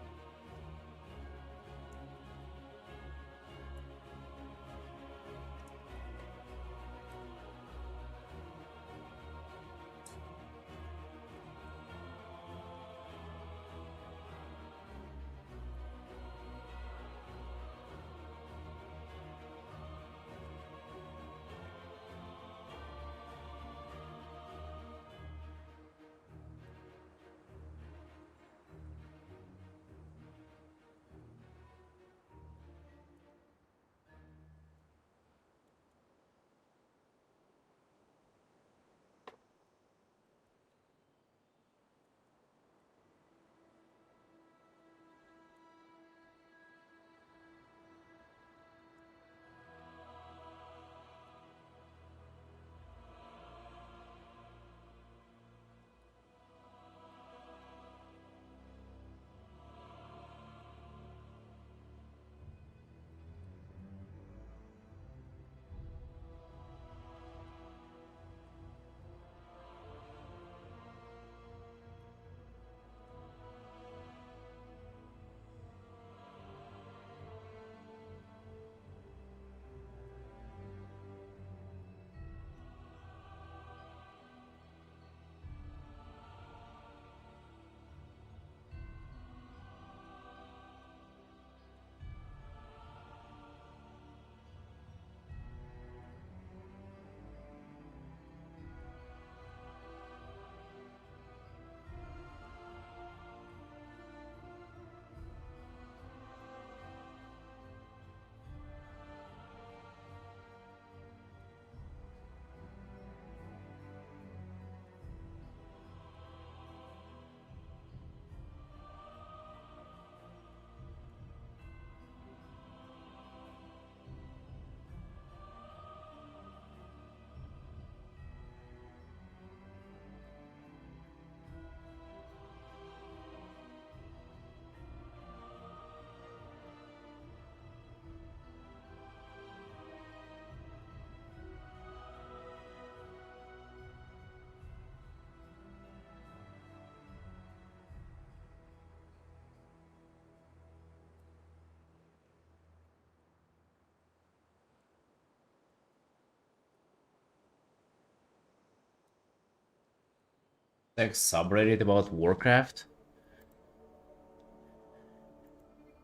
Like subreddit about Warcraft?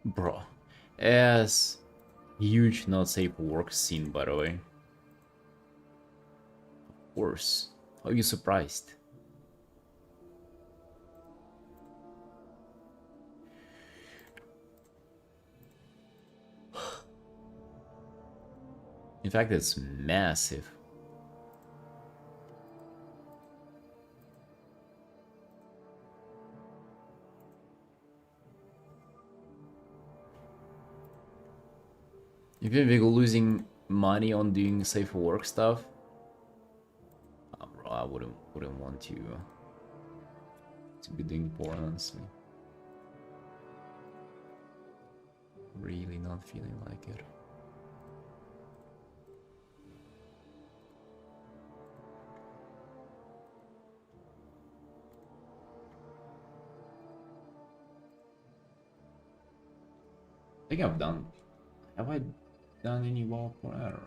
Bro. Yes. Huge not safe for work scene, by the way. Of course. How are you surprised? In fact, it's massive. If you're losing money on doing safe for work stuff, bro, I wouldn't want you to be doing porn, honestly. Really not feeling like it. I think I've done. Have I done any WoW porn? I don't know.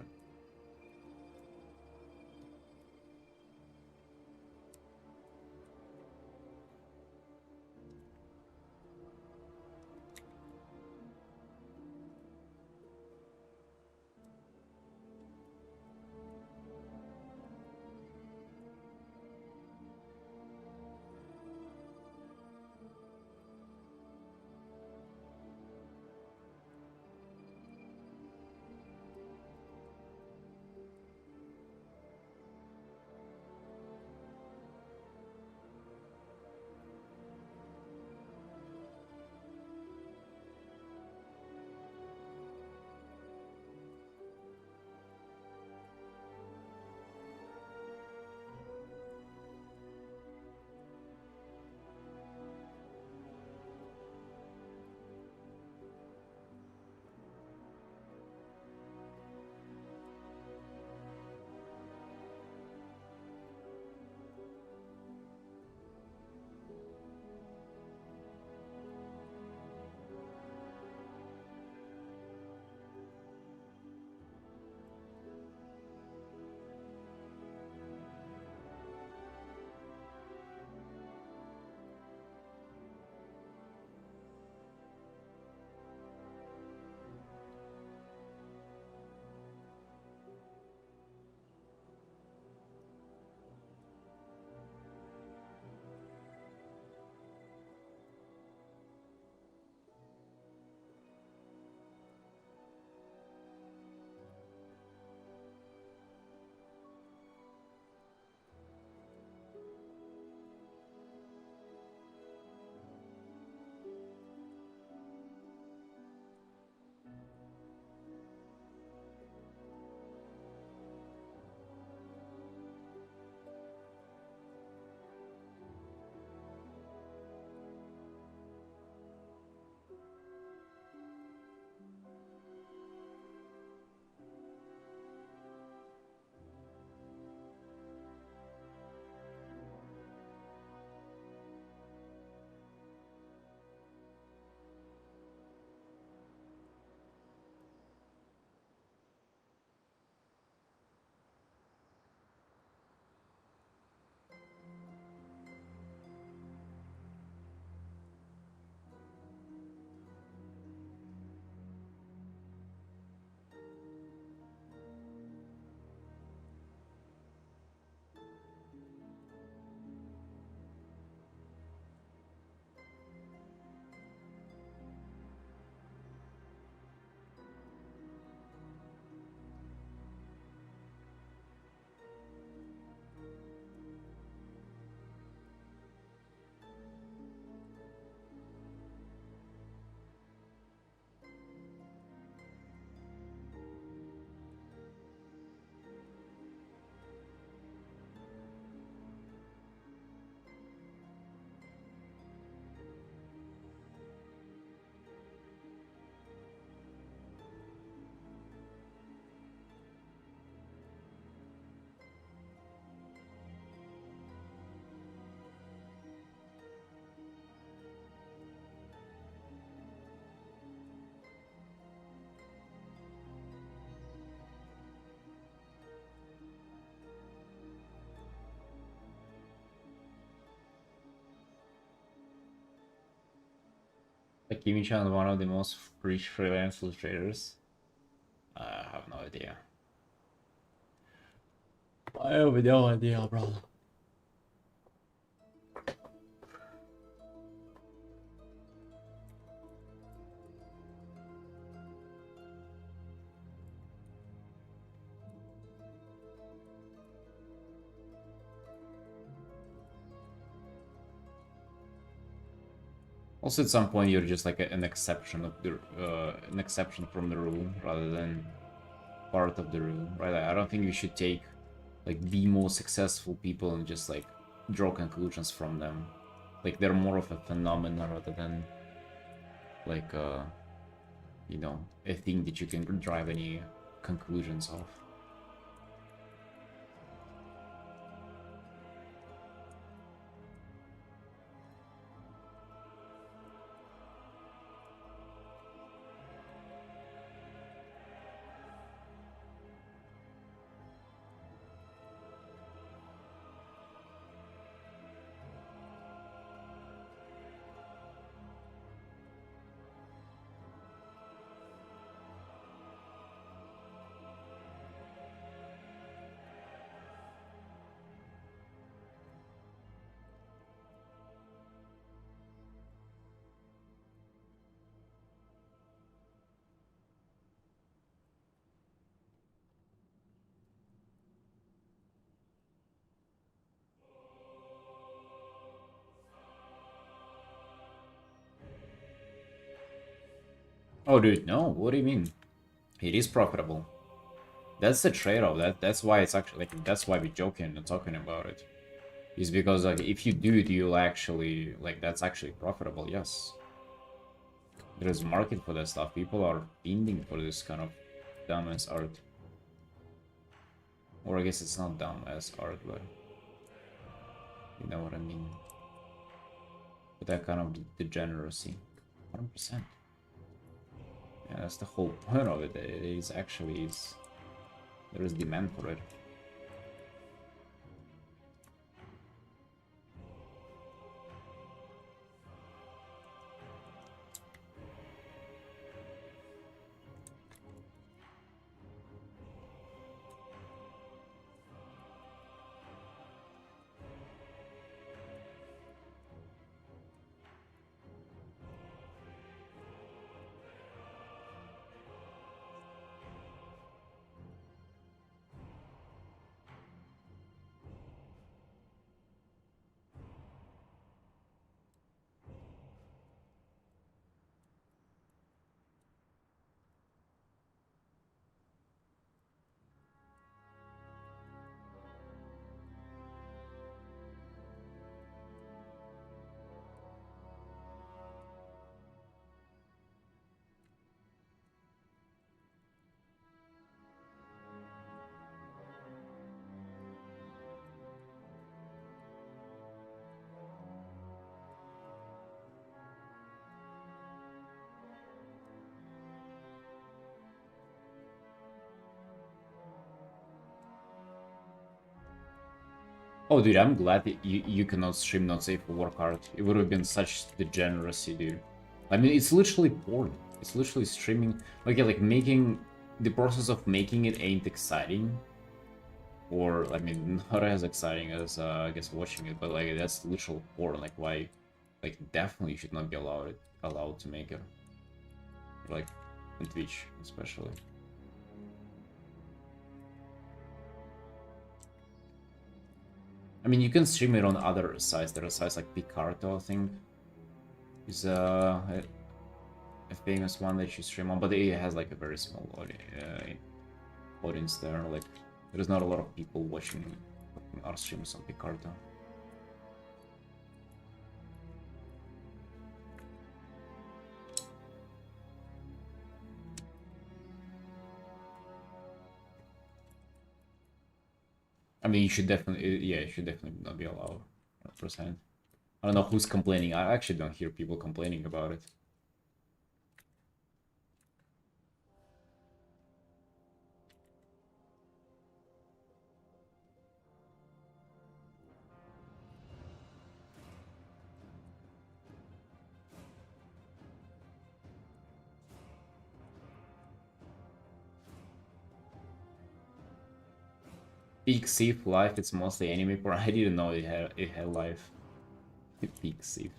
Like Kimi-chan, one of the most rich freelance illustrators. I have no idea. I have no idea, bro. Also, at some point, you're just like an exception of the an exception from the rule rather than part of the rule, right? I don't think you should take like the most successful people and just like draw conclusions from them. Like they're more of a phenomenon rather than like you know, a thing that you can drive any conclusions of. Oh, dude, no. What do you mean? It is profitable. That's the trade-off. That's why it's actually like that's why we're joking and talking about it. Is because like if you do it, you'll actually like that's actually profitable. Yes, there is market for that stuff. People are fiending for this kind of dumbass art. Or I guess it's not dumbass art, but you know what I mean. But that kind of degeneracy, 100%. Yeah, that's the whole point of it. It is actually is there is demand for it. Oh, dude, I'm glad that you cannot stream not safe for work hard. It would have been such degeneracy, dude. I mean, it's literally porn. It's literally streaming. Like, yeah, like making the process of making it ain't exciting, or I mean, not as exciting as I guess watching it, but like that's literal porn. Like, why? Like, definitely should not be allowed to make it. Like, on Twitch, especially. I mean, you can stream it on other sites. There are sites like Picarto, I think, is a famous one that you stream on, but it has like a very small audience there. Like, there's not a lot of people watching our streams on Picarto. I mean, you should definitely, yeah, it should definitely not be allowed, 100%. I don't know who's complaining. I actually don't hear people complaining about it. Peak Thief life, it's mostly anime porn. I didn't know it had life. Peak Thief.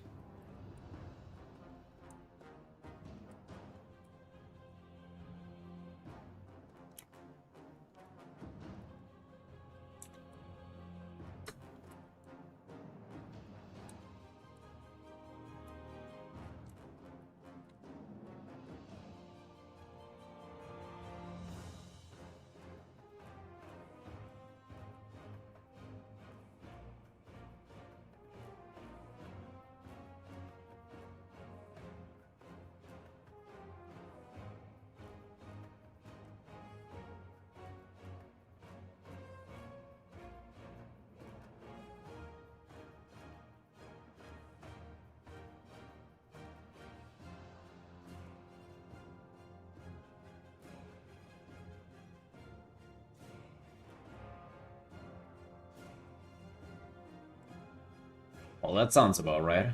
Well, that sounds about right.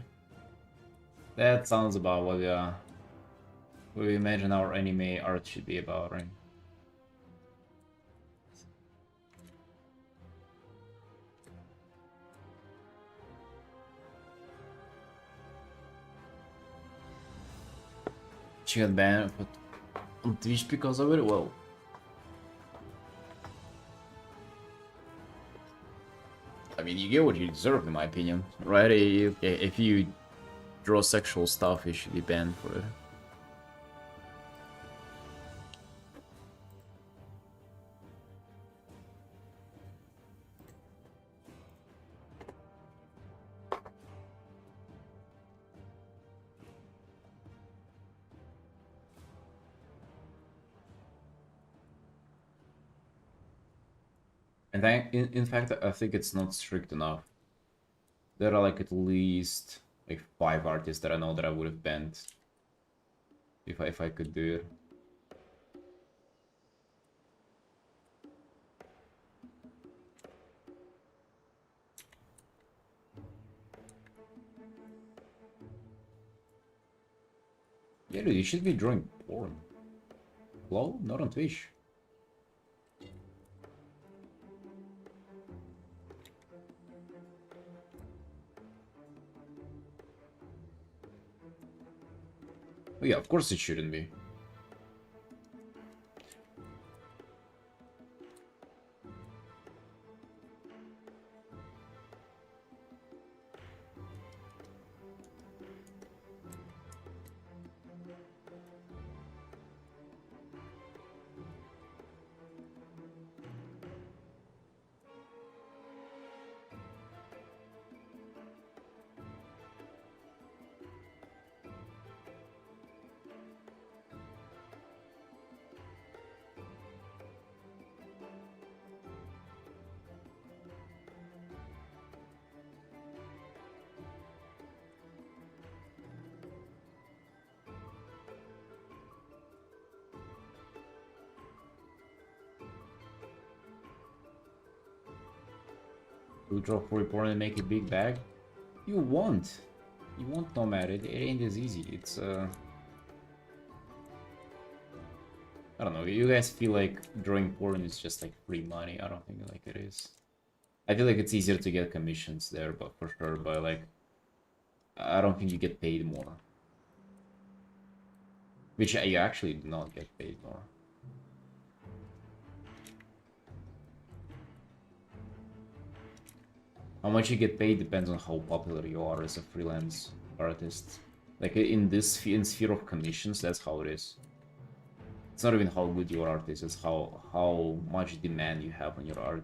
That sounds about what we imagine our anime art should be about, right? She got banned on Twitch because of it? Well, I mean, you get what you deserve, in my opinion, right? If you draw sexual stuff, you should be banned for it. And in fact, I think it's not strict enough. There are like at least like 5 artists that I know that I would have banned if I could do it. Yeah, dude, you should be drawing porn. Hello? Not on Twitch. Oh, yeah, of course it shouldn't be. You draw 40 porn and make a big bag? You won't. You won't, Nomad. It ain't as easy. It's, I don't know. You guys feel like drawing porn is just like free money. I don't think like it is. I feel like it's easier to get commissions there, but for sure. But like, I don't think you get paid more. Which you actually do not get paid more. How much you get paid depends on how popular you are as a freelance artist. Like in this in sphere of commissions, that's how it is. It's not even how good your art is, it's how much demand you have on your art.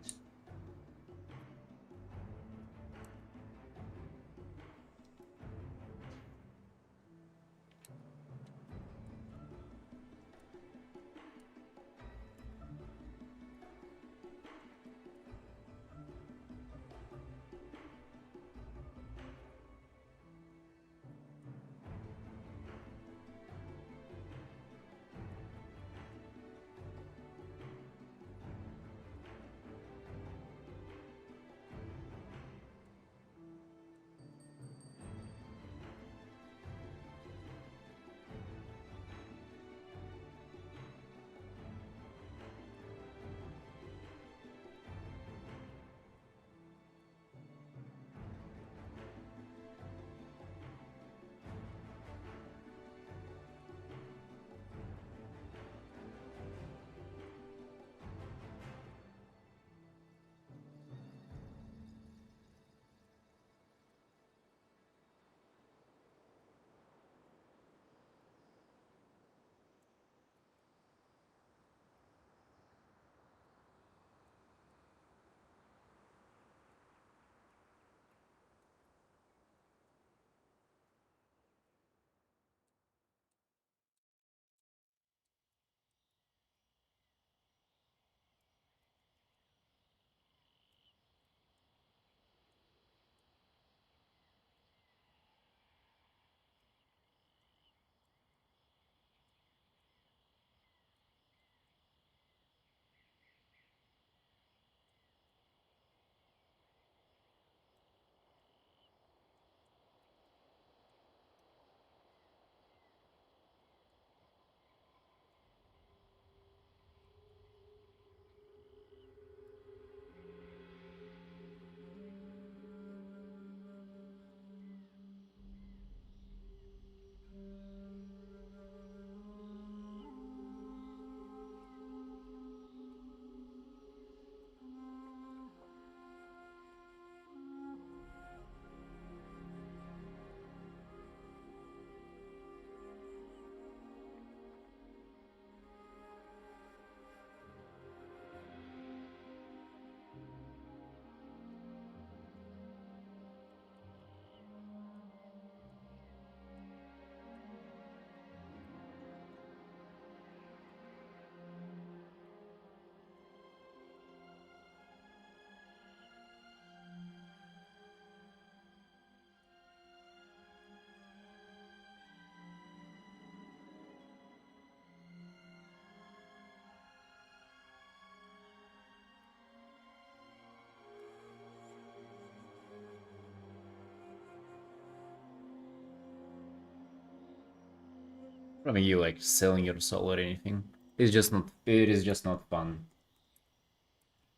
I mean, you like selling your soul or anything. It's just not. It is just not fun.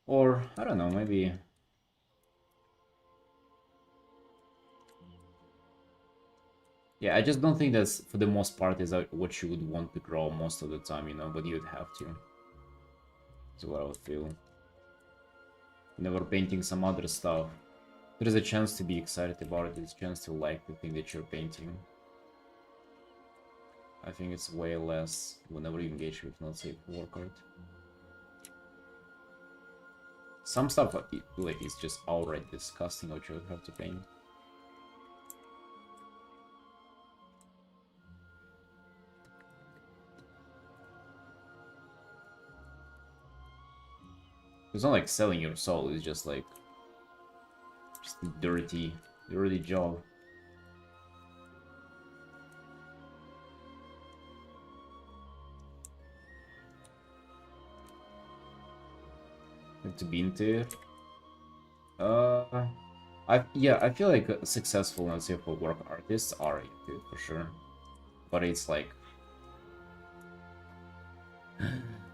Or I don't know, maybe. Yeah, I just don't think that's for the most part is what you would want to grow most of the time, you know. But you'd have to. That's what I would feel. Never painting some other stuff. There's a chance to be excited about it. There's a chance to like the thing that you're painting. I think it's way less whenever you engage with not safe work art. Some stuff like is just outright disgusting what you have to paint. It's not like selling your soul, it's just like just a dirty job. Have to be into it. I feel like successful, let's say, for work artists are into it for sure, but it's like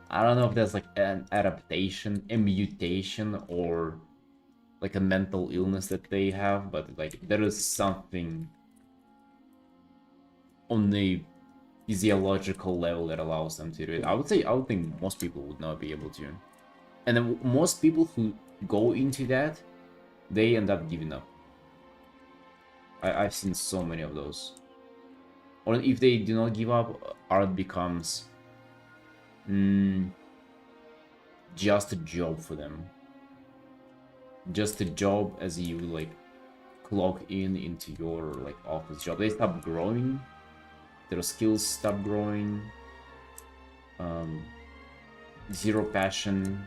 I don't know if that's like an adaptation, a mutation, or like a mental illness that they have, but like there is something on the physiological level that allows them to do it. I would think most people would not be able to. And then most people who go into that, they end up giving up. I've seen so many of those. Or if they do not give up, art becomes just a job for them. Just a job as you like clock into your like office job. They stop growing. Their skills stop growing. Zero passion.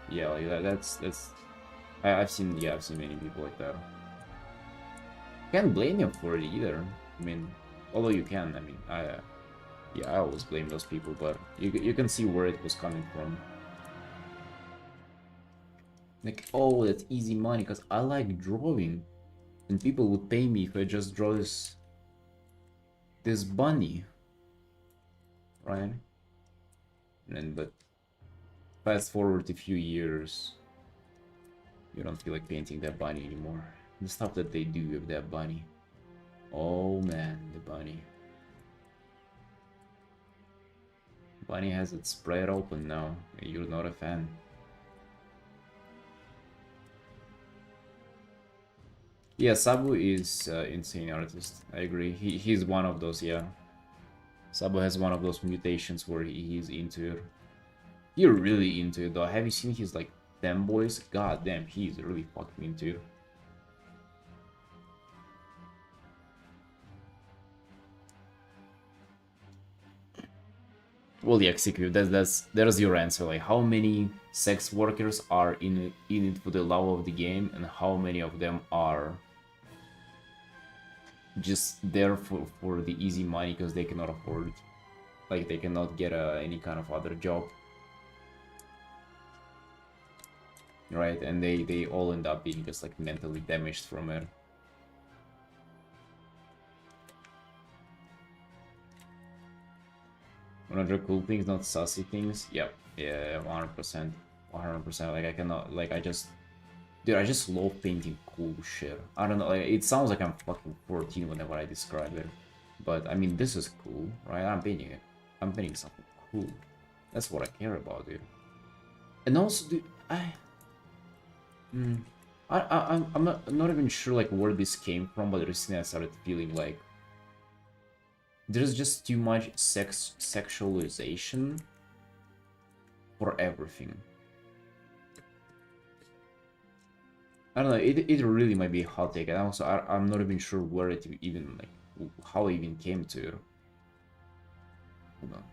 Yeah, like that's I've seen many people like that. Can't blame them for it either. I mean, although you can, I mean, I always blame those people, but you can see where it was coming from. Like, oh, that's easy money because I like drawing, and people would pay me if I just draw this bunny, right? And but fast forward a few years, you don't feel like painting that bunny anymore. The stuff that they do with that bunny. Oh man, the bunny. Bunny has it spread open now. You're not a fan. Yeah, Sabu is insane artist. I agree. He's one of those. Yeah, Sabu has one of those mutations where he's into it. You're really into it though. Have you seen his like them boys? God damn, he's really fucking into it. Well, yeah, execute. There's your answer. Like, how many sex workers are in it for the love of the game, and how many of them are just there for the easy money because they cannot afford, like, they cannot get any kind of other job, right? And they all end up being just like mentally damaged from it. Another cool things, not sassy things. Yep, yeah, 100%, 100%. Like, I cannot, like, dude, I just love painting cool shit. I don't know, like, it sounds like I'm fucking 14 whenever I describe it, but I mean, this is cool, right? I'm painting it. I'm painting something cool. That's what I care about, dude. And also, dude, I'm not even sure like where this came from, but recently I started feeling like there's just too much sexualization for everything. I don't know, it really might be a hot take, and also I'm not even sure where it even, like, how it even came to. Hold on.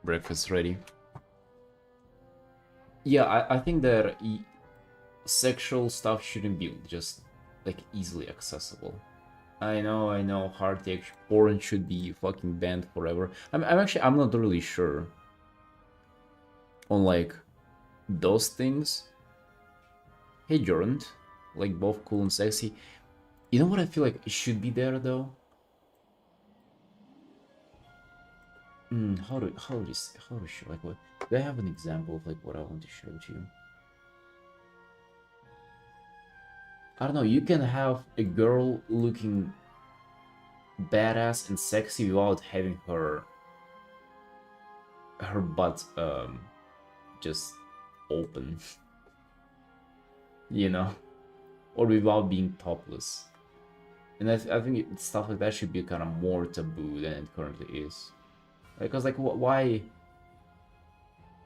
Breakfast ready. Yeah, I think that sexual stuff shouldn't be just like easily accessible. I know, hard take porn should be fucking banned forever. I'm not really sure on like those things. Hey Jordan, like both cool and sexy. You know what I feel like it should be there though? How to show like what? Do I have an example of like what I want to show to you? I don't know. You can have a girl looking badass and sexy without having her butt just open, you know, or without being topless. And I think stuff like that should be kind of more taboo than it currently is. Because like why?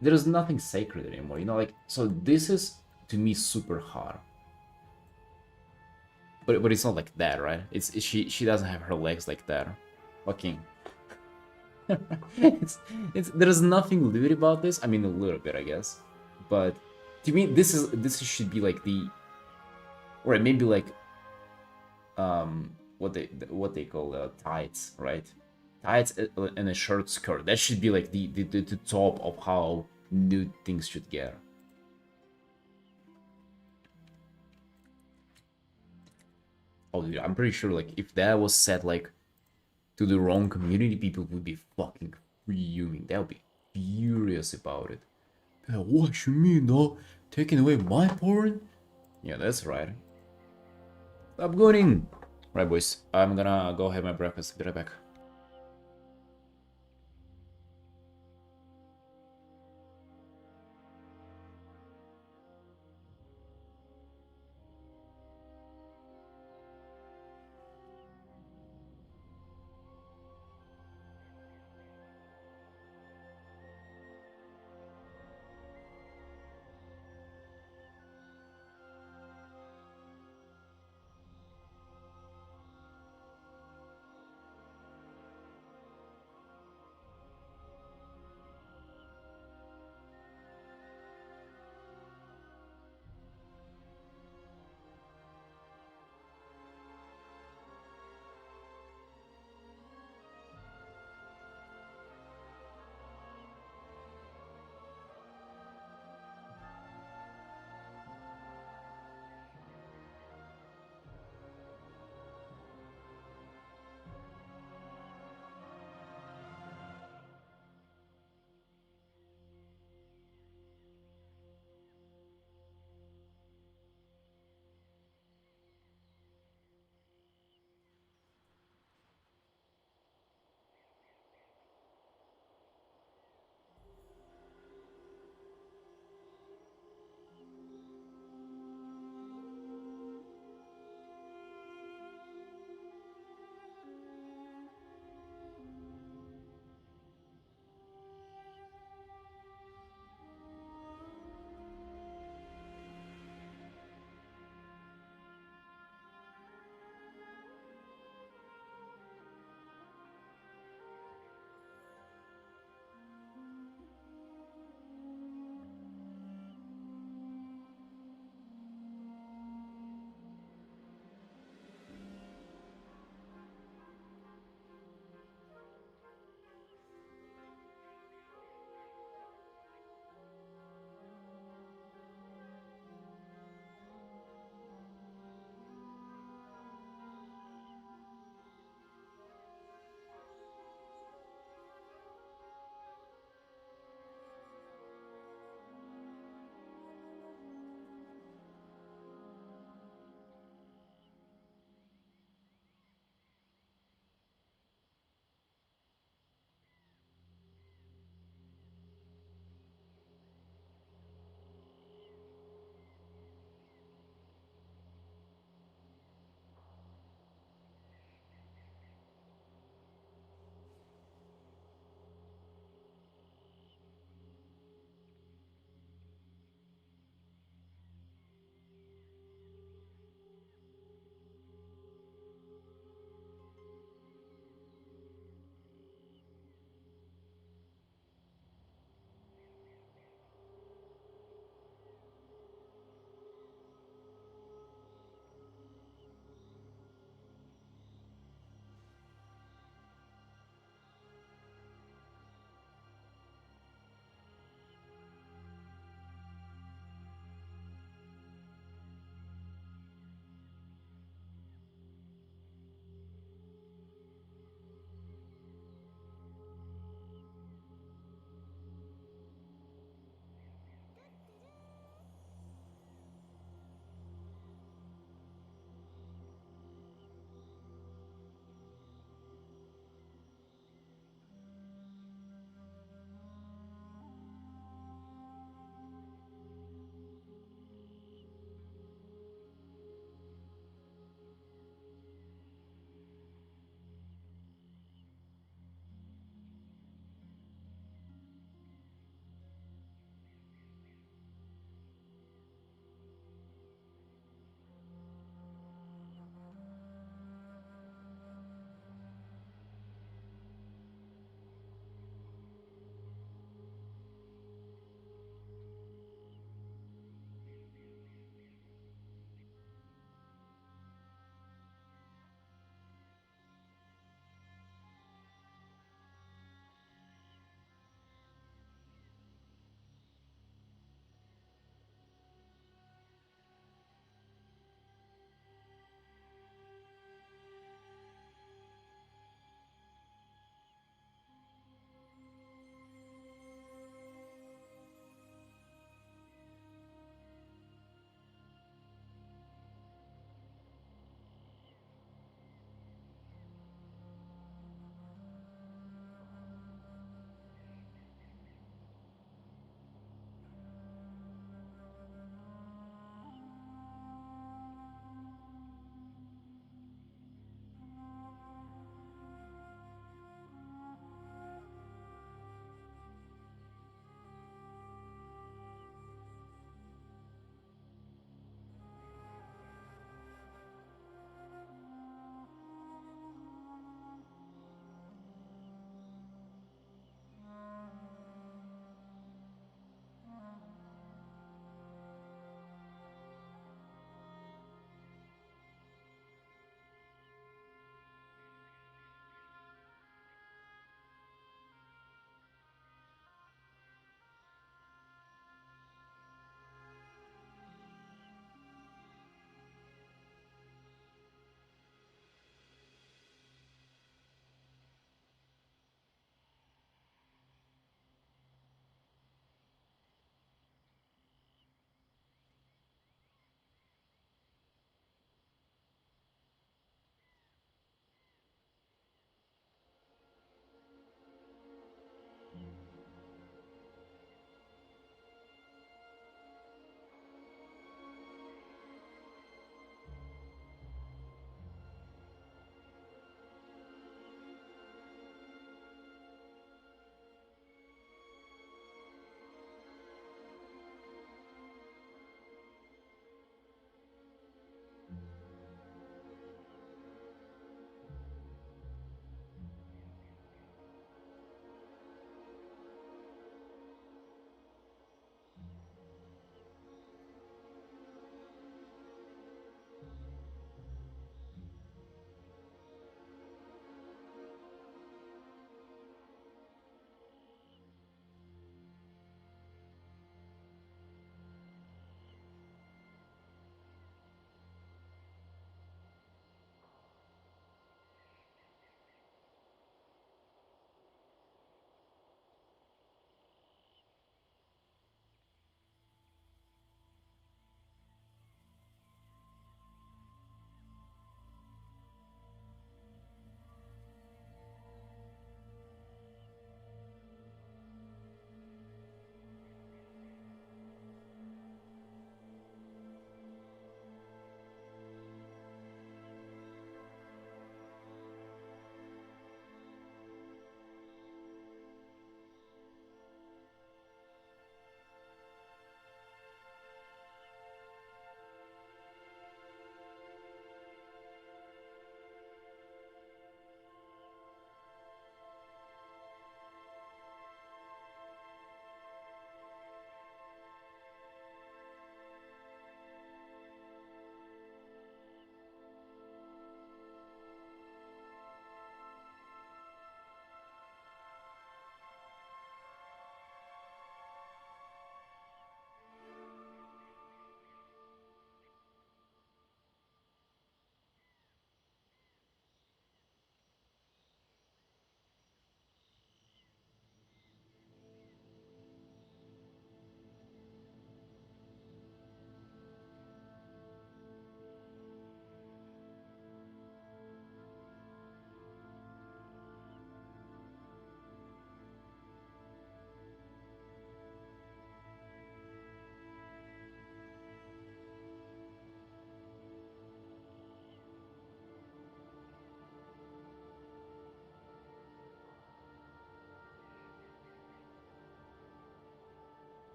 There is nothing sacred anymore, you know. Like so, this is to me super hard. But it's not like that, right? She doesn't have her legs like that. Fucking. it's there's nothing lewd about this. I mean a little bit, I guess. But to me, this should be like the, or maybe like what they call tights, right? Tights and a short skirt. That should be like the top of how nude things should get. Oh, dude, I'm pretty sure like if that was set like to the wrong community, people would be fucking fuming. They'll be furious about it. What you mean, no? Taking away my porn? Yeah, that's right. Stop going. Right, boys. I'm gonna go have my breakfast. Be right back.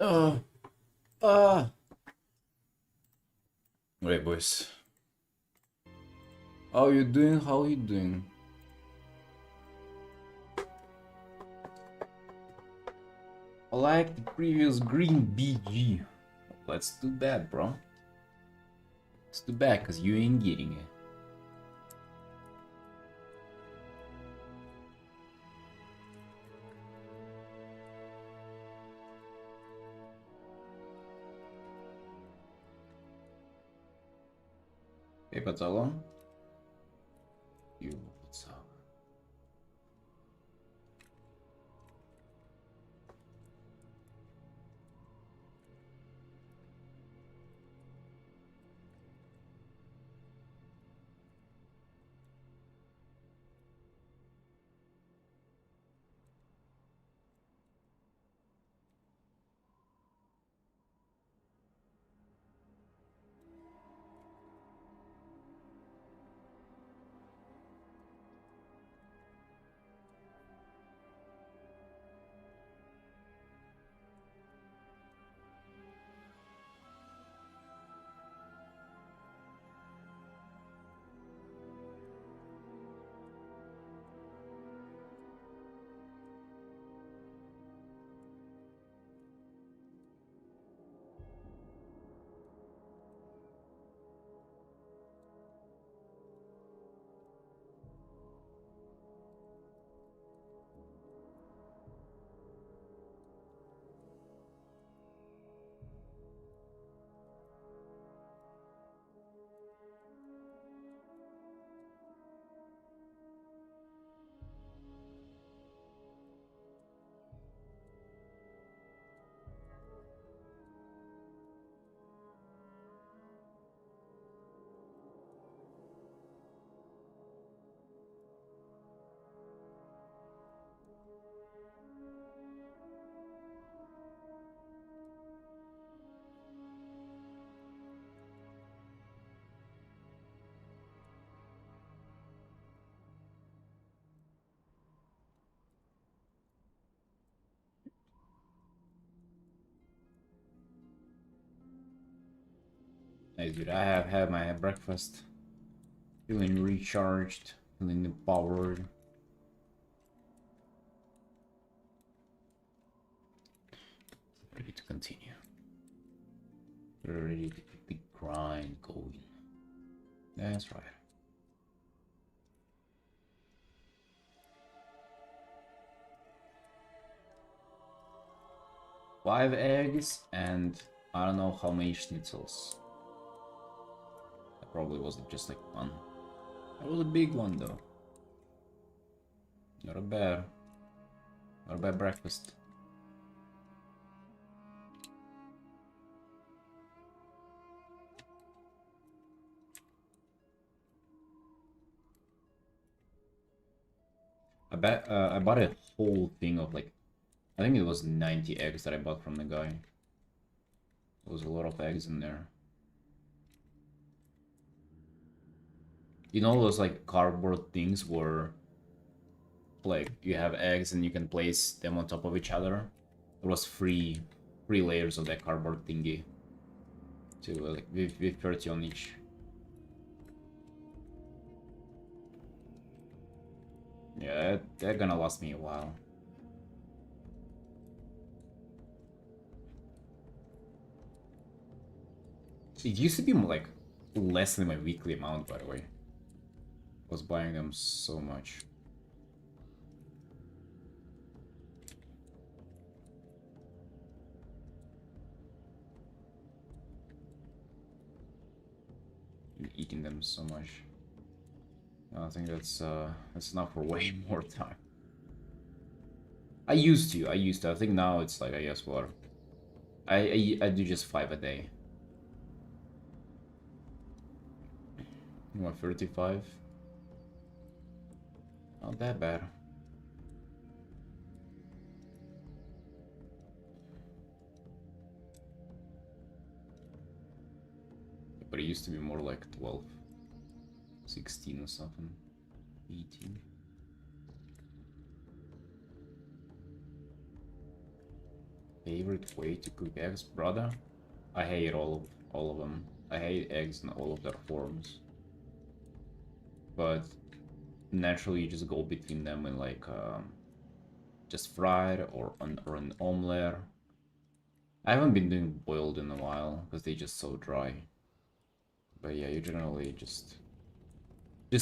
Uh, uh. Alright, boys. How you doing? How you doing? I like the previous green BG. That's too bad, bro. It's too bad, because you ain't getting it. Hey, Patalo. You, what's up? Hey, dude, I have had my breakfast. Feeling recharged, feeling empowered. Ready to continue. Ready to keep the grind going. That's right. Five eggs and I don't know how many schnitzels. That probably wasn't just like one. That was a big one though. Not a bad. Not a bad breakfast. I bought a whole thing of like, I think it was 90 eggs that I bought from the guy. There was a lot of eggs in there. You know those like cardboard things where like you have eggs and you can place them on top of each other? There was three layers of that cardboard thingy. To like with 30 on each. Yeah, they're gonna last me a while. It used to be like less than my weekly amount, by the way. I was buying them so much. Eating them so much. I think that's enough for way more time. I used to. I think now it's like, I guess what? I do just 5 a day. What, 35? Not that bad. But it used to be more like 12, 16 or something, 18. Favorite way to cook eggs, brother? I hate all of them. I hate eggs in all of their forms. But naturally, you just go between them in like just fried or an omelette. I haven't been doing boiled in a while because they're just so dry. But yeah, you generally just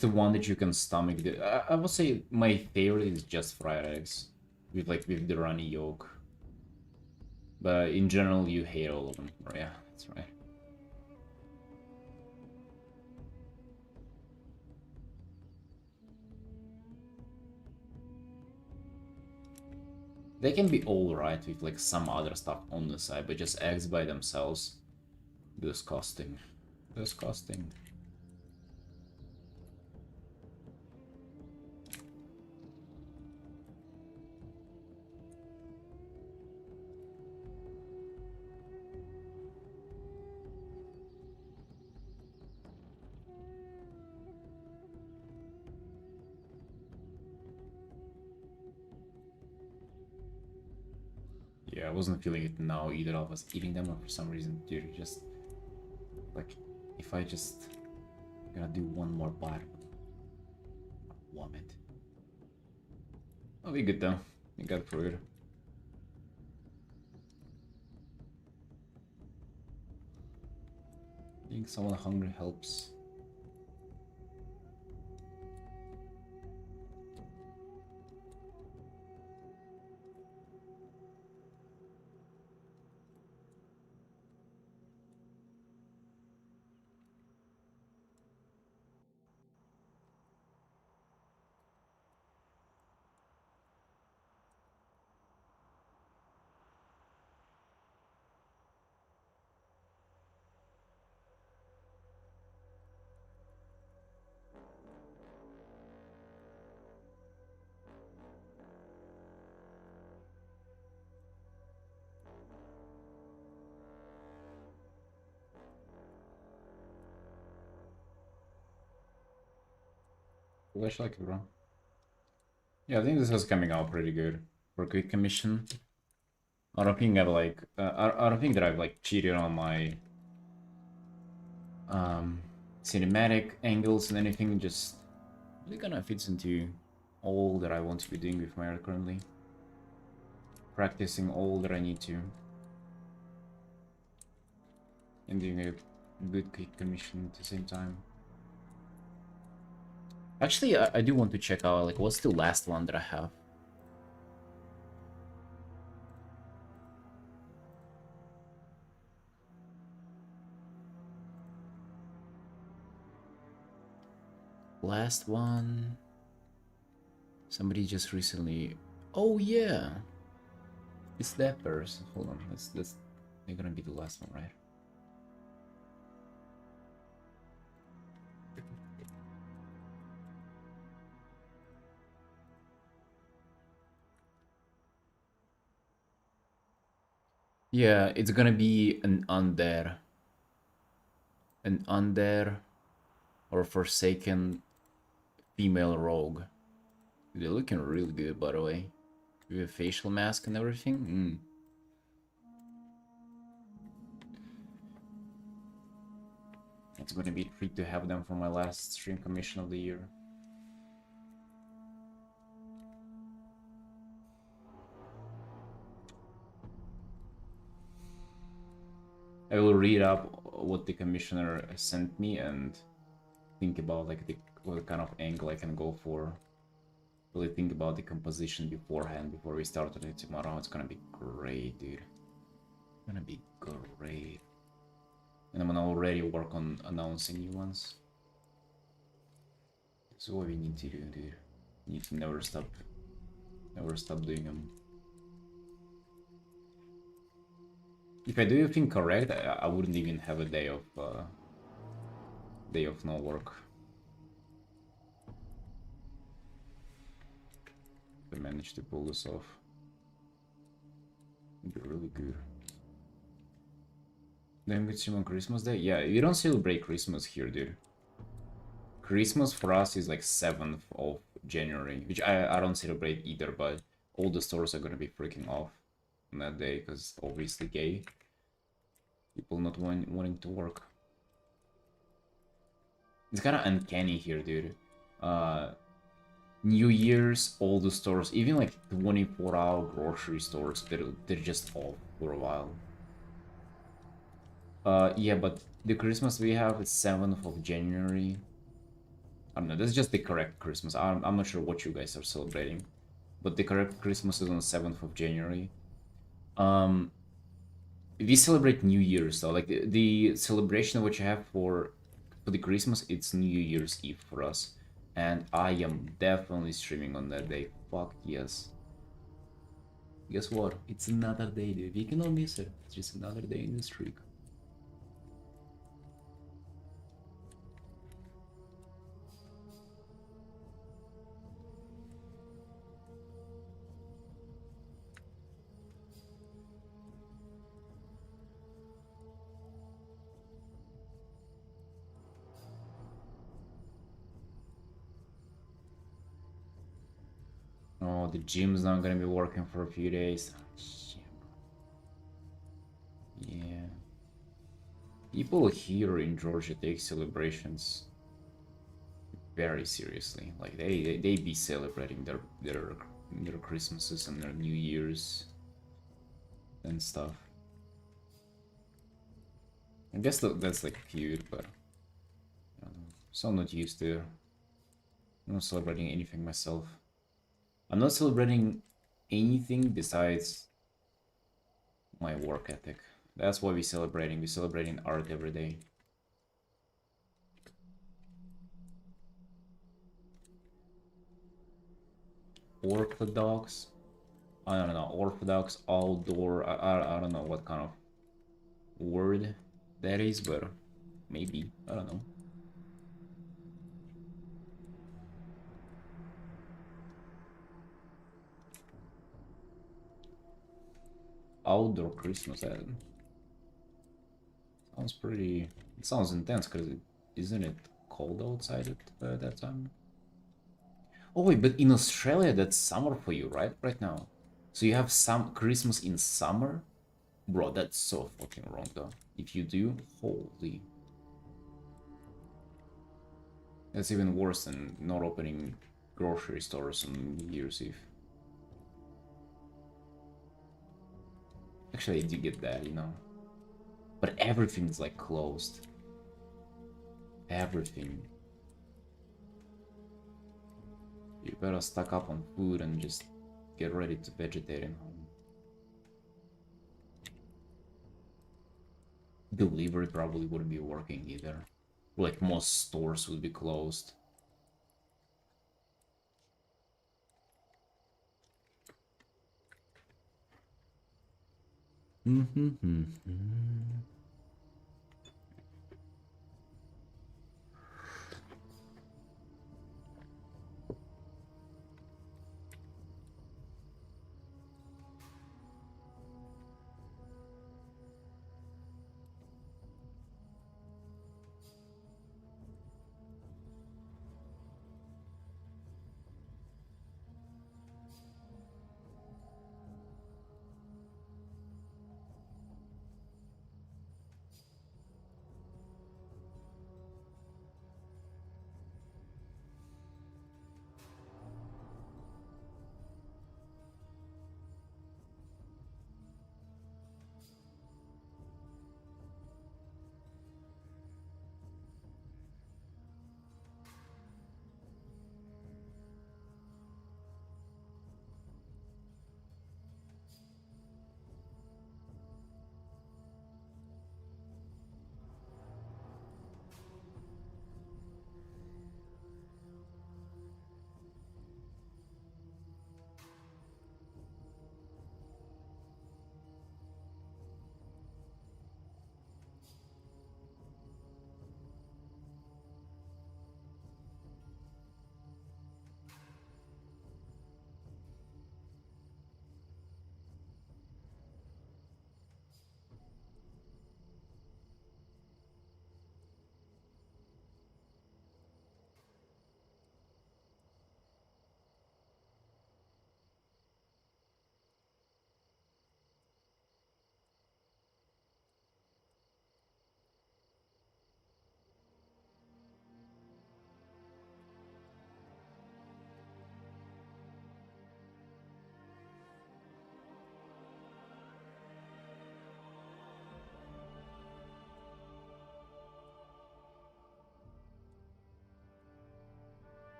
the one that you can stomach. I would say my favorite is just fried eggs with the runny yolk. But in general, you hate all of them. Yeah, that's right. They can be alright with like some other stuff on the side, but just eggs by themselves, disgusting. Disgusting. Yeah, I wasn't feeling it now either. I was eating them, or for some reason, dude, just like if I just gonna do one more bite, I'll vomit. I'll be good though. You got through it. Being someone hungry helps. Flash like it, bro. Yeah, I think this is coming out pretty good for quick commission. I don't think I've like I don't think that I've like cheated on my cinematic angles and anything. Just really kind of fits into all that I want to be doing with my art currently. Practicing all that I need to, and doing a good quick commission at the same time. Actually, I do want to check out like what's the last one that I have. Last one. Somebody just recently. Oh yeah, it's that person. Hold on, let's. They're gonna be the last one, right? Yeah, it's gonna be an undead or forsaken female rogue. They're looking really good, by the way. With a facial mask and everything. It's gonna be a treat to have them for my last stream commission of the year. I will read up what the commissioner sent me and think about like what kind of angle I can go for. Really think about the composition beforehand before we start on it tomorrow. It's gonna be great, dude. It's gonna be great. And I'm gonna already work on announcing new ones. That's what we need to do, dude. We need to never stop doing them. If I do everything correct, I wouldn't even have a day of no work. If I manage to pull this off, it'd be really good. Then with you on Christmas Day? Yeah, we don't celebrate Christmas here, dude. Christmas for us is like 7th of January, which I don't celebrate either, but all the stores are gonna be freaking off. on that day because obviously gay. People not wanting to work. It's kind of uncanny here, dude. New Year's, all the stores, even like 24-hour grocery stores, they're just off for a while. Yeah, but the Christmas we have is 7th of January. I don't know, that's just the correct Christmas. I'm not sure what you guys are celebrating, but the correct Christmas is on 7th of January. We celebrate New Year's though, like the celebration of what you have for the Christmas, it's New Year's Eve for us. And I am definitely streaming on that day. Fuck yes. Guess what? It's another day, dude. We cannot miss it. It's just another day in the streak. Oh, the gym's not gonna be working for a few days. Oh, shit. Yeah. People here in Georgia take celebrations very seriously. Like they be celebrating their Christmases and their New Year's and stuff. I guess that's like cute, but I don't know. So I'm not used to. I'm not celebrating anything myself. I'm not celebrating anything besides my work ethic. That's why we're celebrating. We're celebrating art every day. Orthodox. I don't know. Orthodox outdoor. I don't know what kind of word that is, but maybe. I don't know. Outdoor Christmas. Sounds pretty. It sounds intense because isn't it cold outside at that time? Oh wait, but in Australia that's summer for you, right? Right now. So you have some Christmas in summer? Bro, that's so fucking wrong though. If you do, holy. That's even worse than not opening grocery stores on New Year's Eve. Actually, I do get that, you know. But everything's like closed. Everything. You better stock up on food and just get ready to vegetate in home. Delivery probably wouldn't be working either. Like most stores would be closed.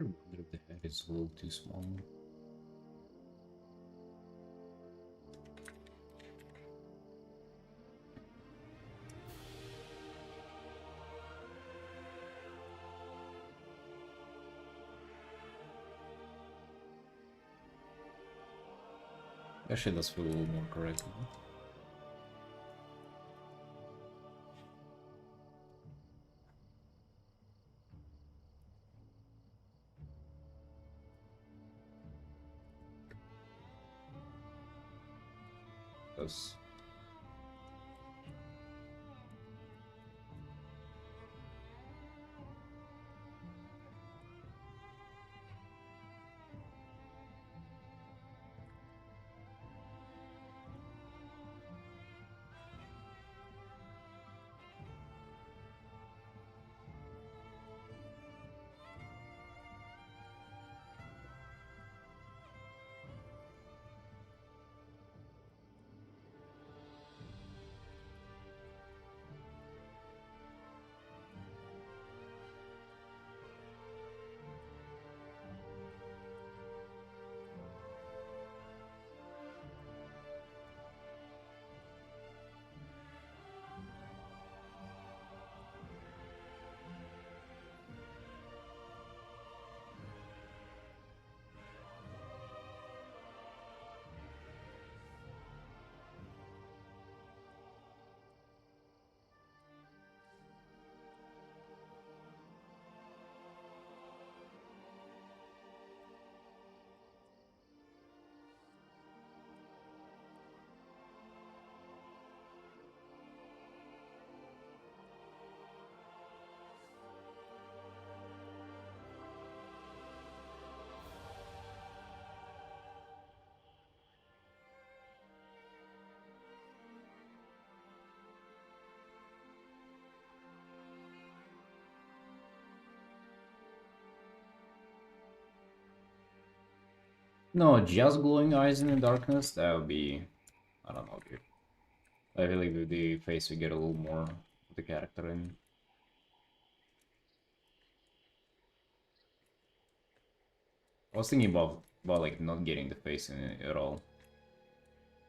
I wonder if the head is a little too small. Actually, does feel a little more correct. Does. No, just glowing eyes in the darkness, that would be... I don't know, dude. I feel like with the face we get a little more of the character in. I was thinking about like not getting the face in it at all.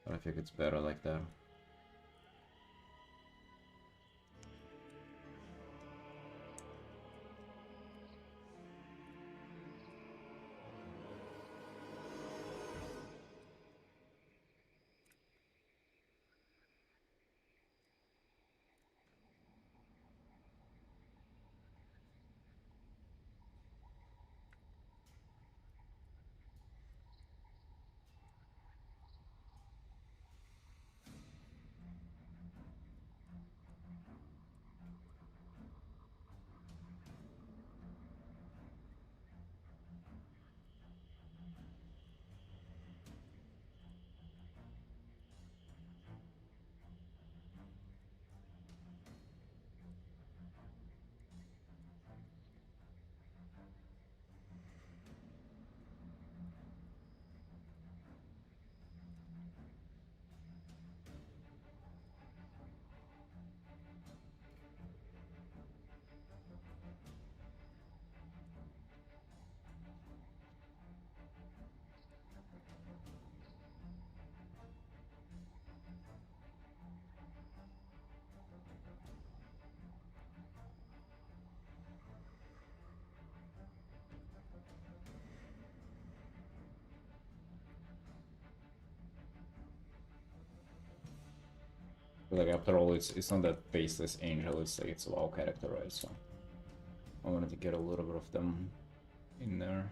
But I think it's better like that. But like after all, it's not that faceless angel, it's like it's a WoW character, right? So I wanted to get a little bit of them in there.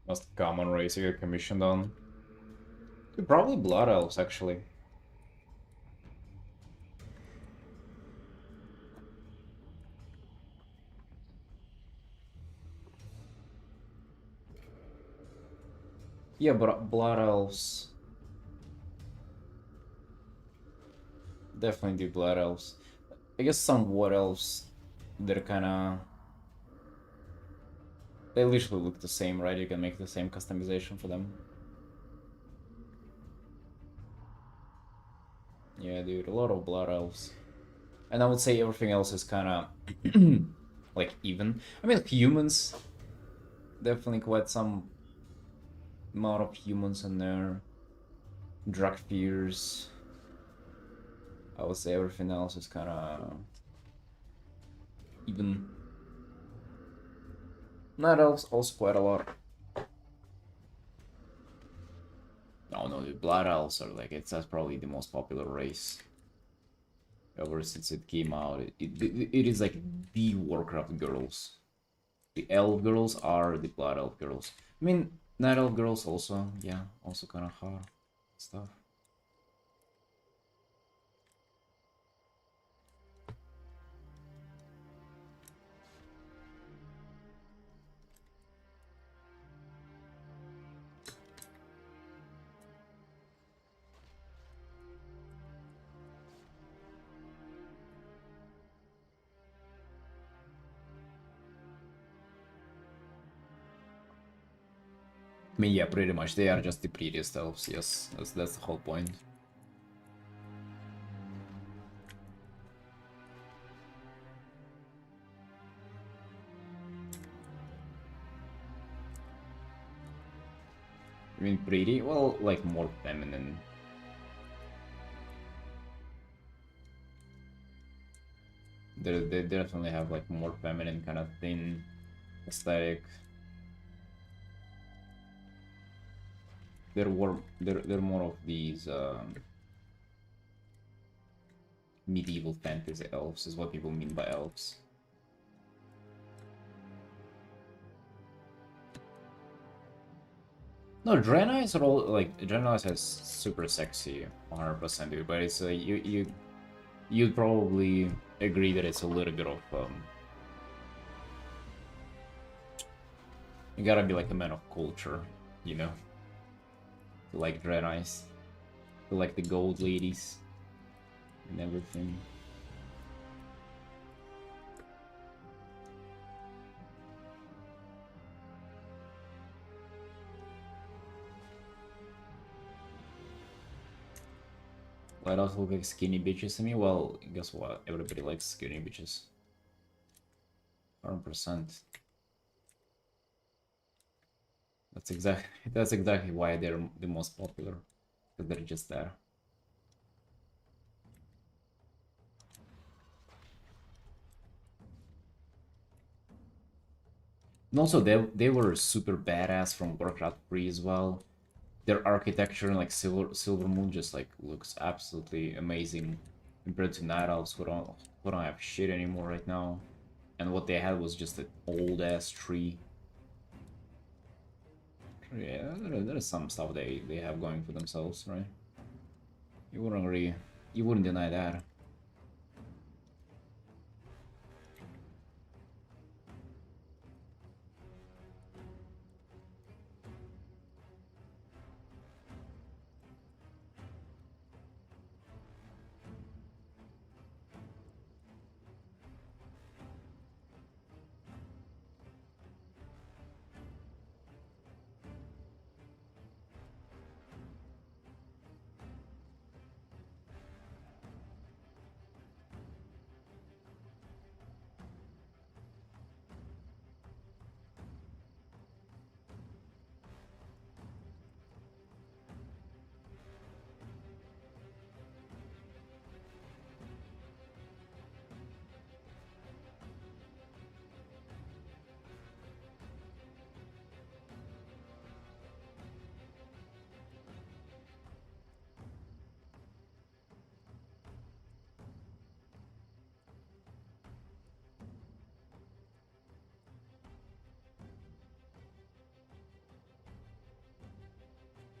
Most common race you get commissioned on. Probably Blood Elves, actually. Yeah, but Blood Elves. Definitely do Blood Elves. I guess some Wood Elves, they're kinda... They literally look the same, right? You can make the same customization for them. Yeah, dude, a lot of Blood Elves. And I would say everything else is kinda... like, even. I mean, humans... Definitely quite some amount of humans in there. Drug fears. I would say everything else is kinda... even. Night Elves also quite a lot. No, the Blood Elves are like, that's probably the most popular race ever since it came out. It is like the Warcraft girls. The Elf girls are the Blood Elf girls. I mean, Night Elf girls also, yeah, also kind of hard stuff. I mean, yeah, pretty much. They are just the prettiest elves, yes. That's the whole point. I mean, pretty? Well, like, more feminine. They definitely have, like, more feminine kind of thin aesthetic. They're more of these, medieval fantasy elves, is what people mean by elves. No, Draenei's are all like Draenei's has super sexy 100%, dude, but it's you'd probably agree that it's a little bit of you gotta be like a man of culture, you know, to like Draenei's, to like the gold ladies and everything. Why does look like skinny bitches to me? Well, guess what? Everybody likes skinny bitches. 100%. That's exactly why they're the most popular. Because they're just there. And also they were super badass from Warcraft 3 as well. Their architecture and like Silver Moon just like looks absolutely amazing compared to Night Elves who don't have shit anymore right now. And what they had was just an old ass tree. Yeah, there is some stuff they have going for themselves, right? You wouldn't deny that.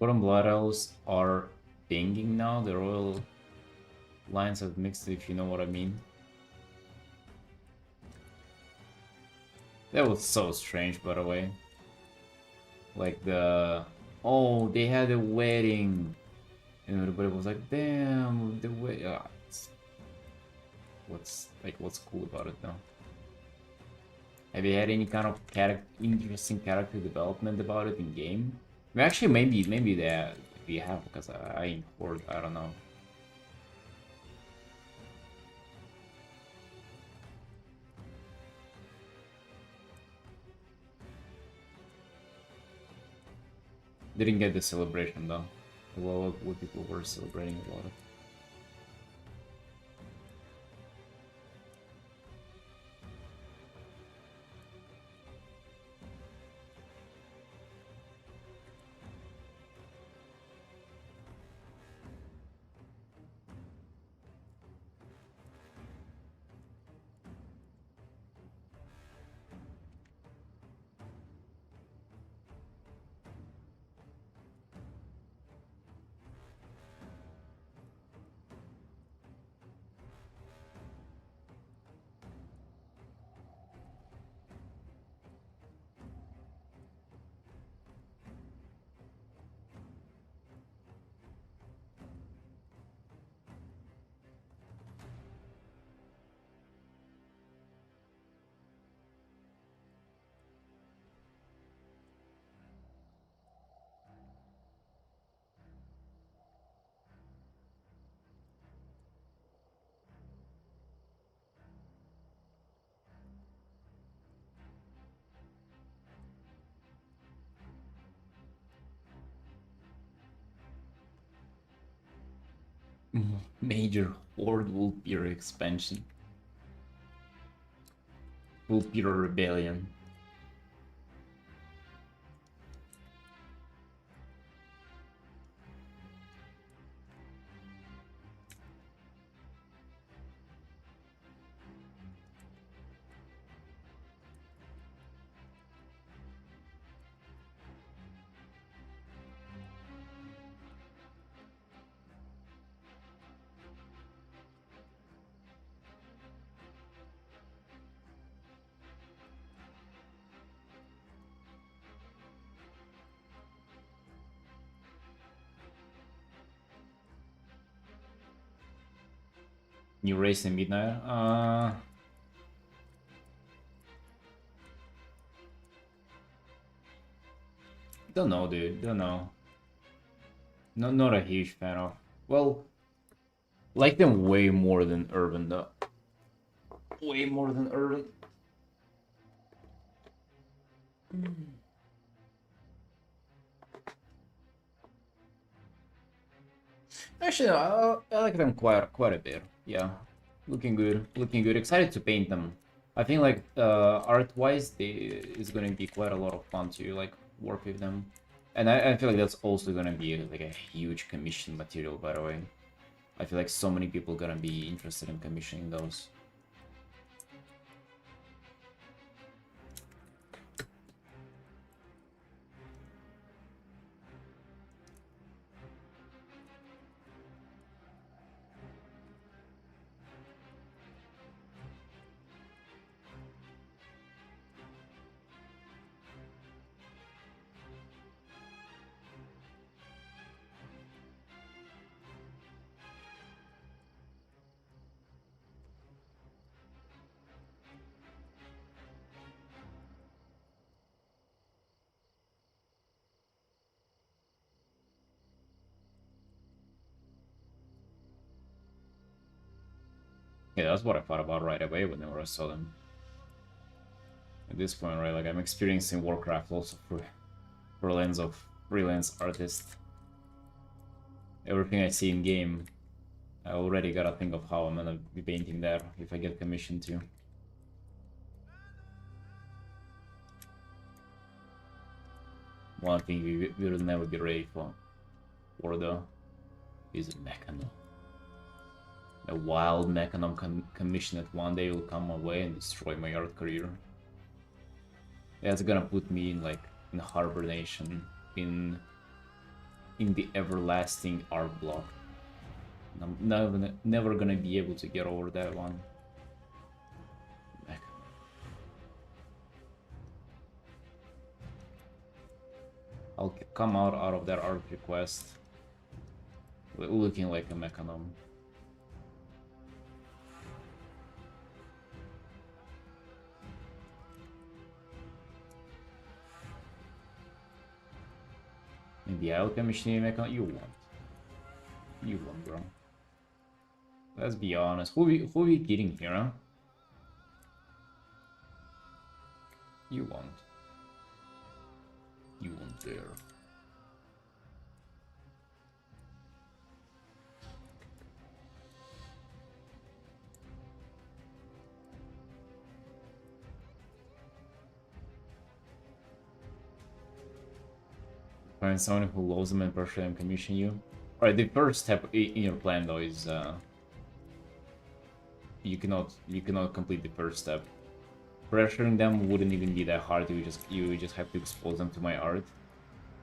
Foreign Blood Elves are pinging now. The Royal Lines have mixed, if you know what I mean. That was so strange, by the way. Like the... Oh, they had a wedding! And everybody was like, damn, the wedding... What's cool about it, though? Have you had any kind of interesting character development about it in game? Actually, maybe that we have, because I ain't Horde, I don't know. Didn't get the celebration though. What people were celebrating about it. Major Horde Vulpir expansion. Vulpir Rebellion. New race in Midnight? Don't know, dude. Don't know. Not a huge fan of. Well, like them way more than Urban, though. Way more than Urban. Actually, no, I like them quite a bit. Yeah, looking good, looking good. Excited to paint them. I think like art-wise, it's gonna be quite a lot of fun to like work with them, and I feel like that's also gonna be like a huge commission material. By the way, I feel like so many people gonna be interested in commissioning those. Yeah, that's what I thought about right away whenever I saw them. At this point, right, like I'm experiencing Warcraft also through lens of freelance artist. Everything I see in game, I already gotta think of how I'm gonna be painting that if I get commissioned to. One thing we will never be ready for though is a Mechanom. A wild Mechanom commission that one day will come my way and destroy my art career. That's gonna put me in like in hibernation, in in the everlasting art block. I'm never gonna be able to get over that one. I'll come out of that art request looking like a mechanom. In the alchemy mechanom, you won't. You won't, bro. Let's be honest. Who we kidding here, huh? You won't. You won't dare. Find someone who loves them and pressure them commission you. Alright, the first step in your plan though is you cannot complete the first step. Pressuring them wouldn't even be that hard. You just have to expose them to my art,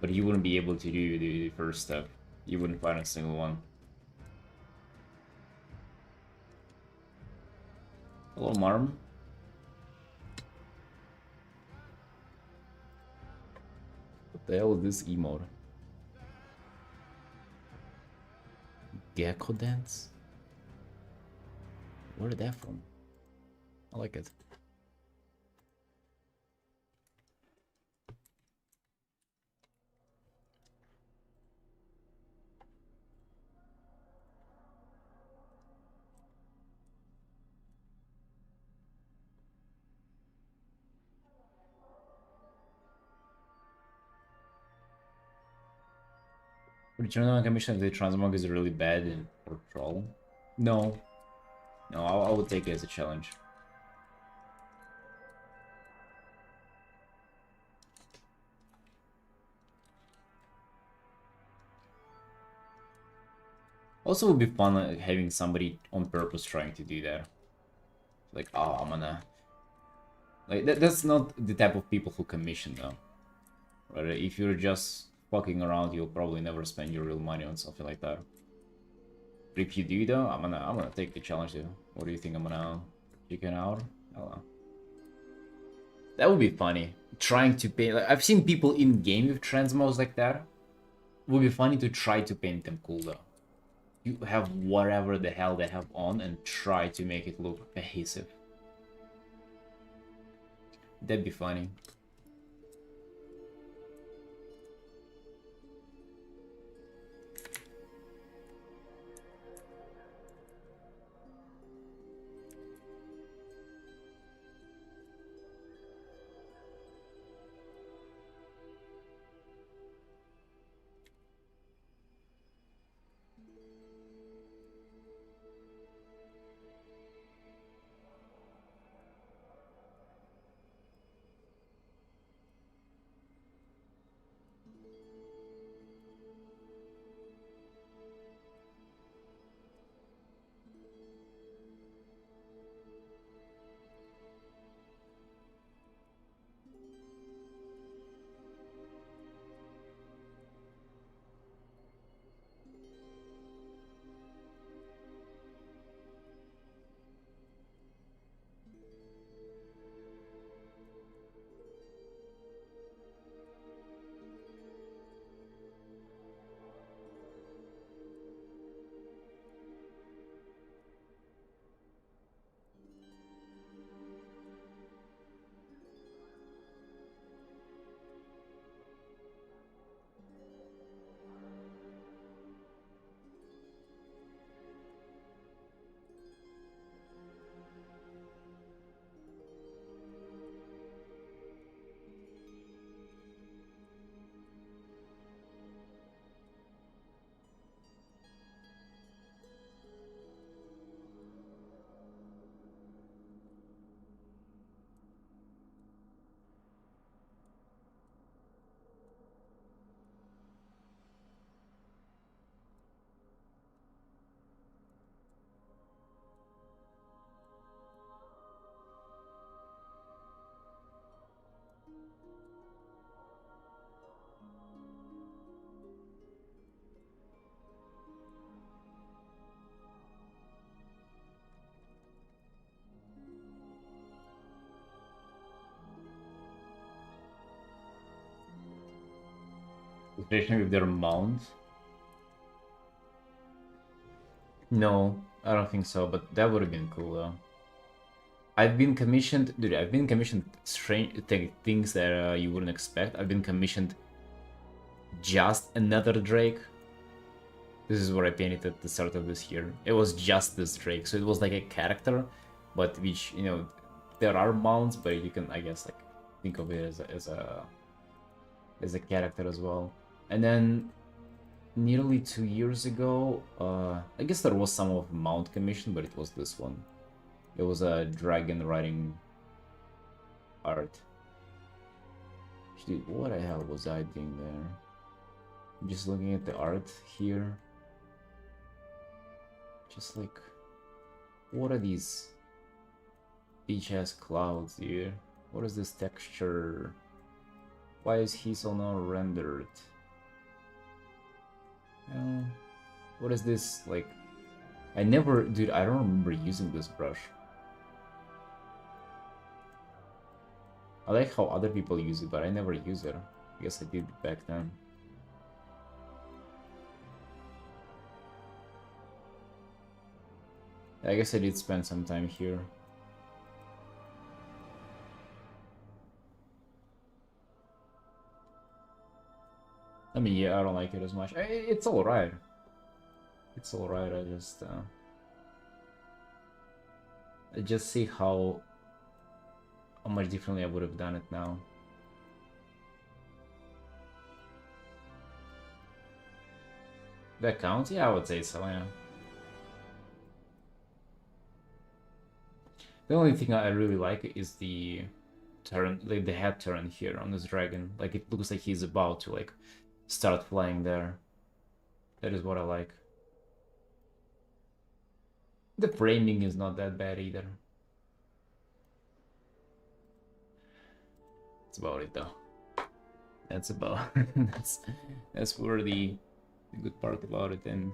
but you wouldn't be able to do the first step. You wouldn't find a single one. Hello, Marm. What the hell is this emote? Gecko dance? Where did that from? I like it. Return on commission if the transmog is really bad or troll. No. No, I would take it as a challenge. Also, it would be fun having somebody on purpose trying to do that. Like, oh, I'm gonna... Like, that's not the type of people who commission, though. Right? If you're just fucking around, you'll probably never spend your real money on something like that. But if you do, though, I'm gonna take the challenge, dude. What do you think? I'm gonna chicken out? I don't know. That would be funny. Trying to paint... Like, I've seen people in-game with transmodes like that. It would be funny to try to paint them cool, though. You have whatever the hell they have on and try to make it look cohesive. That'd be funny. Especially with their mount. No, I don't think so, but that would have been cool though. I've been commissioned, dude. I've been commissioned strange things that you wouldn't expect. I've been commissioned just another Drake. This is what I painted at the start of this year. It was just this Drake, so it was like a character, but which there are mounts, but you can I guess like think of it as a character as well. And then nearly 2 years ago, I guess there was some of mount commission, but it was this one. It was a dragon riding art. Actually, what the hell was I doing there? I'm just looking at the art here. Just like, what are these beach-ass clouds here? What is this texture? Why is he so not rendered? What is this, like... Dude, I don't remember using this brush. I like how other people use it, but I never use it. I guess I did back then. I guess I did spend some time here. I mean, yeah, I don't like it as much. It's alright. It's alright, I just see how much differently I would have done it now. That counts? Yeah, I would say so, yeah. The only thing I really like is the turn, like the head turn here on this dragon. Like it looks like he's about to like start flying there. That is what I like. The framing is not that bad either. That's about it though. That's about that's where the good part about it. And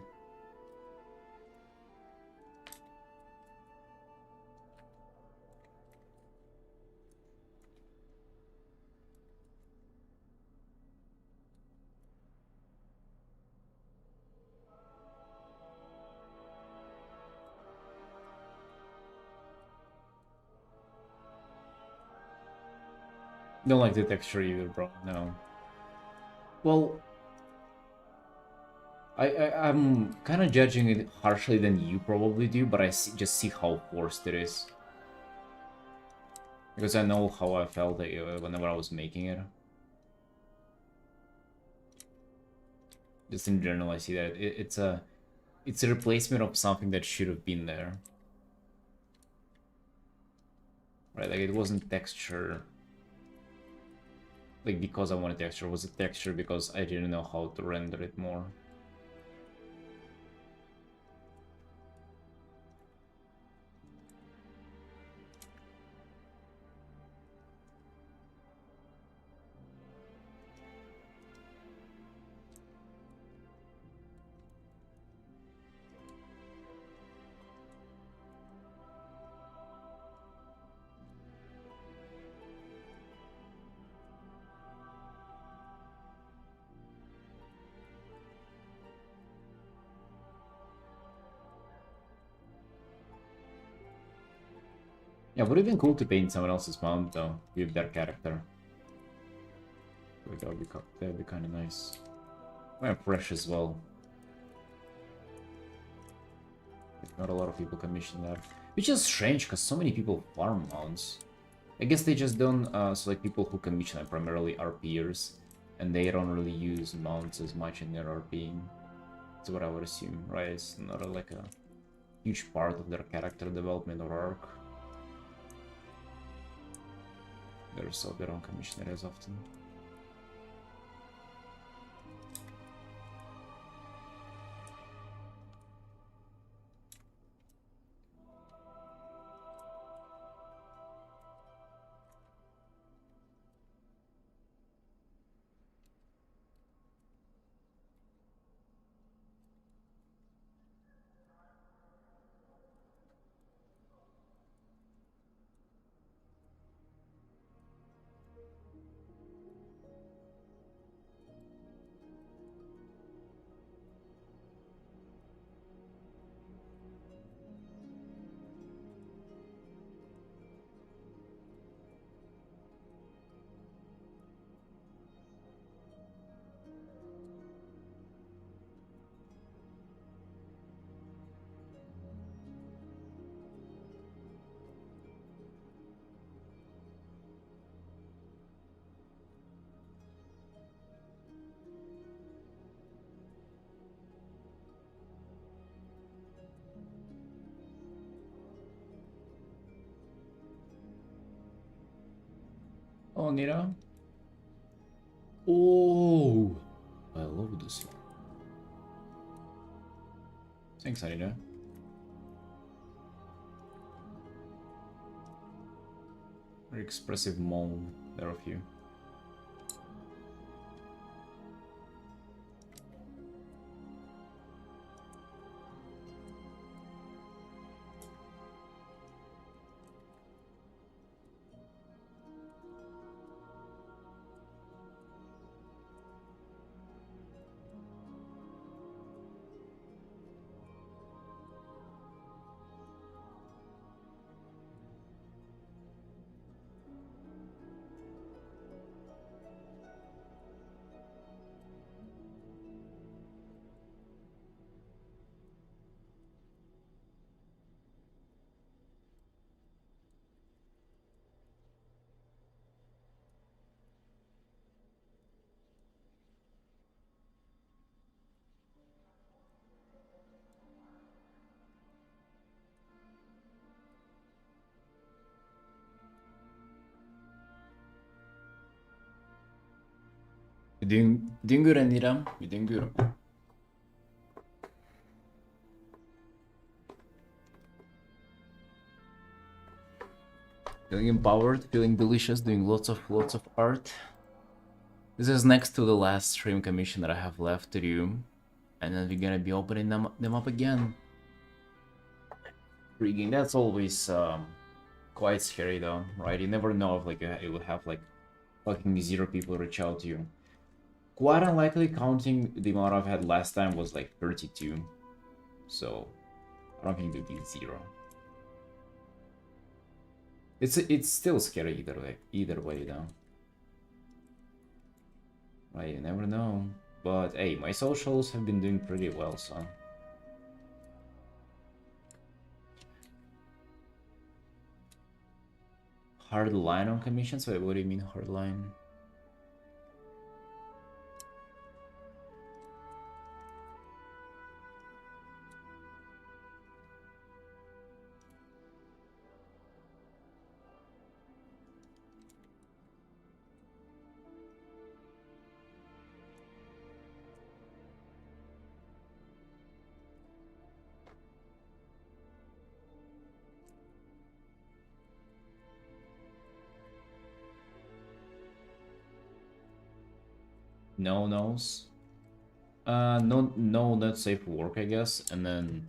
don't like the texture either, bro. No. Well, I'm kind of judging it harshly than you probably do, but just see how forced it is. Because I know how I felt whenever I was making it. Just in general, I see that it's a replacement of something that should have been there. Right, like it wasn't texture. Like because I wanted texture, it was a texture because I didn't know how to render it more. Yeah, would have been cool to paint someone else's mount though, with their character. Like, that would be kind of nice. And fresh as well. Not a lot of people commission that. Which is strange, because so many people farm mounts. I guess they just don't, so like people who commission are primarily RPers, and they don't really use mounts as much in their RPing. That's what I would assume, right? It's not like a huge part of their character development or arc. So they don't commission it as often. Go, Nira. Oh, I love this one. Thanks, Anita. Very expressive moan there of you. You're doing good, Anita. You're doing good. Feeling empowered, feeling delicious, doing lots of art. This is next to the last stream commission that I have left to do, and then we're gonna be opening them up again. Rigging, that's always quite scary though, right? You never know if like it would have like fucking 0 people reach out to you. Quite unlikely, counting the amount I've had last time was like 32, so I don't think it'd be 0. It's still scary either way though. Right, you never know. But hey, my socials have been doing pretty well, so. Hard line on commissions? Wait, what do you mean hard line? No nos. No, not safe for work, I guess. And then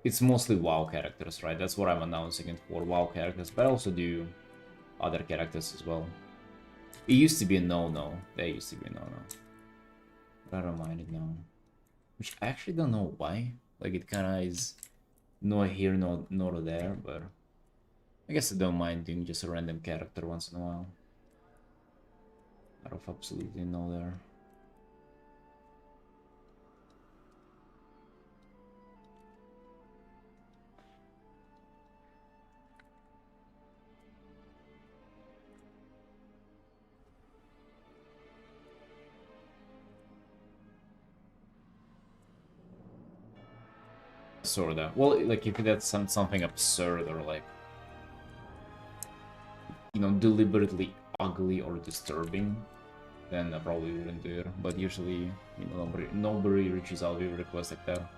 it's mostly WoW characters, right? That's what I'm announcing it for, WoW characters. But I also do other characters as well. It used to be a no-no. They used to be a no-no. But I don't mind it now. Which I actually don't know why. Like, it kind of is no here, no there, but I guess I don't mind doing just a random character once in a while. Out of absolutely no there. Sorta. Well, like if that's something absurd or like, you know, deliberately ugly or disturbing, then I probably wouldn't do it. But usually, you know, nobody reaches out with requests like that.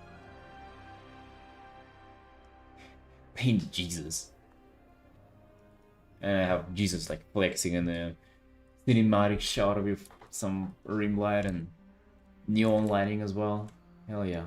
Paint Jesus. And I have Jesus like flexing in the cinematic shot with some rim light and neon lighting as well. Hell yeah.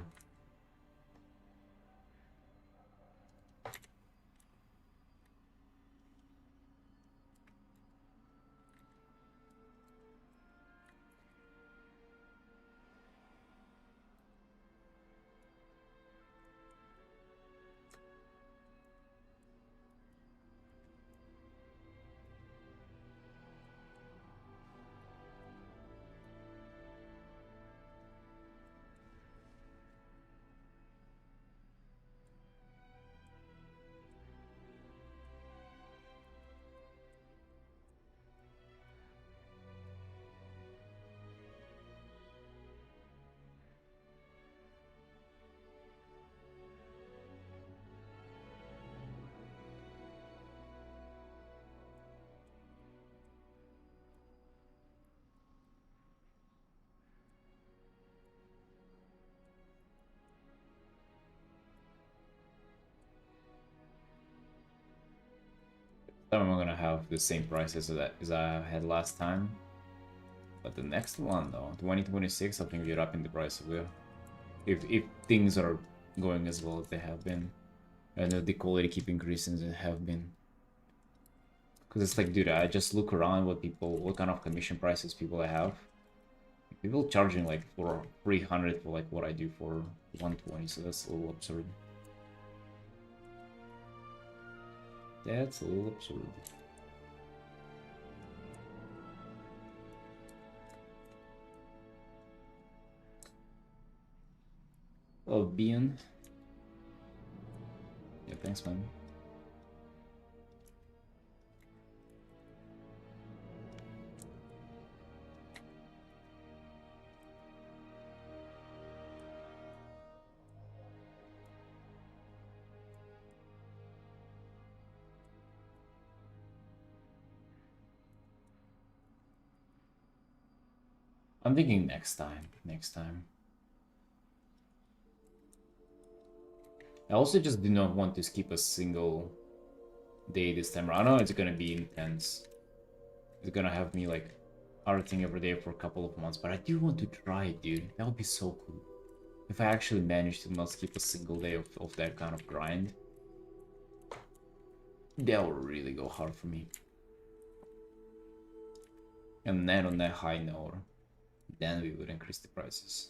I'm gonna have the same prices as I had last time. But the next one though, 2026, I think we're up in the price of it. If things are going as well as they have been. And the quality keep increasing as it have been. Because it's like, dude, I just look around what kind of commission prices people have. People charging like for 300 for like what I do for 120, so that's a little absurd. That's a little absurd. Oh, Bean. Yeah, thanks, man. I'm thinking next time. Next time. I also just do not want to skip a single day this time around. I know it's gonna be intense. It's gonna have me like arting every day for a couple of months, but I do want to try it, dude. That would be so cool. If I actually manage to not skip a single day of that kind of grind, that would really go hard for me. And then on that high note, then we would increase the prices.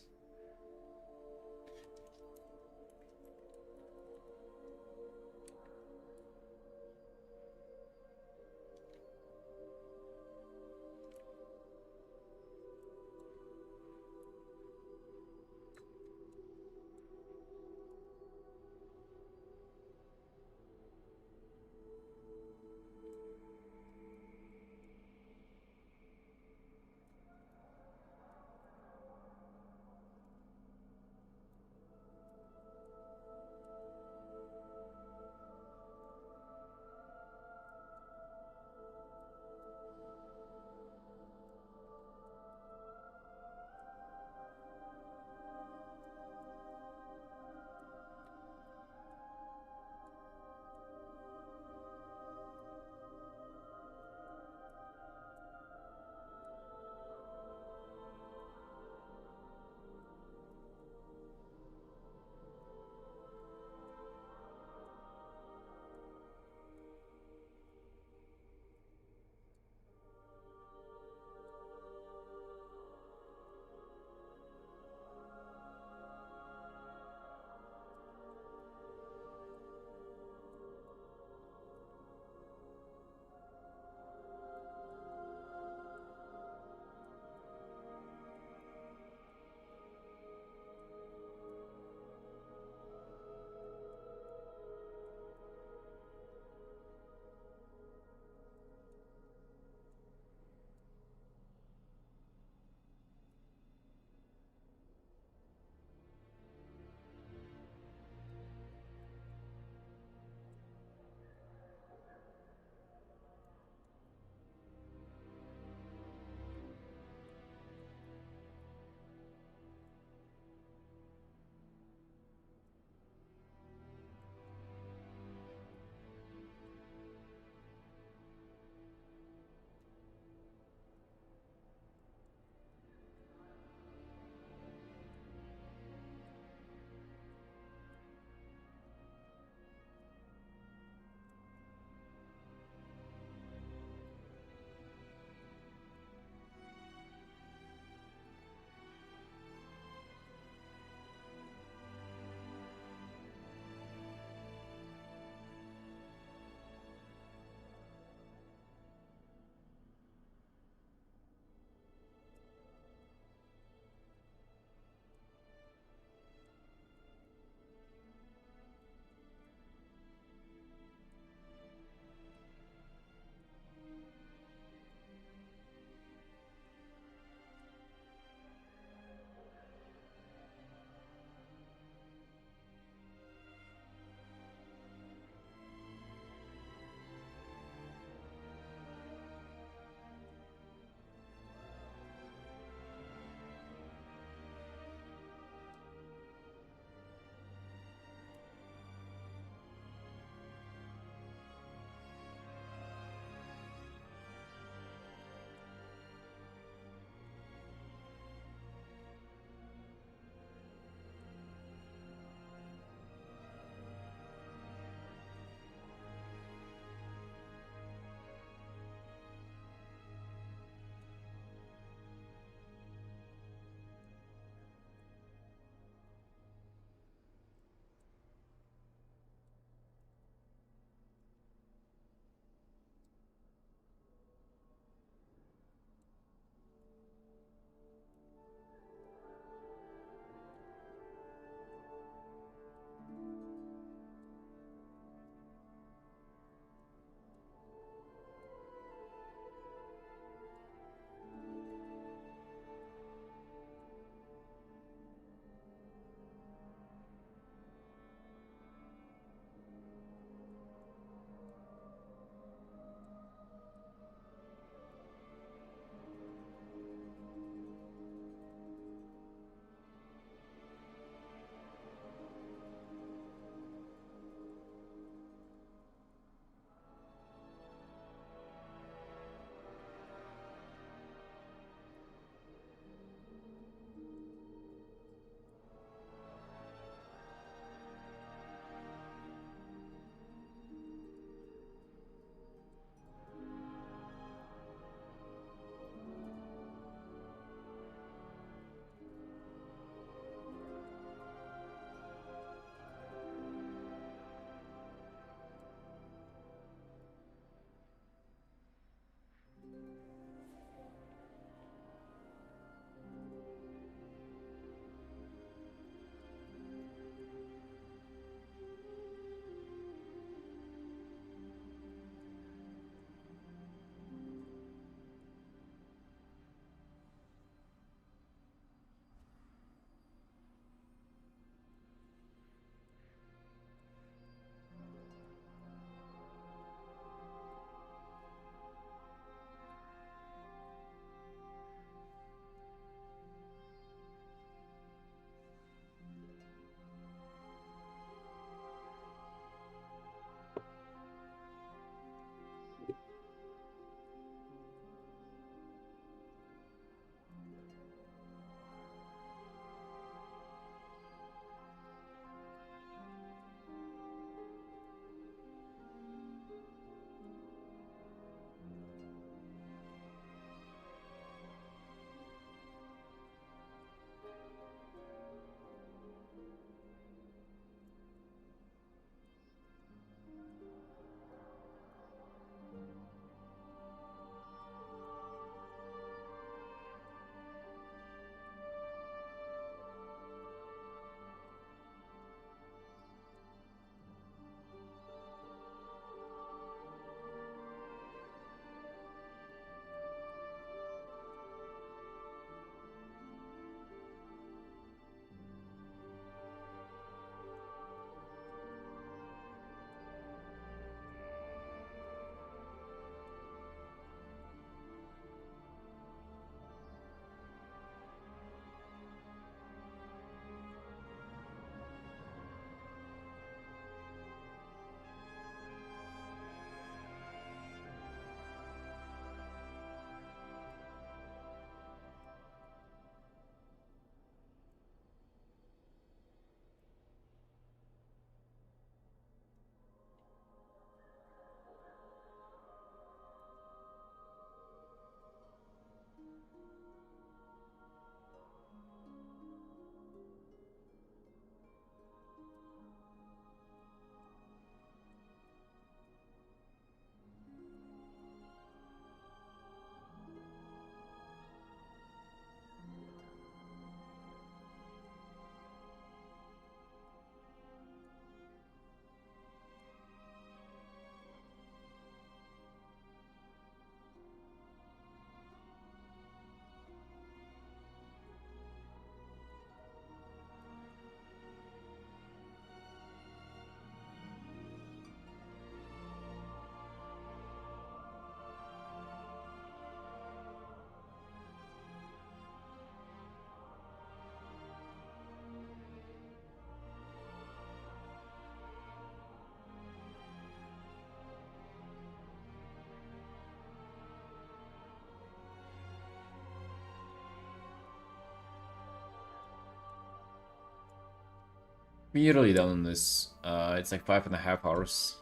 We're really done on this. It's like 5.5 hours.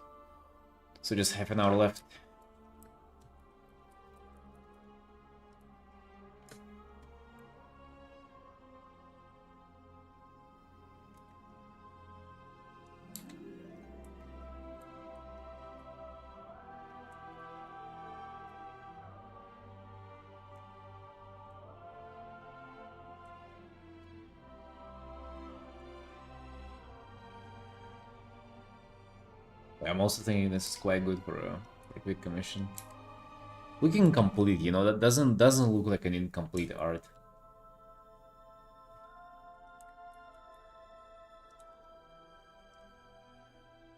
So just half an hour left. I'm also thinking this is quite good for a quick commission. Looking incomplete, you know, that doesn't look like an incomplete art.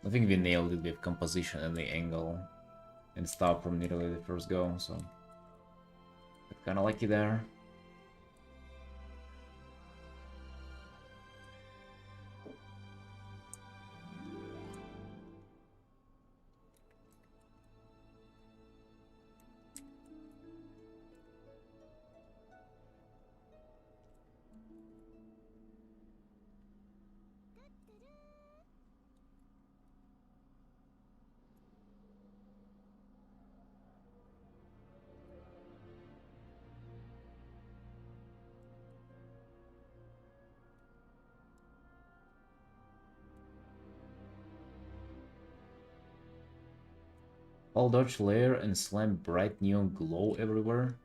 I think we nailed it with composition and the angle and stuff from literally the first go, so kind of lucky there. All dodge layer and slam bright neon glow everywhere.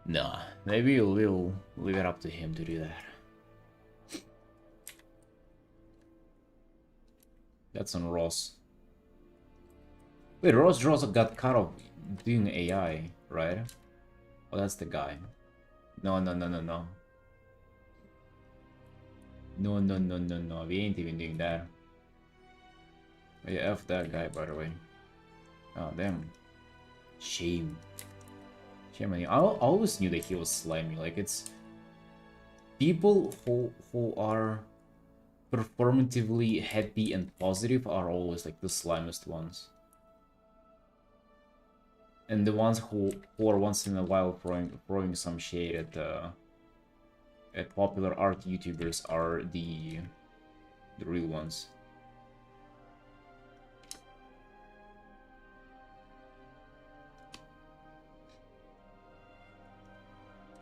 Nah, maybe we'll leave it up to him to do that. That's on Ross. Wait, Ross got cut off doing AI, right? Oh, that's the guy. No. No, we ain't even doing that. Oh, yeah, F that guy, by the way. Oh, damn. Shame. Shame on you. I always knew that he was slimy. Like, it's... People who are performatively happy and positive are always, like, the slimest ones. And the ones who are once in a while throwing some shade at popular art YouTubers are the real ones.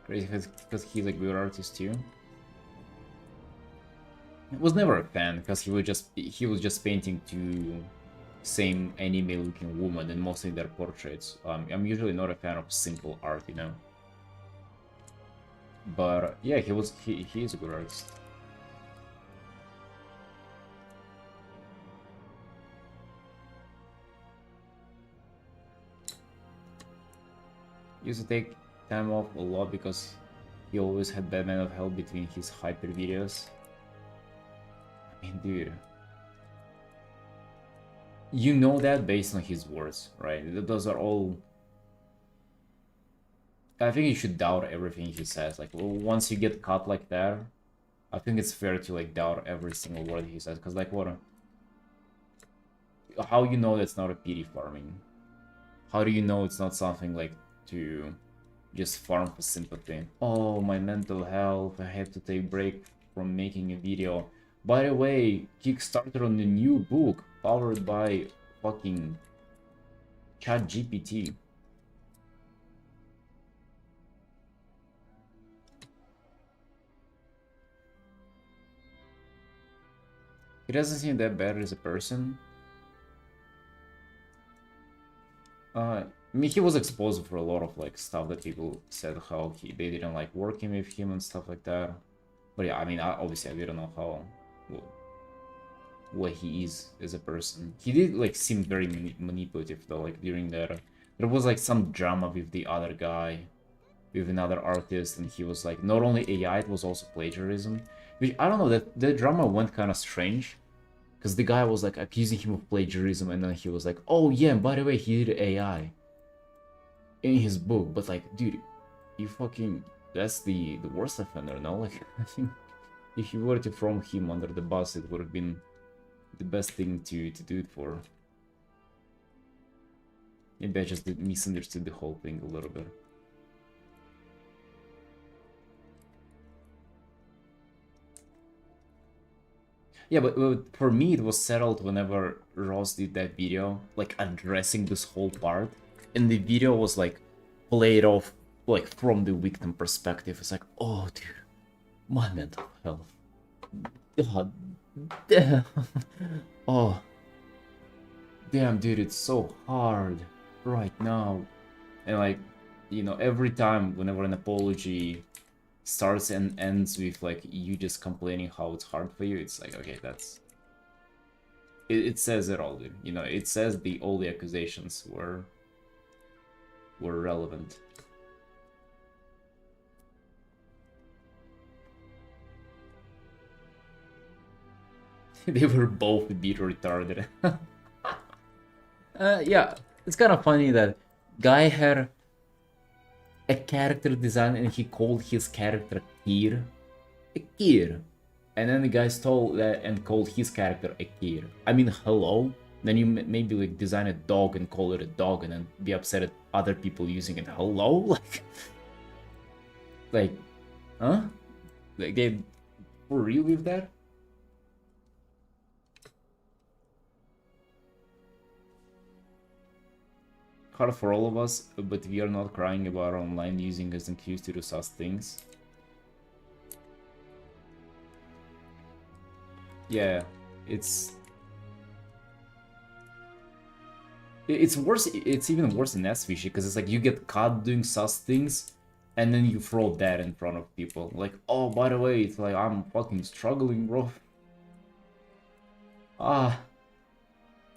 Crazy because he's a good artist too. I was never a fan because he was just painting two same anime looking women and mostly their portraits. I'm usually not a fan of simple art, you know. But yeah, he is a good artist. He used to take time off a lot because he always had bad mental health between his hyper videos. I mean, dude. You know that based on his words, right? Those are all... I think you should doubt everything he says. Like, once you get caught like that, I think it's fair to, like, doubt every single word he says. Because, like, what... How you know that's not a pity farming? How do you know it's not something, like, to just farm for sympathy? Oh, my mental health, I have to take a break from making a video. By the way, Kickstarter on the new book, powered by fucking ChatGPT. He doesn't seem that bad as a person. I mean, he was exposed for a lot of like stuff that people said how they didn't like working with him and stuff like that. But yeah, I mean, obviously we don't know how what he is as a person. He did like seem very manipulative though. Like during that, there was like some drama with the other guy, with another artist, and he was like not only AI, it was also plagiarism. Which I don't know, that the drama went kind of strange. Because the guy was like accusing him of plagiarism, and then he was like, oh yeah, by the way, he did AI in his book. But like, dude, you fucking... That's the worst offender, no? Like, I think if you were to throw him under the bus, it would have been the best thing to do it for. Maybe I just misunderstood the whole thing a little bit. Yeah, but for me it was settled whenever Ross did that video, like addressing this whole part, and the video was like played off like from the victim perspective. It's like, oh dude, my mental health. God damn. Oh damn, dude, it's so hard right now. And like, every time whenever an apology starts and ends with like you just complaining how it's hard for you, it's like, okay, it says it all, dude. It says all the accusations were relevant. They were both a bit retarded. Yeah, it's kind of funny that guy had a character design and he called his character Kir. A Kir. And then the guy stole that and called his character a Kir. I mean, hello? Then you maybe like design a dog and call it a dog and then be upset at other people using it. Hello? Like, huh? Like, they for real with that? Hard for all of us, but we are not crying about online using as an excuse to do such things. Yeah, it's worse. It's even worse than Nesfish because it's like you get caught doing sus things, and then you throw that in front of people. Like, oh, by the way, it's like I'm fucking struggling, bro. Ah,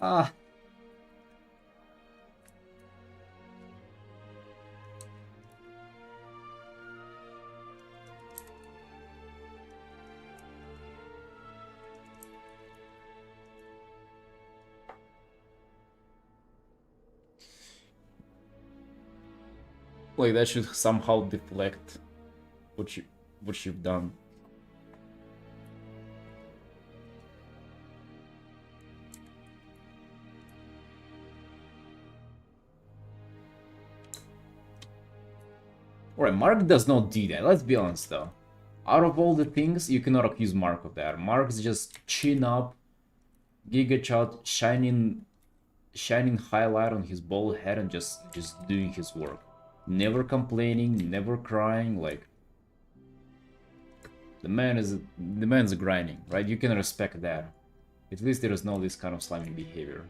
ah. Like that should somehow deflect what you've done. Alright, Mark does not do that, let's be honest though. Out of all the things, you cannot accuse Mark of that. Mark's just chin up, Giga Chad shining highlight on his bald head and just doing his work. Never complaining, never crying, like the man's grinding, right? You can respect that. At least there is no this kind of slimy behavior.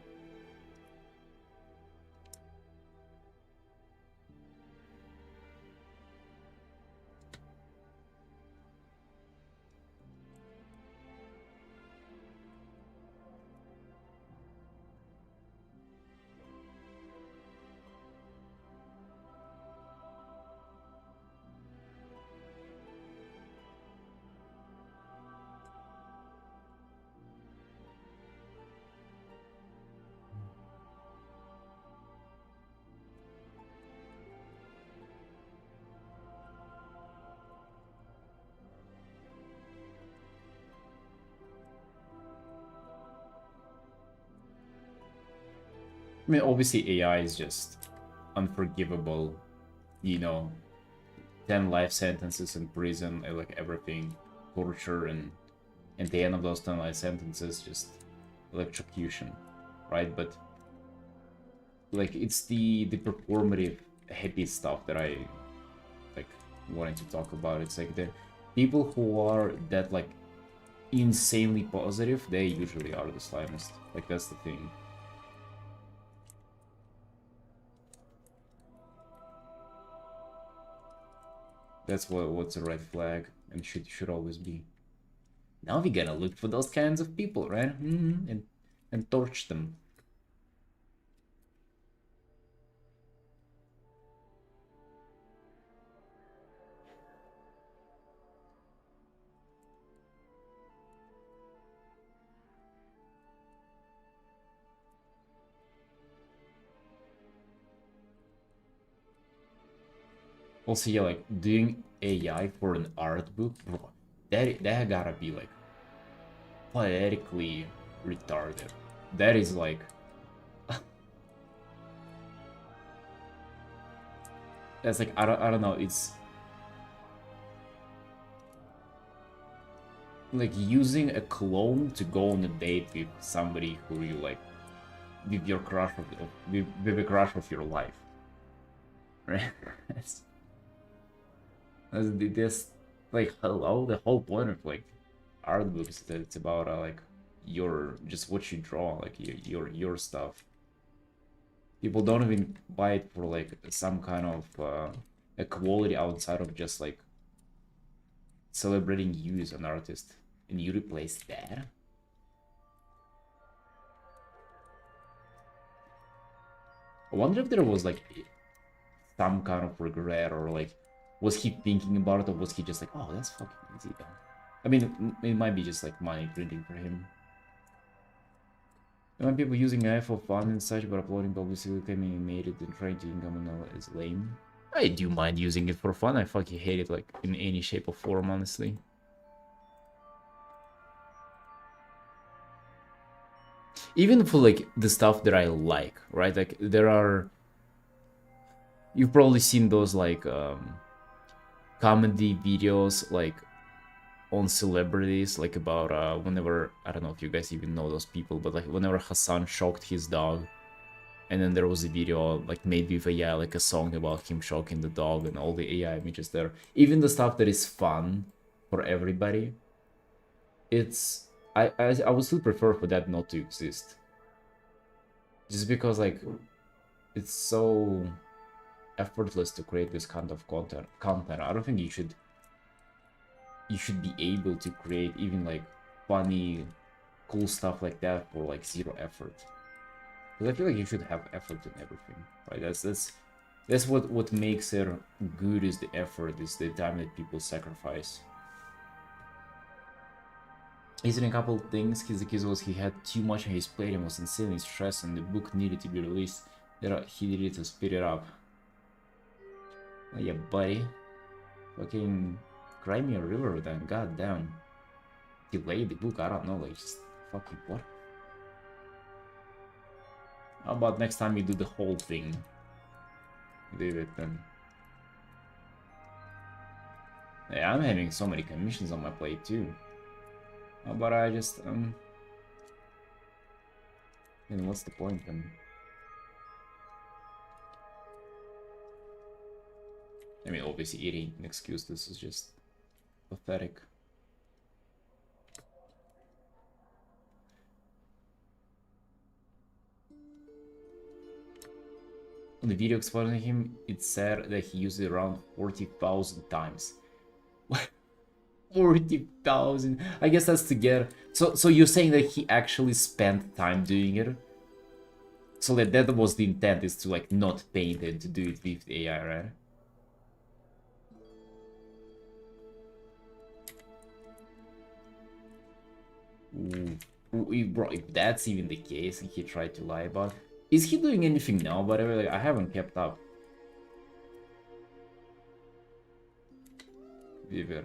I mean, obviously AI is just unforgivable, you know, 10 life sentences in prison, and like everything, torture, and at the end of those 10 life sentences, just electrocution, right? But like it's the performative happy stuff that I like wanting to talk about. It's like the people who are that like insanely positive, they usually are the slimest. Like that's the thing. That's what's a red flag and should always be. Now we gotta look for those kinds of people, right? And torch them. Also, yeah, like doing AI for an art book, bro, that gotta be like poetically retarded. That is like that's like I don't know. like using a clone to go on a date with somebody who you like, with your crush with a crush of your life, right? That's like hello. The whole point of like art books that it's about like your just what you draw, like your stuff. People don't even buy it for like some kind of a quality outside of just like celebrating you as an artist, and you replace that. I wonder if there was like some kind of regret, or like was he thinking about it, or was he just like, oh, that's fucking easy though. I mean, it might be just like money printing for him. There might people using AI for fun and such, but uploading publicly claiming made it and trying to income is lame. I do mind using it for fun. I fucking hate it like in any shape or form, honestly. Even for like the stuff that I like, right? Like there are, you've probably seen those like comedy videos like on celebrities, like about whenever, I don't know if you guys even know those people, but like whenever Hassan shocked his dog, and then there was a video like made with AI, like a song about him shocking the dog, and all the AI images there. Even the stuff that is fun for everybody, it's I would still prefer for that not to exist, just because like it's so effortless to create this kind of content. I don't think you should be able to create even like funny, cool stuff like that for like zero effort. Because I feel like you should have effort in everything, right? That's what makes it good, is the effort, is the time that people sacrifice. He's in a couple of things. His accuse was he had too much on his plate and was insanely stressed, and the book needed to be released. That he needed to speed it up. Oh, yeah, buddy. Fucking cry me a river then. God damn. Delay the book. I don't know. Like just fucking what? How about next time you do the whole thing? Do it then. Yeah, I'm having so many commissions on my plate too. How about I just and what's the point then? I mean, obviously it ain't an excuse. This is just pathetic. On the video exposing him, it said that he used it around 40,000 times. 40,000. I guess that's to get. So you're saying that he actually spent time doing it? So that was the intent, is to like not paint and to do it with the AI, right? Ooh, bro, if that's even the case and he tried to lie about, is he doing anything now? But like, I haven't kept up. Viver.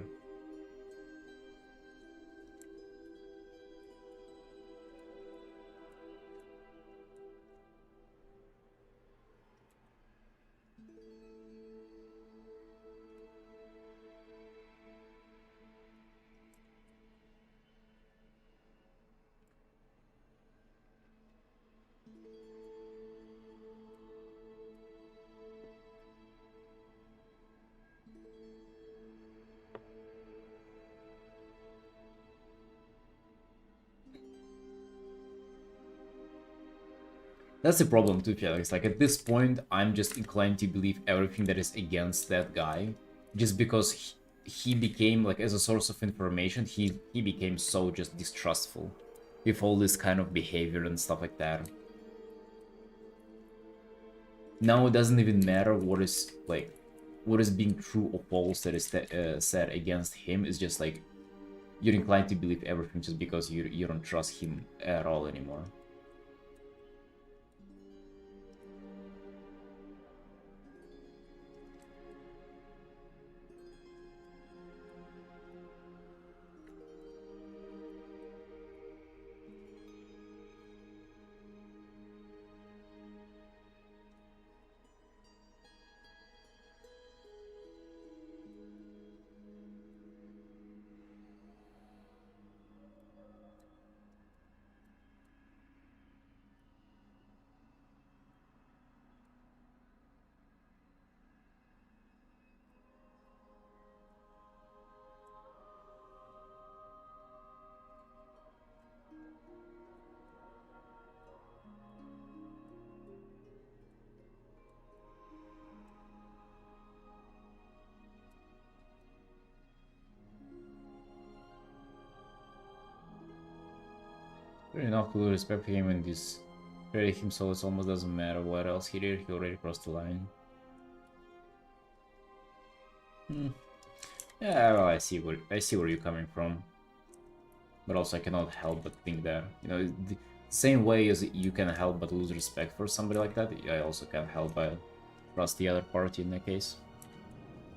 That's the problem too, Felix. Like at this point, I'm just inclined to believe everything that is against that guy, just because he became like, as a source of information, he became so just distrustful with all this kind of behavior and stuff like that. Now it doesn't even matter what is like, what is being true or false that is said against him. Is just like you're inclined to believe everything just because you don't trust him at all anymore. Fair enough, to respect him in this. Credit him so it almost doesn't matter what else he did, he already crossed the line. Yeah, well, I see where you're coming from. But also I cannot help but think that, you know, the same way as you can help but lose respect for somebody like that, I also can't help but trust the other party in that case.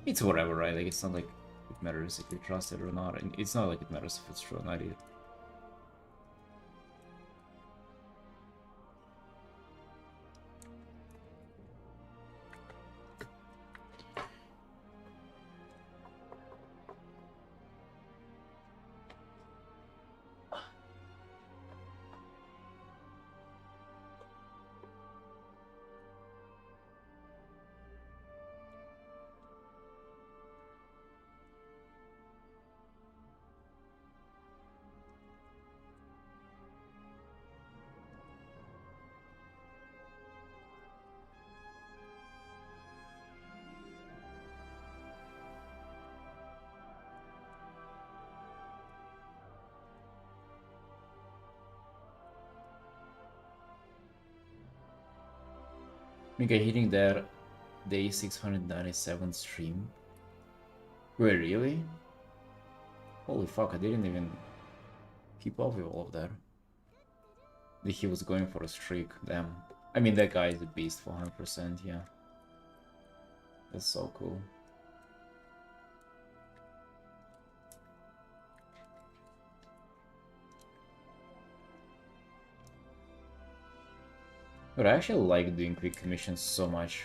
It's whatever, right? Like, it's not like it matters if you trust it or not. And it's not like it matters if it's true or not either. Mika hitting that day 697 stream. Wait, really? Holy fuck, I didn't even keep up with all of that. That he was going for a streak, damn. I mean, that guy is a beast for 100%, yeah. That's so cool. But I actually like doing quick commissions so much.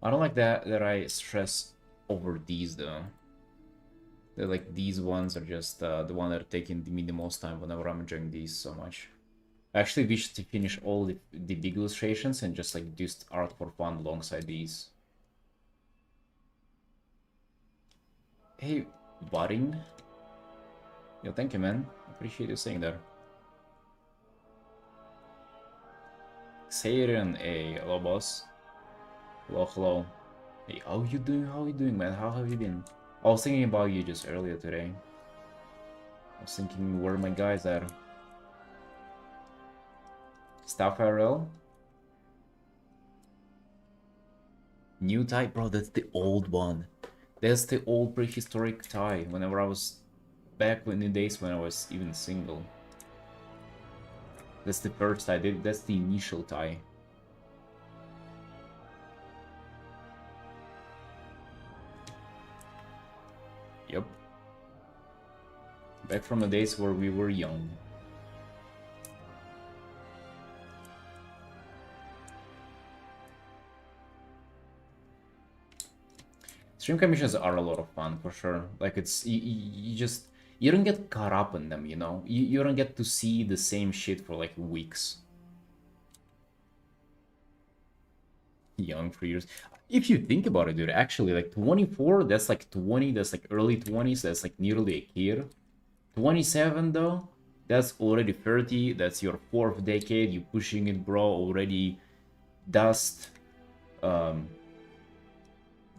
I don't like that I stress over these though. They're like, these ones are just the one that are taking me the most time whenever I'm enjoying these so much. I actually wish to finish all the big illustrations and just like do art for fun alongside these. Hey, budding. Yo, thank you, man. Appreciate you saying that. Satan, hey, hello, boss. Hello, hello. Hey, how you doing? How you doing, man? How have you been? I was thinking about you just earlier today. I was thinking where my guys are. Staff IRL? New tie? Bro, that's the old one. That's the old prehistoric tie. Whenever I was back in the days when I was even single. That's the first tie. That's the initial tie. Yep. Back from the days where we were young. Stream commissions are a lot of fun, for sure. Like, it's... You just... You don't get caught up in them, you know? You don't get to see the same shit for, like, weeks. Young for years. If you think about it, dude, actually, like, 24, that's like 20, that's like early 20s, that's like nearly a kid. 27, though, that's already 30, that's your 4th decade, you pushing it, bro, already dust,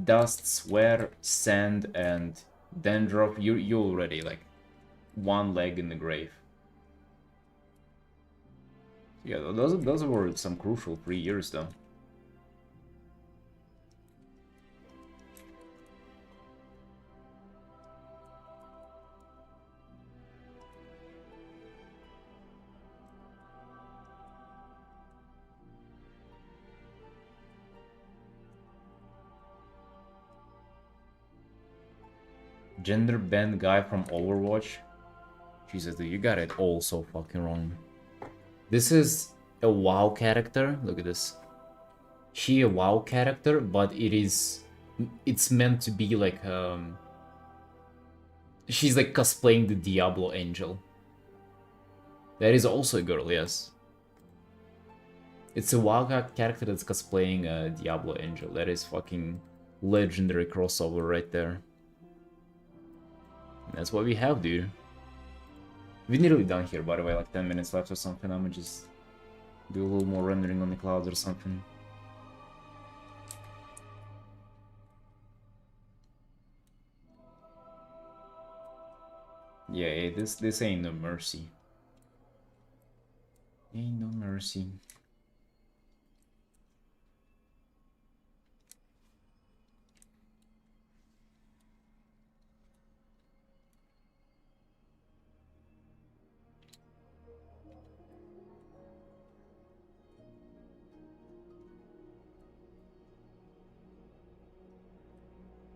dust, sweat, sand, and dandruff, you already, like, one leg in the grave. Yeah, those were some crucial 3 years, though. Gender bend guy from Overwatch. Jesus, dude, you got it all so fucking wrong. This is a WoW character. Look at this. She a WoW character, but it's meant to be like she's like cosplaying the Diablo Angel. That is also a girl, yes. It's a WoW character that's cosplaying a Diablo Angel. That is fucking legendary crossover right there. That's what we have, dude. We're nearly done here, by the way, like 10 minutes left or something. I'm gonna just do a little more rendering on the clouds or something. Yeah, this ain't no mercy. Ain't no mercy.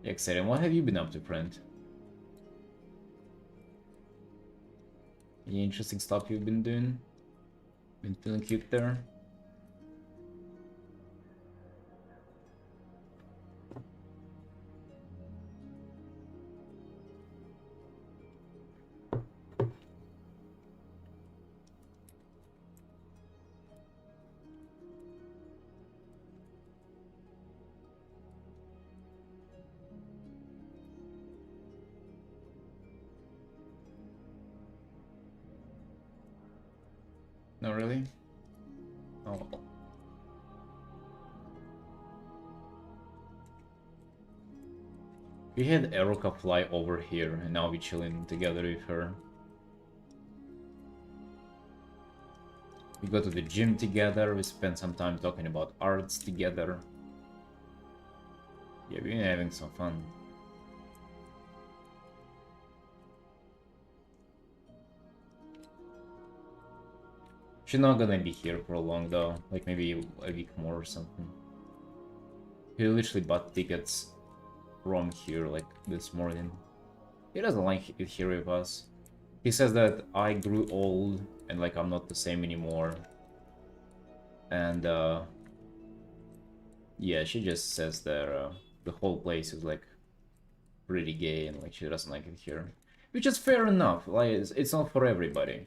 Exciting. What have you been up to, friend? Any interesting stuff you've been doing? Been feeling cute there? No, really? Oh. We had Eroka fly over here, and now we're chilling together with her. We go to the gym together, we spend some time talking about arts together. Yeah, we've been having some fun. She's not gonna be here for long though, like maybe a week more or something. He literally bought tickets from here like this morning. He doesn't like it here with us. He says that I grew old and like I'm not the same anymore. And yeah, she just says that the whole place is like pretty gay and like she doesn't like it here. Which is fair enough, like it's not for everybody.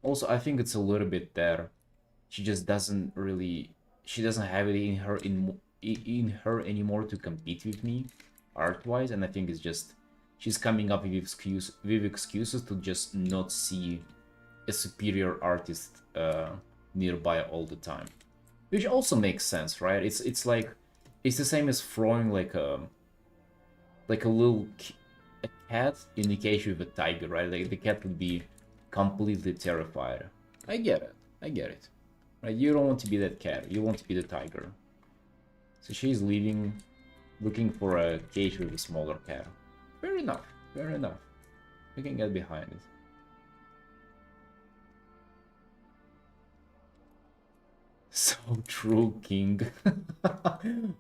Also, I think it's a little bit there. She just doesn't really, she doesn't have it in her anymore to compete with me art-wise, and I think it's just she's coming up with excuses to just not see a superior artist nearby all the time, which also makes sense, right? It's like it's the same as throwing like a little a cat in the cage with a tiger, right? Like the cat would be completely terrified. I get it. I get it. Right? You don't want to be that cat. You want to be the tiger. So she's leaving, looking for a cage with a smaller cat. Fair enough. Fair enough. We can get behind it. So true, King.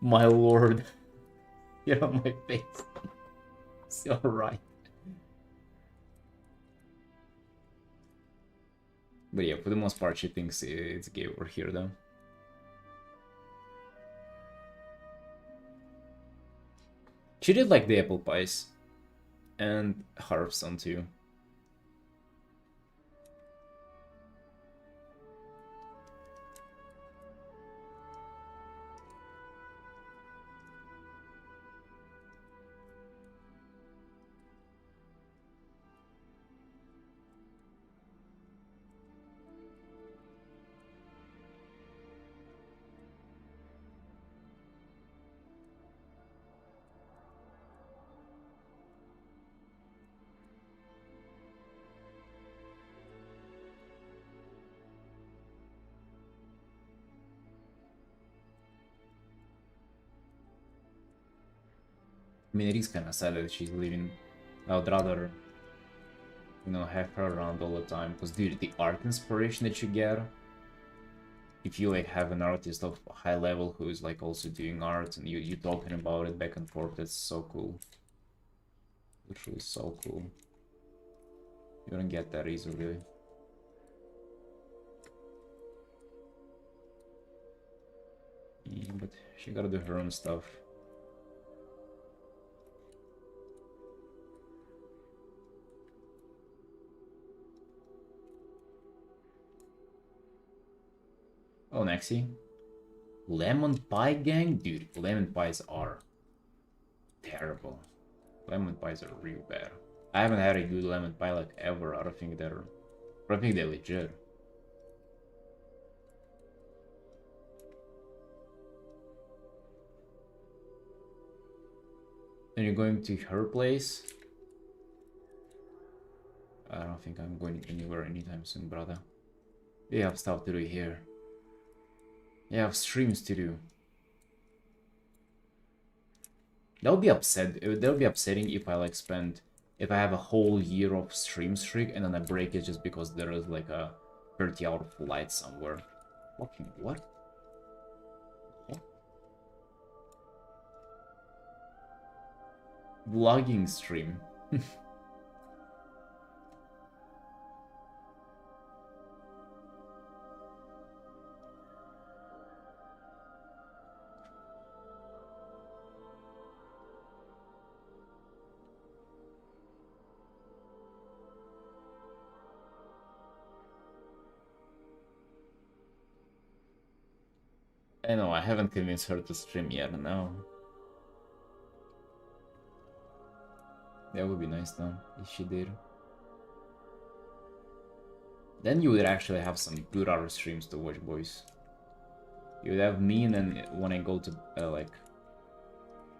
My lord. You're on my face. It's alright. But yeah, for the most part, she thinks it's gay over here, though. She did like the apple pies. And Hearthstone, too. I mean, it is kind of sad that she's leaving. I would rather, you know, have her around all the time. Because, dude, the art inspiration that you get, if you, like, have an artist of high level who is, like, also doing art and you talking about it back and forth, that's so cool. Literally so cool. You don't get that easily. Yeah, but she gotta do her own stuff. Oh, Nexi. Lemon pie gang? Dude, lemon pies are terrible. Lemon pies are real bad. I haven't had a good lemon pie like ever. I don't think they're legit. And you're going to her place? I don't think I'm going anywhere anytime soon, brother. We have stuff to do here. We have streams to do. That would be that would be upsetting if I like if I have a whole year of stream streak and then I break it just because there is like a 30-hour flight somewhere. Fucking what? What? Vlogging stream. I know, I haven't convinced her to stream yet, no. That would be nice though, if she did. Then you would actually have some good other streams to watch, boys. You would have me, and then when I go to,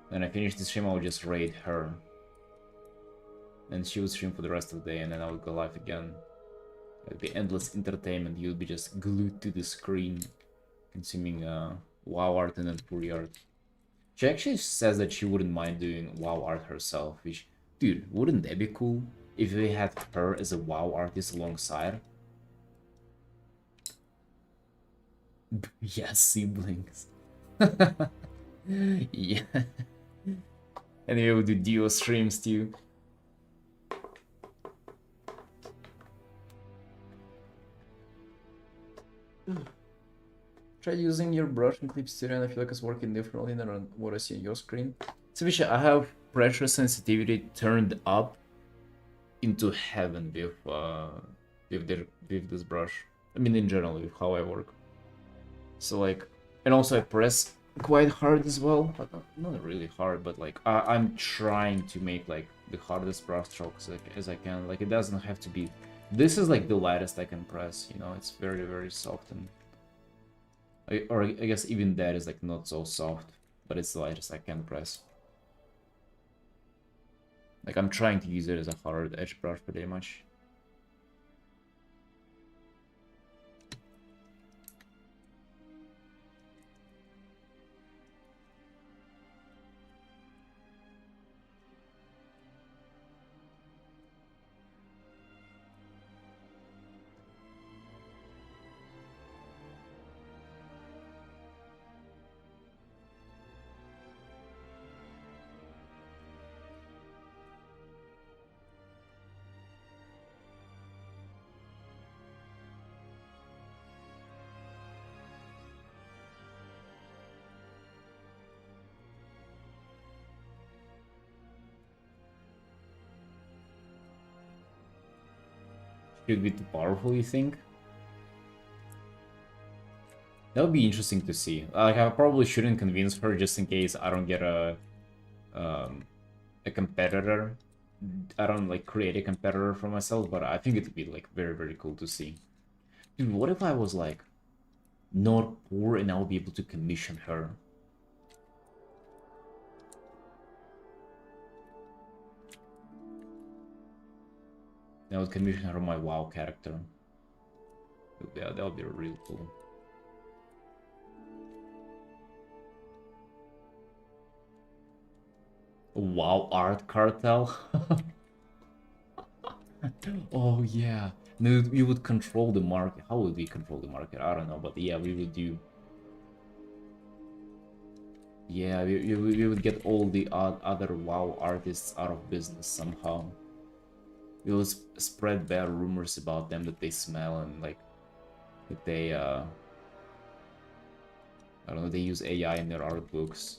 when I finish the stream, I would just raid her. And she would stream for the rest of the day, and then I would go live again. It would be endless entertainment, you'd be just glued to the screen, consuming WoW art and then Puri art. She actually says that she wouldn't mind doing WoW art herself, which, dude, wouldn't that be cool? If we had her as a WoW artist alongside? Yeah, siblings. Yeah. And we would do duo streams too. Try using your brush and clip studio, and I feel like it's working differently than what I see on your screen. So Visha, I have pressure sensitivity turned up into heaven with this brush. I mean, in general, with how I work. So like, and also I press quite hard as well. Not really hard, but like I'm trying to make like the hardest brush strokes as I can. Like it doesn't have to be. This is like the lightest I can press. You know, it's very, very soft, and or I guess even that is like not so soft, but it's the lightest I can press. Like I'm trying to use it as a hard edge brush pretty much. Should be too powerful, you think? That would be interesting to see. Like, I probably shouldn't convince her just in case I don't get a competitor. I don't like create a competitor for myself, but I think it would be like very, very cool to see. Dude, what if I was like not poor and I would be able to commission her? I would commission her my WoW character. Yeah, that would be real cool. WoW art cartel? Oh yeah. No, we would control the market. How would we control the market? I don't know, but yeah, we would do. Yeah, we would get all the other WoW artists out of business somehow. We will spread bad rumors about them that they smell and like that they I don't know, they use AI in their art books.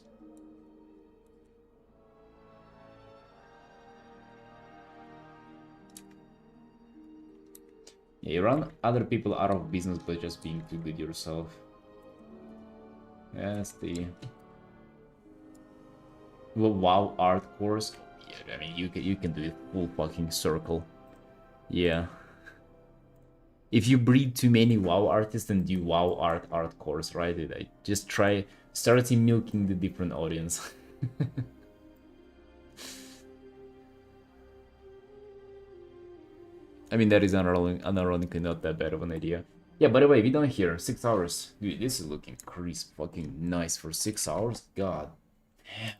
Yeah, you run other people out of business by just being too good yourself. That's the WoW art course. Yeah, I mean you can do it full fucking circle. Yeah. If you breed too many WoW artists and do WoW art course, right? I just try starting milking the different audience. I I mean, that is unironically not that bad of an idea. Yeah, by the way, we done here 6 hours. Dude, this is looking crisp, fucking nice for 6 hours. God damn.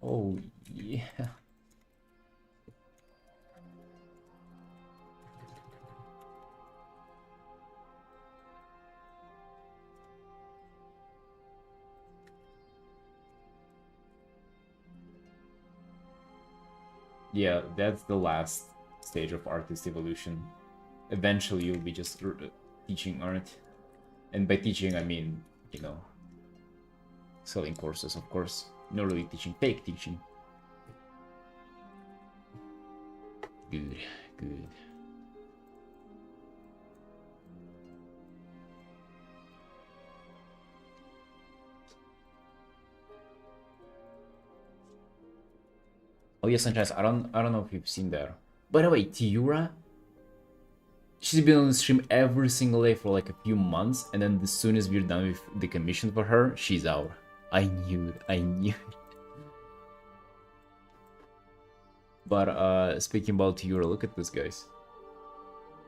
Oh yeah. Yeah, that's the last stage of artist evolution. Eventually, you'll be just teaching art. And by teaching, I mean, you know, selling courses, of course. Not really teaching, fake teaching. Good, good. Oh yes, Sanchez, I don't know if you've seen that. By the way, Tiura, she's been on the stream every single day for like a few months, and then as soon as we're done with the commission for her, she's out. I knew it, I knew it. But speaking about Tiura, look at this, guys.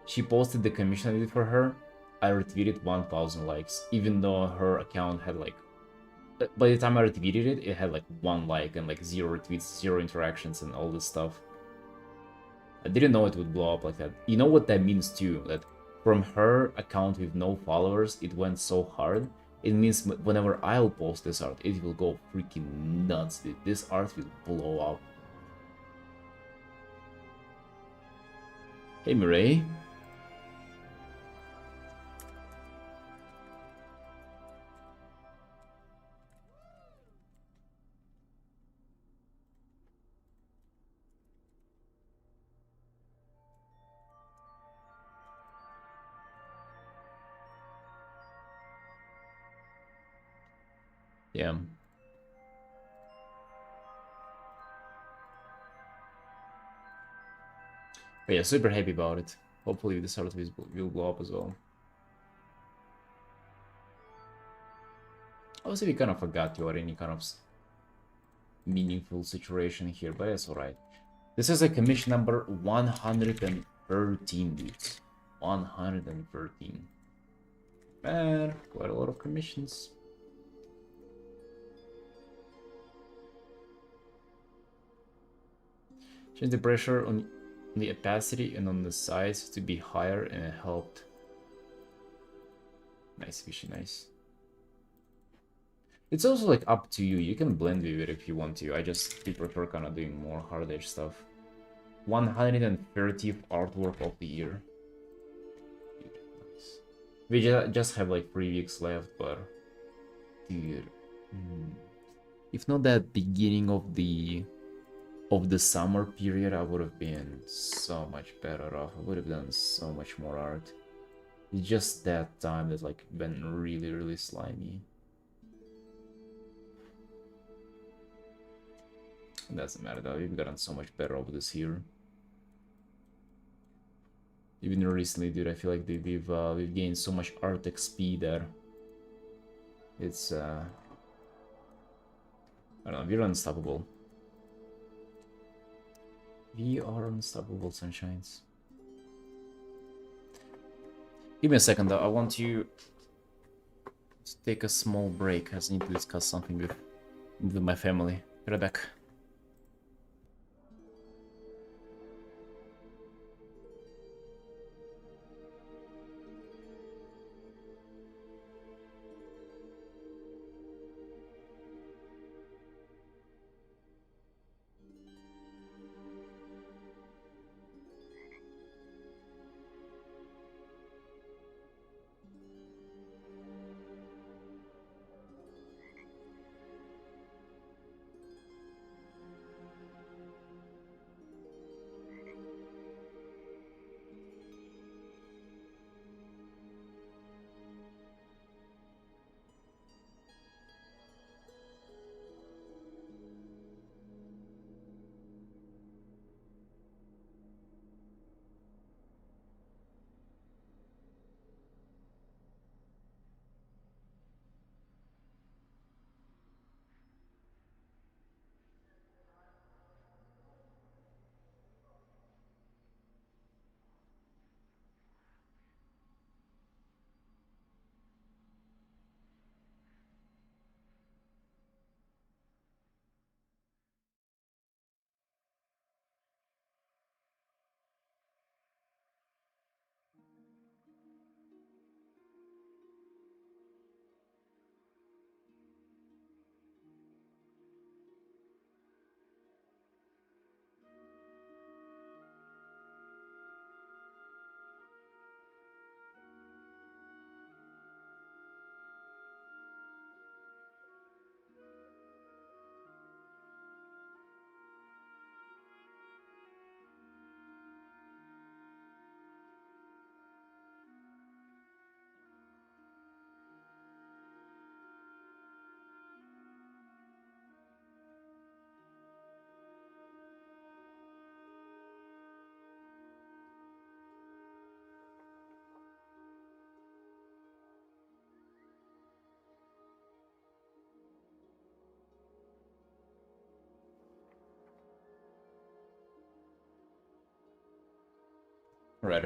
She posted the commission I did for her. I retweeted 1,000 likes, even though her account had like, by the time I retweeted it, it had like 1 like and like 0 retweets, 0 interactions, and all this stuff. I didn't know it would blow up like that. You know what that means too? That from her account with no followers, it went so hard. It means whenever I'll post this art, it will go freaking nuts, dude. This art will blow up. Hey, Mireille. Yeah. But yeah, super happy about it. Hopefully this art will blow up as well. Also, we kind of forgot you are in any kind of meaningful situation here, but that's alright. This is a commission number 113, dudes. 113. Man, quite a lot of commissions. Change the pressure on the opacity and on the size to be higher, and it helped. Nice, fishy, nice. It's also like up to you. You can blend with it if you want to. I just prefer kind of doing more hard edge stuff. 130th artwork of the year. Nice. We just have like 3 weeks left, but dude, if not that beginning of the summer period, I would have been so much better off. I would have done so much more art. It's just that time that's like been really, really slimy. It doesn't matter though, we've gotten so much better over this year. Even recently, dude, I feel like we've gained so much art XP that it's I don't know, we're unstoppable. We are unstoppable, sunshines. Give me a second though, I want you to take a small break as I need to discuss something with my family. Be right back. Right.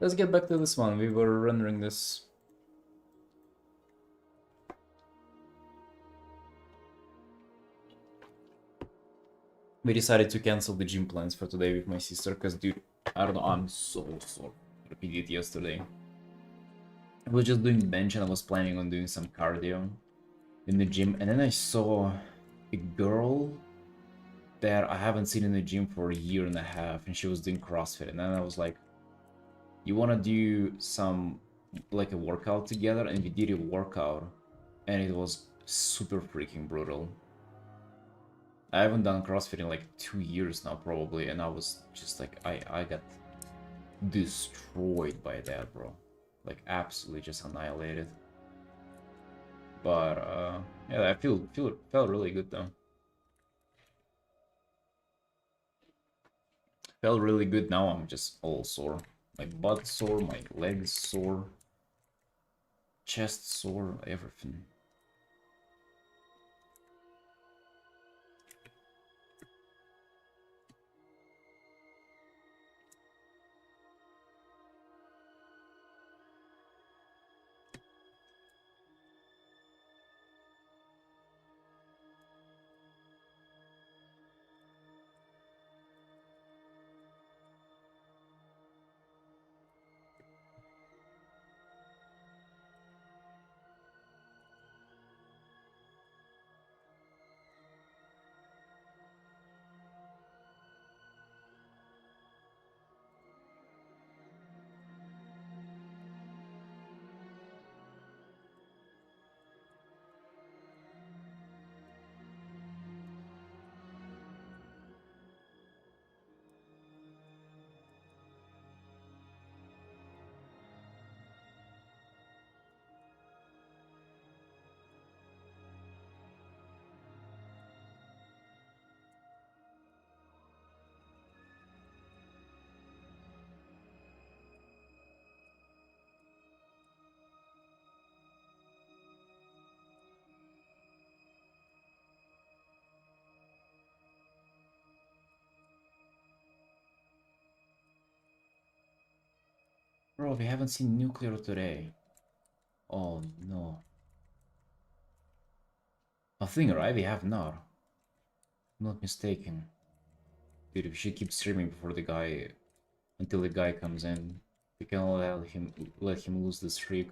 Let's get back to this one. We were rendering this. We decided to cancel the gym plans for today with my sister because, dude, I don't know, I'm so sore. I repeated yesterday. I was just doing bench and I was planning on doing some cardio in the gym, and then I saw a girl that I haven't seen in the gym for a year and a half, and she was doing CrossFit, and then I was like, you want to do some, like a workout together? And we did a workout, and it was super freaking brutal. I haven't done CrossFit in like 2 years now, probably, and I was just like, I got destroyed by that, bro. Like, absolutely just annihilated. But, yeah, I felt really good, though. Felt really good. Now I'm just all sore. My butt sore, my legs sore, chest sore, everything. Bro, we haven't seen nuclear today. Oh no. I think, right? We have not. I'm not mistaken. Dude, we should keep streaming before the guy, until the guy comes in. We can let him lose the streak.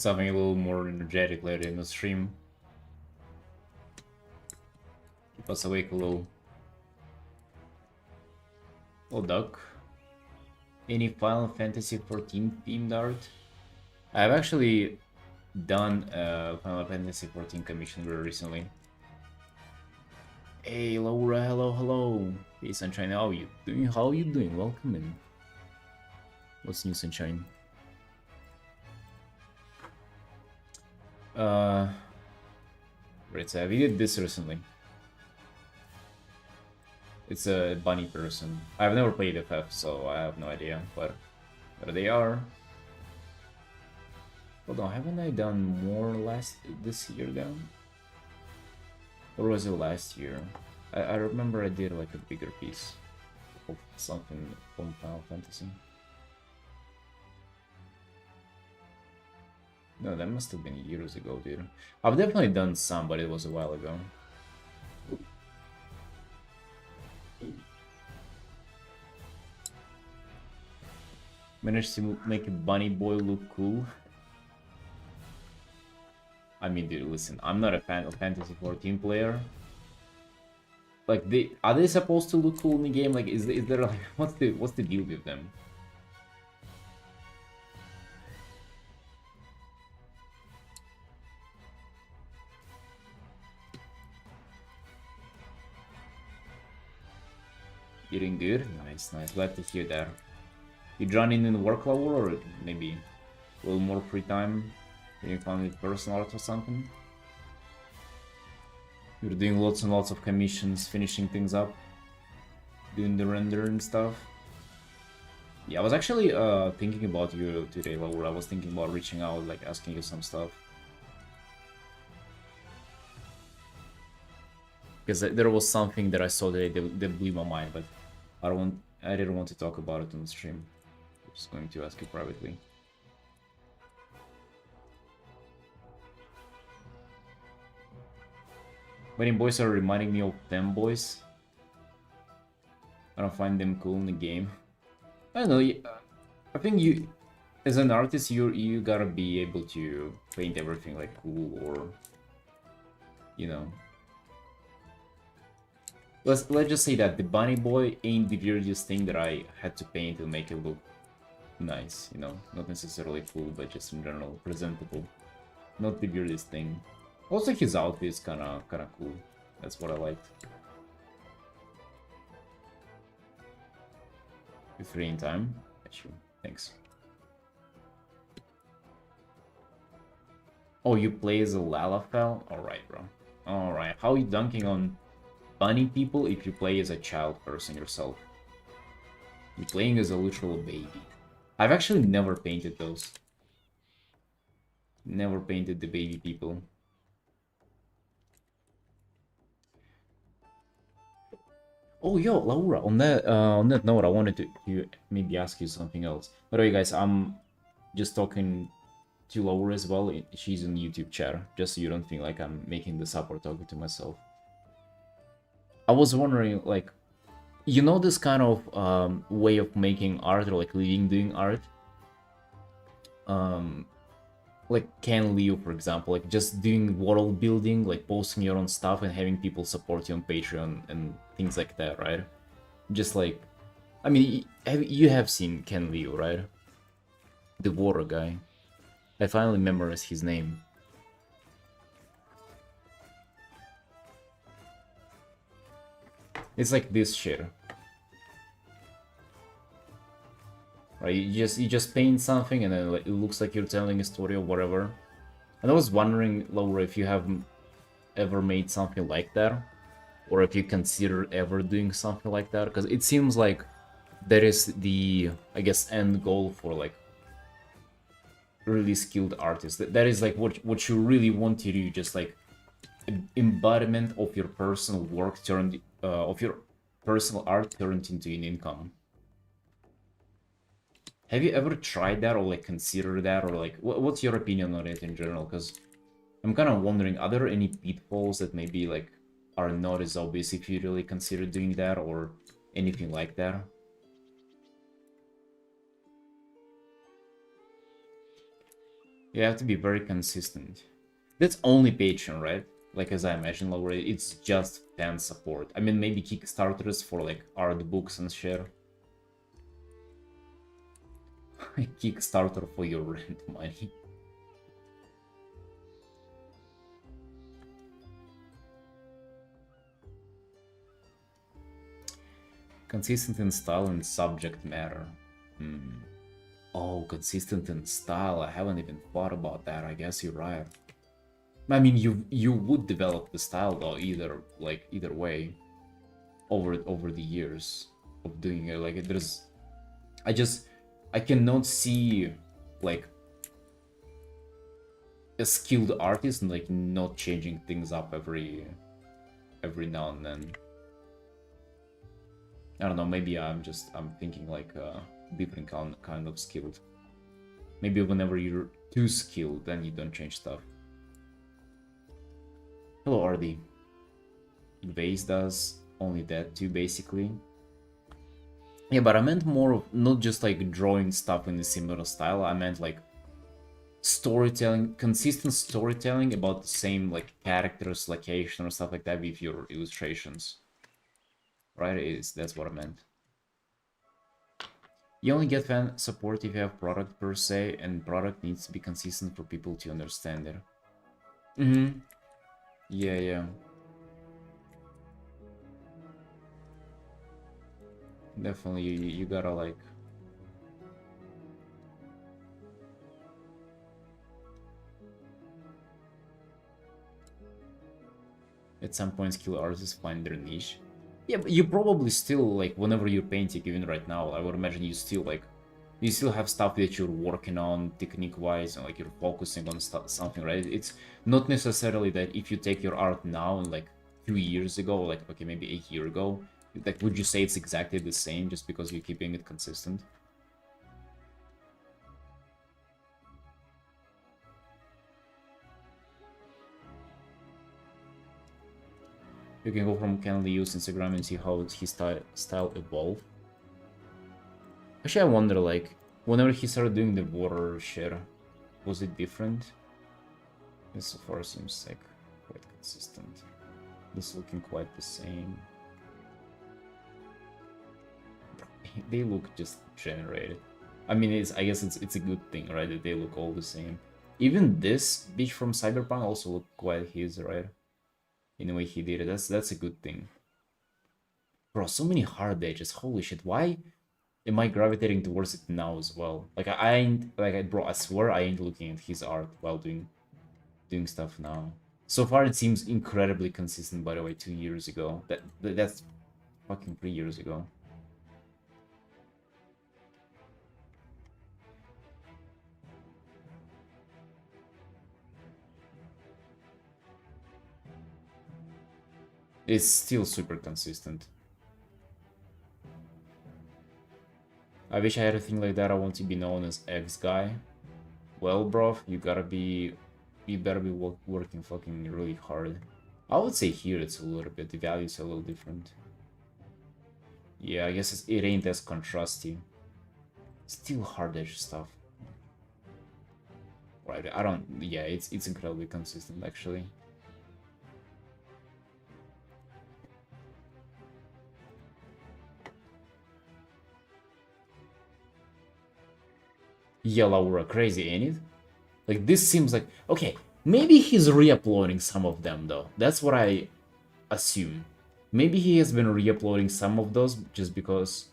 something a little more energetic later in the stream. Keep us awake a little. Oh, Duck. Any Final Fantasy 14 themed art? I've actually done a Final Fantasy 14 commission very recently. Hey, Laura, hello, hello. Hey, Sunshine, how are you doing? How are you doing? Welcome in. What's new, Sunshine? Right, so we did this recently. It's a bunny person. I've never played FF, so I have no idea, but there they are. Hold on, haven't I done more this year then? Or was it last year? I remember I did like a bigger piece of something from Final Fantasy. No, that must have been years ago, dude. I've definitely done some, but it was a while ago. Managed to make a bunny boy look cool. I mean, dude, listen, I'm not a fan of Fantasy 14 player. Like, are they supposed to look cool in the game? Like, is there like what's the deal with them? You're doing good? Nice, nice. Glad to hear that. You joining in the work level or maybe a little more free time? When you found it personal art or something? You're doing lots and lots of commissions, finishing things up, doing the render and stuff. Yeah, I was actually thinking about you today, Laura. I was thinking about reaching out, like asking you some stuff. Because there was something that I saw today that blew my mind, but I didn't want to talk about it on the stream. I'm just going to ask you privately. Wedding boys are reminding me of them boys. I don't find them cool in the game. I don't know. I think you, as an artist, you gotta be able to paint everything like cool or, you know. Let's just say that the bunny boy ain't the weirdest thing that I had to paint to make it look nice, you know, not necessarily cool, but just in general presentable. Not the weirdest thing. Also, his outfit is kind of cool. That's what I liked. You free in time? Sure. Thanks. Oh, you play as a Lalafell? Alright, bro. Alright. How are you dunking on bunny people if you play as a child person yourself? You're playing as a literal baby. I've actually never painted those. Never painted the baby people. Oh, yo, Laura, on that note, I wanted to maybe ask you something else. By the way, guys, I'm just talking to Laura as well. She's in YouTube chat, just so you don't think like I'm making this up or talking to myself. I was wondering, like, you know this kind of way of making art or like living doing art? Like Ken Liu, for example, like just doing world building, like posting your own stuff and having people support you on Patreon and things like that, right? Just like, I mean, you have seen Ken Liu, right? The water guy. I finally memorized his name. It's like this shit. Right, you just paint something and then like, it looks like you're telling a story or whatever. And I was wondering, Laura, if you have ever made something like that, or if you consider ever doing something like that, because it seems like that is the, I guess, end goal for like really skilled artists. That is like what you really want to do, just like embodiment of your personal work turned of your personal art turned into an income. Have you ever tried that or like considered that, or like what's your opinion on it in general? Because I'm kind of wondering, are there any pitfalls that maybe like are not as obvious if you really consider doing that or anything like that? You have to be very consistent. That's only Patreon, right? Like as I mentioned already, it's just fan support. I mean, maybe Kickstarters for like art books and share. Kickstarter for your rent money. Consistent in style and subject matter. Oh, consistent in style. I haven't even thought about that. I guess you're right. I mean, you would develop the style though, either way, over the years of doing it. Like there's, I cannot see like a skilled artist and like not changing things up every now and then. I don't know, maybe I'm thinking like different kind of skilled. Maybe whenever you're too skilled, then you don't change stuff. Hello, RD. Vase does only that too, basically. Yeah, but I meant more of not just like drawing stuff in a similar style. I meant like storytelling, consistent storytelling about the same like characters, location, or stuff like that with your illustrations. Right? That's what I meant. You only get fan support if you have product per se, and product needs to be consistent for people to understand it. Yeah. Definitely, you gotta like... At some point, skilled artists find their niche. Yeah, but you probably still, like, whenever you're painting, even right now, I would imagine you still, like, you still have stuff that you're working on technique-wise, and, like, you're focusing on something, right? It's not necessarily that if you take your art now and, like, 2 years ago, like, okay, maybe a year ago, like, would you say it's exactly the same just because you're keeping it consistent? You can go from Kennedy use Instagram and see how his style evolved. Actually, I wonder, like, whenever he started doing the water share, was it different? This so far seems like quite consistent. This looking quite the same. They look just generated. I mean, I guess it's a good thing, right? That they look all the same. Even this bitch from Cyberpunk also looked quite his, right? In the way he did it. That's a good thing. Bro, so many hard edges. Holy shit! Why am I gravitating towards it now as well? Like I ain't bro. I swear I ain't looking at his art while doing stuff now. So far, it seems incredibly consistent. By the way, 2 years ago. That's fucking 3 years ago. It's still super consistent. I wish I had a thing like that. I want to be known as X guy. Well, bro, you better be working fucking really hard. I would say here it's a little bit, the value's a little different. Yeah, I guess it ain't as contrasty. Still hard edge stuff. Right, I don't, yeah, it's incredibly consistent actually. Yeah, Laura, crazy, ain't it? Like, this seems like... Okay, maybe he's re-uploading some of them, though. That's what I assume. Maybe he has been re-uploading some of those just because...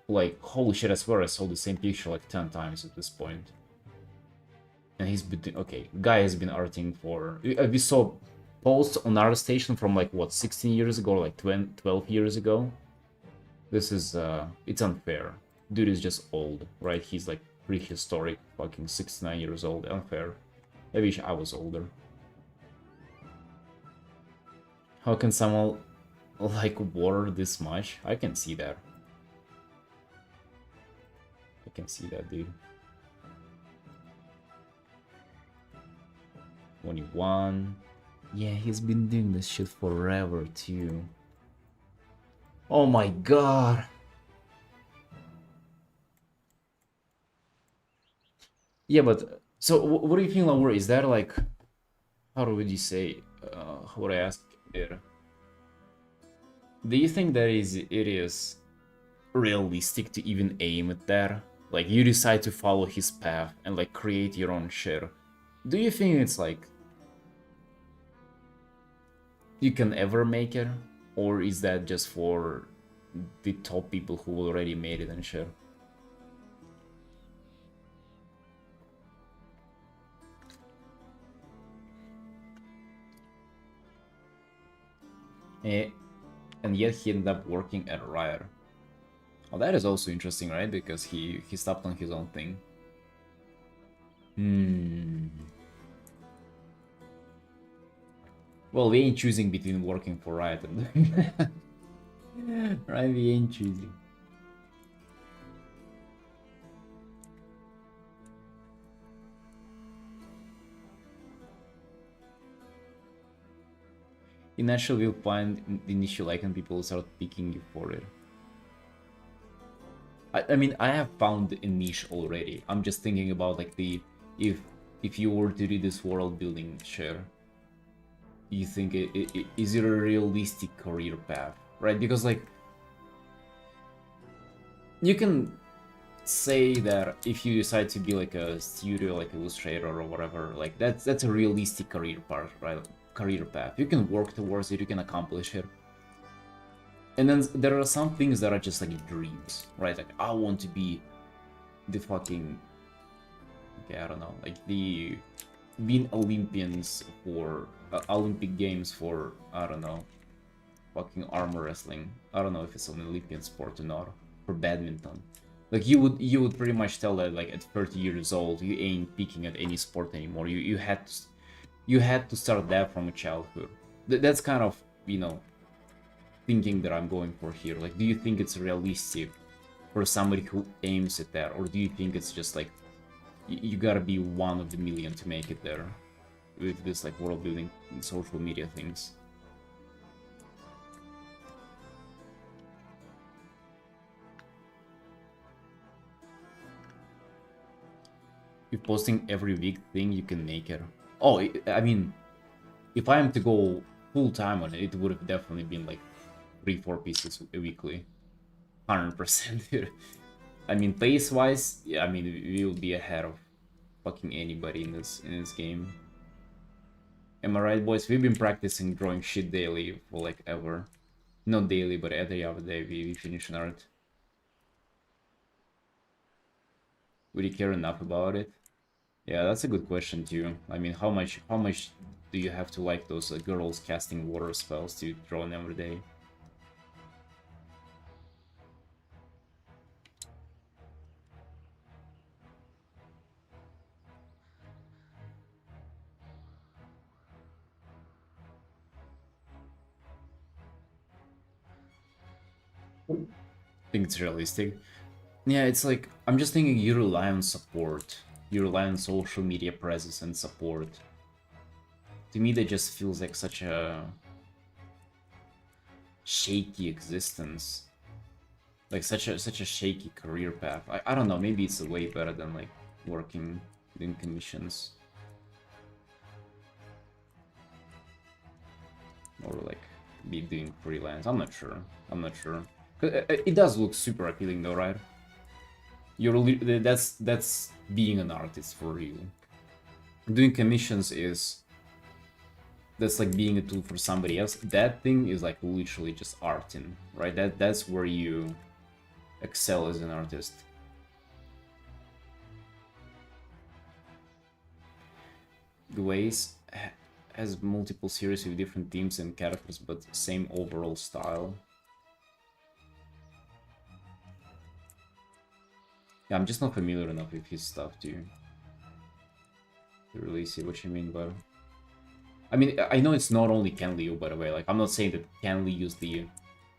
Like, holy shit, I swear I saw the same picture like 10 times at this point. And he's been... Okay, guy has been arting for... We saw posts on ArtStation from, like, what, 16 years ago or, like, 12 years ago? This is, it's unfair. Dude is just old, right? He's, like, prehistoric, fucking 69 years old. Unfair. I wish I was older. How can someone like water this much? I can see that. I can see that, dude. 21. Yeah, he's been doing this shit forever, too. Oh my god. Yeah, but So what do you think, Laura? Is that like, how would you say? How would I ask it? Do you think that it is realistic to even aim at that? Like you decide to follow his path and like create your own shit. Do you think it's like you can ever make it, or is that just for the top people who already made it and shit? Eh, and yet he ended up working at Riot. Oh, that is also interesting, right? Because he stopped on his own thing. Well, we ain't choosing between working for Riot and doing that. Right, we ain't choosing. You naturally will find the niche you like and people will start picking you for it. I mean, I have found a niche already. I'm just thinking about like the if you were to do this world building share, you think is it a realistic career path, right? Because like you can say that if you decide to be like a studio, like illustrator or whatever, like that's a realistic career path, right? Career path. You can work towards it, you can accomplish it. And then there are some things that are just like dreams, right? Like I want to be the fucking, okay, I don't know, like the being Olympians for Olympic Games for, I don't know, fucking armor wrestling. I don't know if it's an Olympian sport or not. For badminton, like you would pretty much tell that like at 30 years old you ain't peaking at any sport anymore. You had to start that from a childhood. That's kind of, you know, thinking that I'm going for here. Like, do you think it's realistic for somebody who aims at that, or do you think it's just like you gotta be one of the million to make it there with this like world building and social media things? If posting every week thing, you can make it. Oh, I mean, if I am to go full time on it, it would have definitely been like 3-4 pieces weekly, 100%. Dude. I mean, pace wise, yeah, I mean, we will be ahead of fucking anybody in this game. Am I right, boys? We've been practicing drawing shit daily for like ever. Not daily, but every other day we finish an art. Would you care enough about it? Yeah, that's a good question too. I mean, how much do you have to like those girls casting water spells to draw them every day? I think it's realistic. Yeah, it's like, I'm just thinking you rely on support. You rely on social media presence and support. To me, that just feels like such a shaky existence. Like such a shaky career path. I don't know, maybe it's way better than like working doing commissions. Or like be doing freelance. I'm not sure. I'm not sure. It does look super appealing though, right? That's being an artist for real. Doing commissions is, that's like being a tool for somebody else. That thing is like literally just Artin, right? That's where you excel as an artist. Glaze has multiple series with different themes and characters, but same overall style. Yeah, I'm just not familiar enough with his stuff to really see what you mean, but I mean, I know it's not only Ken Liu, by the way. Like, I'm not saying that Ken Liu is the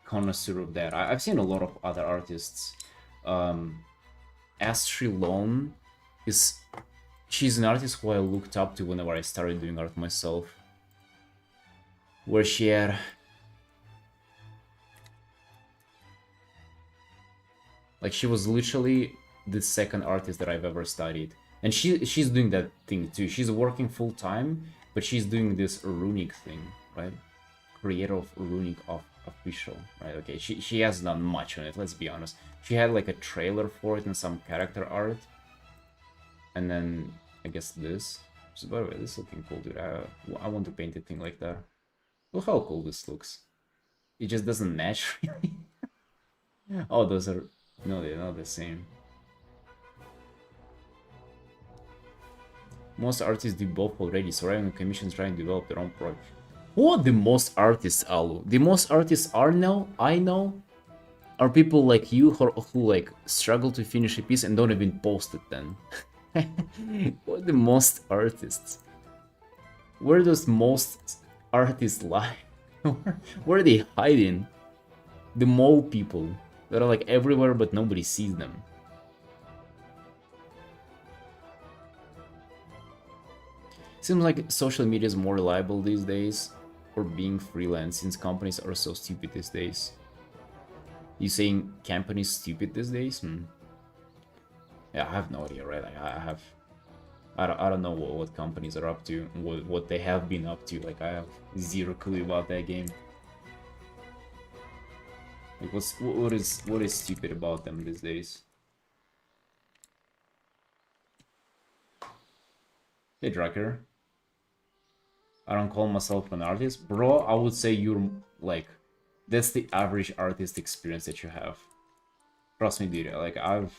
connoisseur of that. I've seen a lot of other artists. Astrid Lone is... She's an artist who I looked up to whenever I started doing art myself. Where she had... Like, she was literally the second artist that I've ever studied. And she's doing that thing too. She's working full time, but she's doing this runic thing, right? Creator of runic of official, right? Okay, she has done much on it. Let's be honest. She had like a trailer for it and some character art, and then I guess this. So, by the way, this is looking cool, dude. I want to paint a thing like that. Look how cool this looks. It just doesn't match really. Oh, those are no, they're not the same. Most artists do both already, so rather than commissions trying to develop their own project. Who are the most artists, Alu? The most artists I know, are people like you who like struggle to finish a piece and don't even post it then. Who are the most artists? Where does most artists lie? Where are they hiding? The mole people that are like everywhere but nobody sees them. Seems like social media is more reliable these days for being freelance since companies are so stupid these days. You saying companies stupid these days? Yeah, I have no idea, right? Like, I don't know what companies are up to, what they have been up to. Like, I have zero clue about that game. Like, what is stupid about them these days? Hey, Drucker. I don't call myself an artist, bro. I would say you're like, that's the average artist experience that you have. Trust me, dude. Like, alright,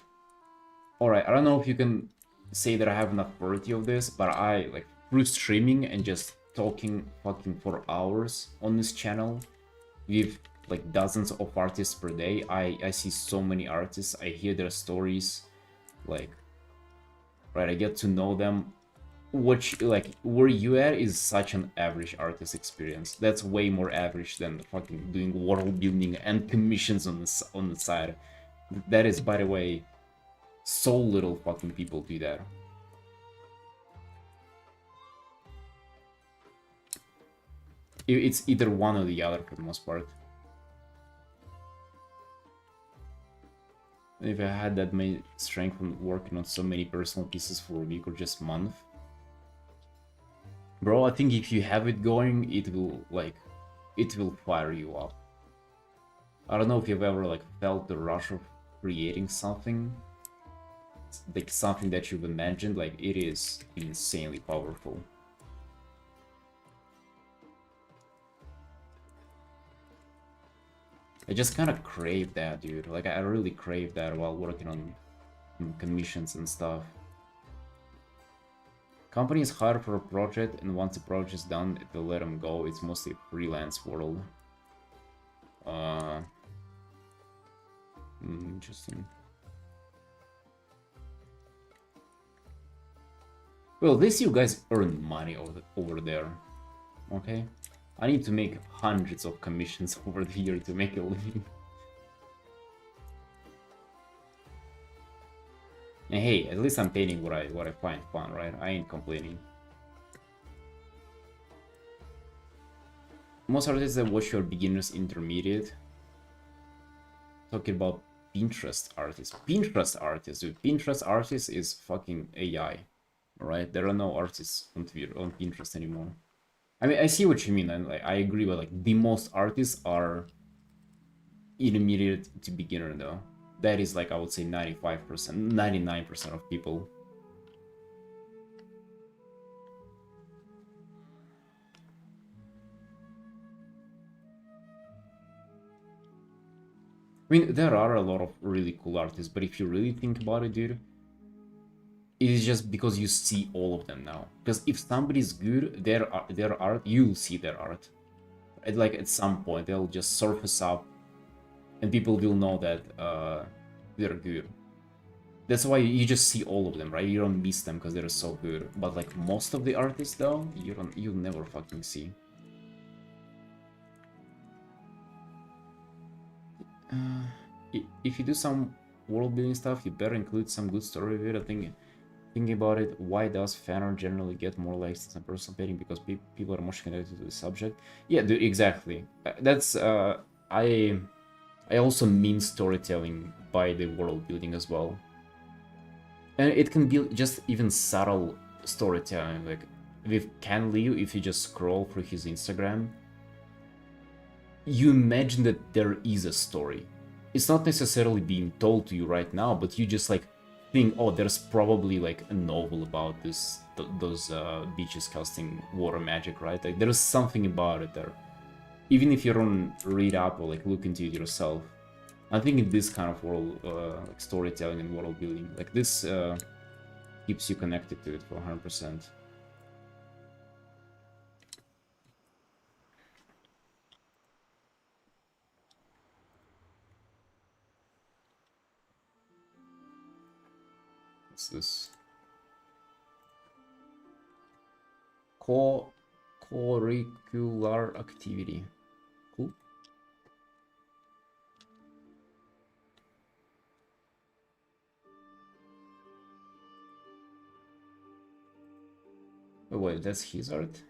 I don't know if you can say that I have enough variety of this, but I, like, through streaming and just talking fucking for hours on this channel with, like, dozens of artists per day, I see so many artists, I hear their stories, like, right, I get to know them. Like, where you at is such an average artist experience. That's way more average than fucking doing world building and commissions on the side. That is, by the way, so little fucking people do that. It's either one or the other for the most part. If I had that many strength from working on so many personal pieces for a week or just month, bro, I think if you have it going, it will fire you up. I don't know if you've ever like felt the rush of creating something, like something that you've imagined. Like, it is insanely powerful. I just kind of crave that, dude. Like, I really crave that while working on commissions and stuff. Companies hire for a project, and once the project is done, they'll let them go. It's mostly a freelance world. Interesting. Well, at least you guys earn money over there, okay? I need to make hundreds of commissions over the year to make a living. And hey, at least I'm painting what I find fun, right? I ain't complaining. Most artists that watch your beginners intermediate. Talking about Pinterest artists. Pinterest artists, dude. Pinterest artists is fucking AI. Alright? There are no artists on Pinterest anymore. I mean, I see what you mean, and like, I agree, but like, the most artists are intermediate to beginner though. That is like, I would say 95%, 99% of people. I mean, there are a lot of really cool artists, but if you really think about it, dude, it is just because you see all of them now. Because if somebody's good, their art, you'll see their art. Like, at some point, they'll just surface up, and people will know that they're good. That's why you just see all of them, right? You don't miss them because they're so good. But like, most of the artists, though, you'll never fucking see. If you do some world building stuff, you better include some good story with it. I think, thinking about it, why does fan art generally get more likes than personal painting? Because people are much connected to the subject. Yeah, dude, exactly. That's I also mean storytelling by the world building as well. And it can be just even subtle storytelling. Like with Ken Liu, if you just scroll through his Instagram, you imagine that there is a story. It's not necessarily being told to you right now, but you just like think, oh, there's probably like a novel about those beaches casting water magic, right? Like there's something about it there. Even if you don't read up or like look into it yourself. I think in this kind of world, like storytelling and world building, like this keeps you connected to it for 100%. What's this? Co-curricular activity. Cool. Oh, wait, that's his art?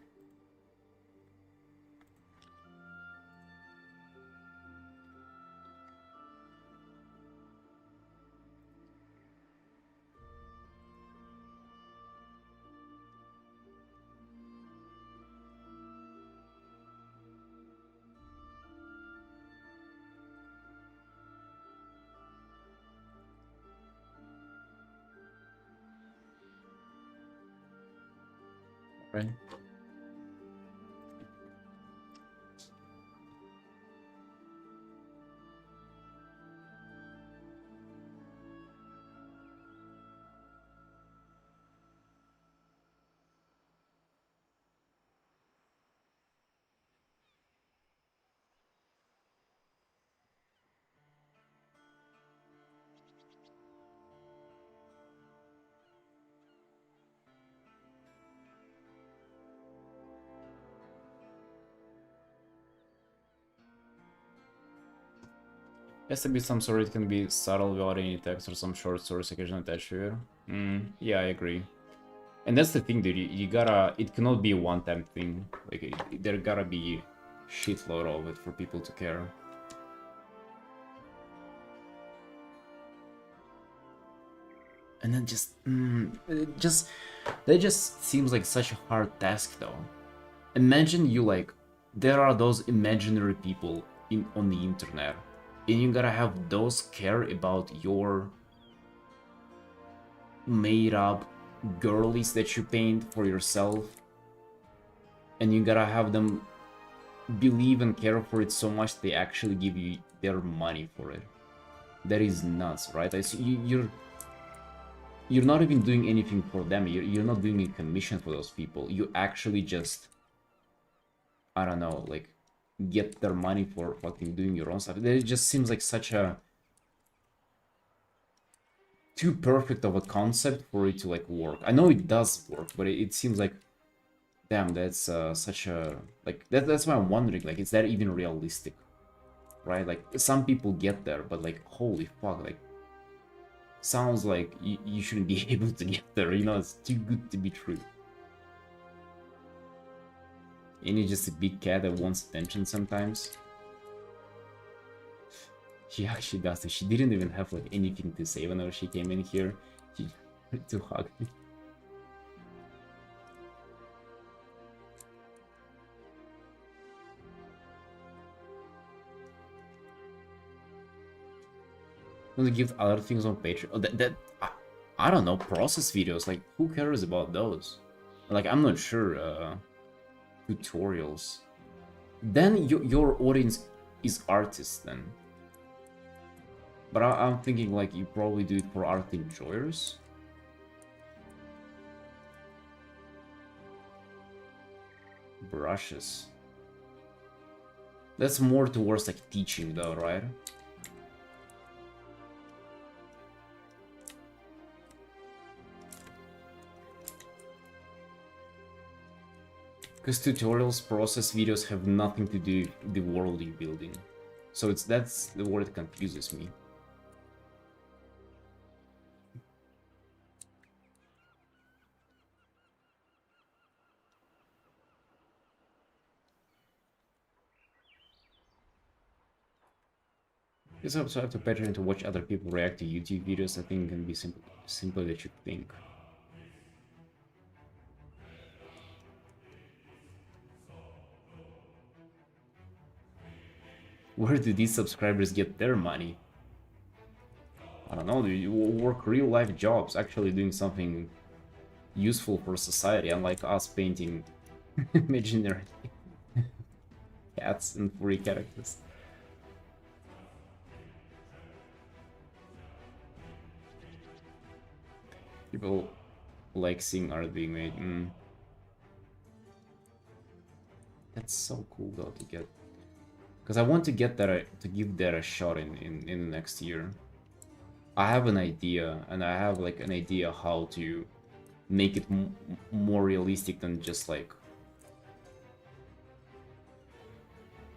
Right. Has to be some sort, it can be subtle without any text or some short stories occasionally attached to it. Yeah, I agree. And that's the thing, dude. You gotta. It cannot be a one-time thing. Like, there gotta be shitload of it for people to care. And then that just seems like such a hard task, though. Imagine you like, there are those imaginary people on the internet, and you gotta have those care about your made-up girlies that you paint for yourself, and you gotta have them believe and care for it so much they actually give you their money for it. That is nuts, right? You're not even doing anything for them. You're not doing a commission for those people. You actually just, I don't know, like, get their money for fucking doing your own stuff. It just seems like such a too perfect of a concept for it to like work. I know it does work, but it seems like, damn, that's such a like that's why I'm wondering, like, is that even realistic, right? Like some people get there, but like, holy fuck, like, sounds like you shouldn't be able to get there. You know, it's too good to be true. And you're just a big cat that wants attention sometimes. She actually does it. She didn't even have like anything to say whenever she came in here. She tried to hug me. Gonna give other things on Patreon. Oh, I don't know, process videos. Like, who cares about those? Like, I'm not sure. Tutorials. Then your audience is artists then. But I'm thinking like you probably do it for art enjoyers. Brushes. That's more towards like teaching though, right? Because tutorials, process videos have nothing to do with the world you're building. So that's the word that confuses me. You also have to Patreon to watch other people react to YouTube videos. I think it can be simpler than you think. Where do these subscribers get their money? I don't know, you work real life jobs, actually doing something useful for society, unlike us painting imaginary cats and furry characters. People like seeing art being made. That's so cool though to get. Because I want to get that, to give that a shot in the next year. I have an idea, and I have like an idea how to make it more realistic than just like.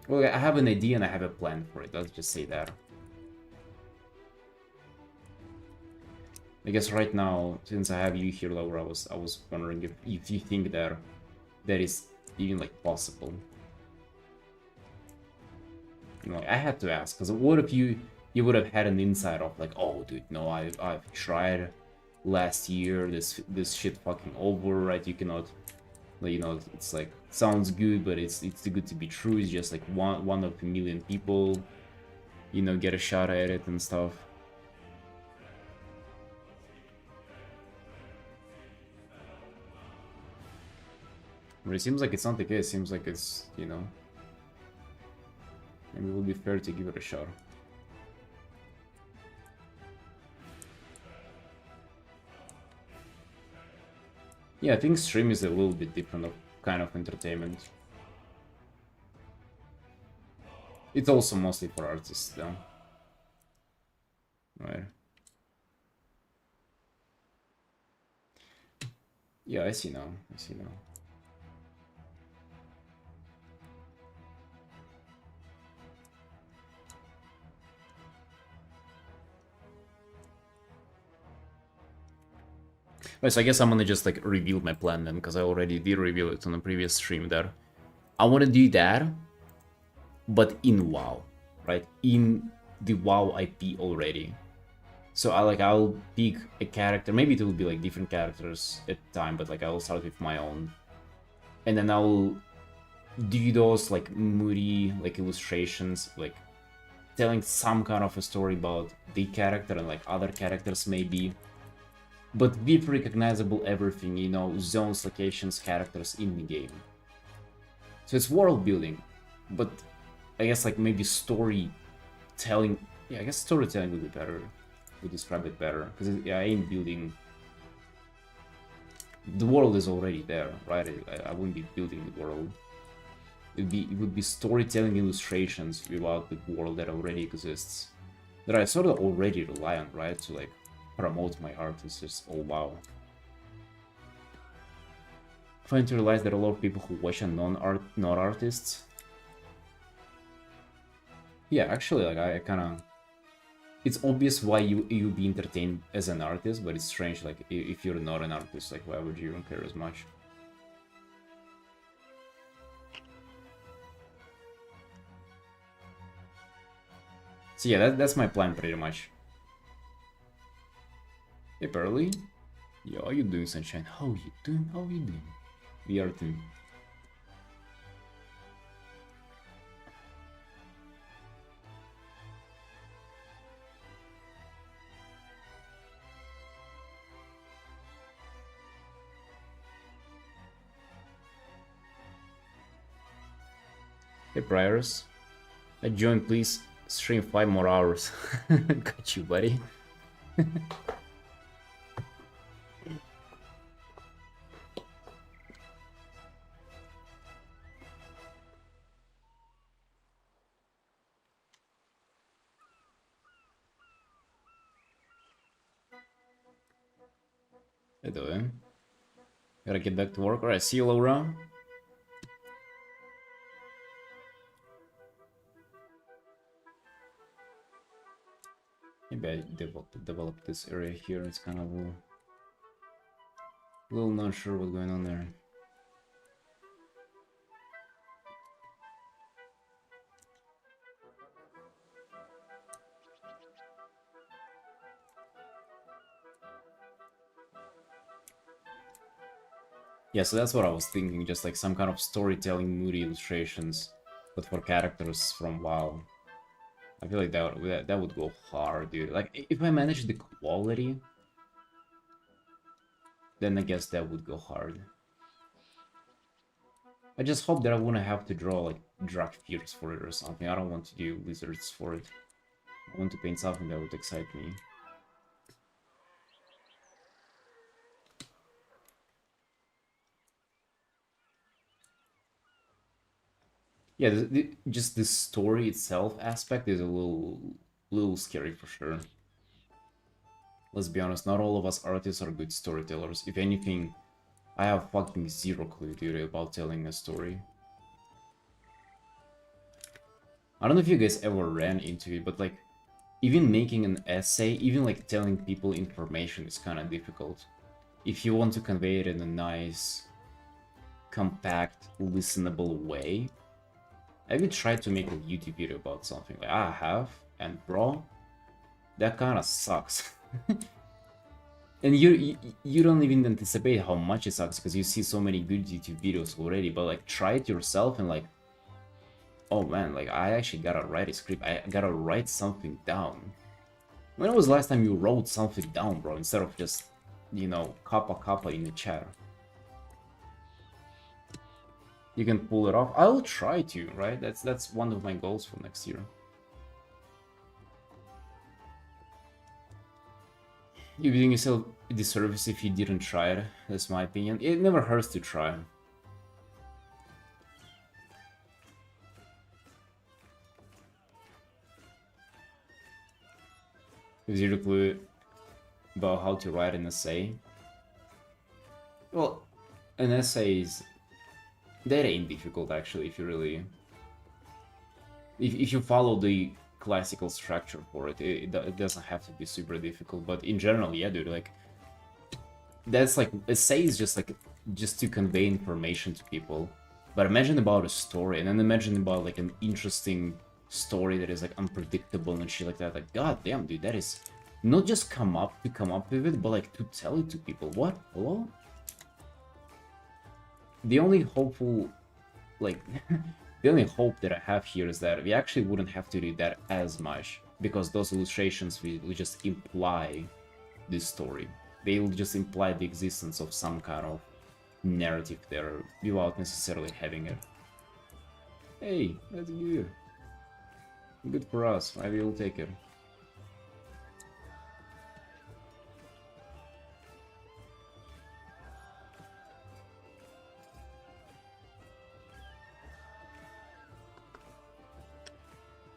Well, I have an idea and I have a plan for it. Let's just say that. I guess right now, since I have you here, Laura, I was wondering if you think that is even like possible. You know, I had to ask, because what if you would have had an insight of like, oh dude, no, I've tried last year, this shit fucking over, right? You cannot, you know, it's like sounds good, but it's too good to be true. It's just like one of a million people, you know, get a shot at it and stuff. But it seems like it's not the case. It seems like it's, you know, maybe it would be fair to give it a shot. Yeah, I think stream is a little bit different of kind of entertainment. It's also mostly for artists though. Right. Yeah, I see now. I see now. Right, so I guess I'm gonna just like reveal my plan then, because I already did reveal it on a previous stream there. I want to do that, but in WoW, right? In the WoW IP already. So I'll pick a character. Maybe it will be like different characters at the time, but like I'll start with my own, and then I'll do those like moody like illustrations, like telling some kind of a story about the character and like other characters maybe. But with recognizable everything, you know, zones, locations, characters in the game. So it's world building, but I guess like maybe storytelling. Yeah, I guess storytelling would be better. Would describe it better, because yeah, I ain't building. The world is already there, right? I wouldn't be building the world. It would be storytelling illustrations about the world that already exists, that I sort of already rely on, right? To like promote my art. It's just, oh wow. Trying to realize that a lot of people who watch are not artists. Yeah, actually, like I kind of. It's obvious why you be entertained as an artist, but it's strange. Like if you're not an artist, like why would you care as much? So yeah, that's my plan pretty much. Hey, Pearly. Yeah, how you doing, Sunshine? How you doing? How you doing? We are Artin. Hey, Priors. I join, please. Stream 5 more hours. Got you, buddy. Hey, doing? Gotta get back to work. Alright, see you, Laura. Maybe I develop this area here. It's kind of a little not sure what's going on there. Yeah, so that's what I was thinking, just like some kind of storytelling moody illustrations, but for characters from WoW. I feel like that would go hard, dude. Like, if I manage the quality, then I guess that would go hard. I just hope that I wouldn't have to draw, like, Drakfirs for it or something. I don't want to do lizards for it. I want to paint something that would excite me. Yeah, just the story itself aspect is a little scary for sure. Let's be honest, not all of us artists are good storytellers. If anything, I have fucking zero clue, dude, about telling a story. I don't know if you guys ever ran into it, but like, even making an essay, even like telling people information is kind of difficult. If you want to convey it in a nice, compact, listenable way. Have you tried to make a YouTube video about something? Like, I have, and bro, that kind of sucks. And you don't even anticipate how much it sucks because you see so many good YouTube videos already, but like try it yourself and like, oh man, like I actually gotta write a script. I gotta write something down. When was the last time you wrote something down, bro, instead of just, you know, kappa in the chat? You can pull it off. I'll try to, right? That's one of my goals for next year. You'd be doing yourself a disservice if you didn't try it. That's my opinion. It never hurts to try. Zero clue about how to write an essay. Well, an essay is... that ain't difficult, actually, if you really... If you follow the classical structure for it, it doesn't have to be super difficult. But in general, yeah, dude, like... that's like... essay is just like... just to convey information to people. But imagine about a story, and then imagine about like an interesting story that is like unpredictable and shit like that. Like, god damn, dude, that is... not just come up with it, but like to tell it to people. What? Hello? The only hopeful, like, the only hope that I have here is that we actually wouldn't have to do that as much, because those illustrations will just imply this story. They will just imply the existence of some kind of narrative there without necessarily having it. Hey, that's good. Good for us. I will take it.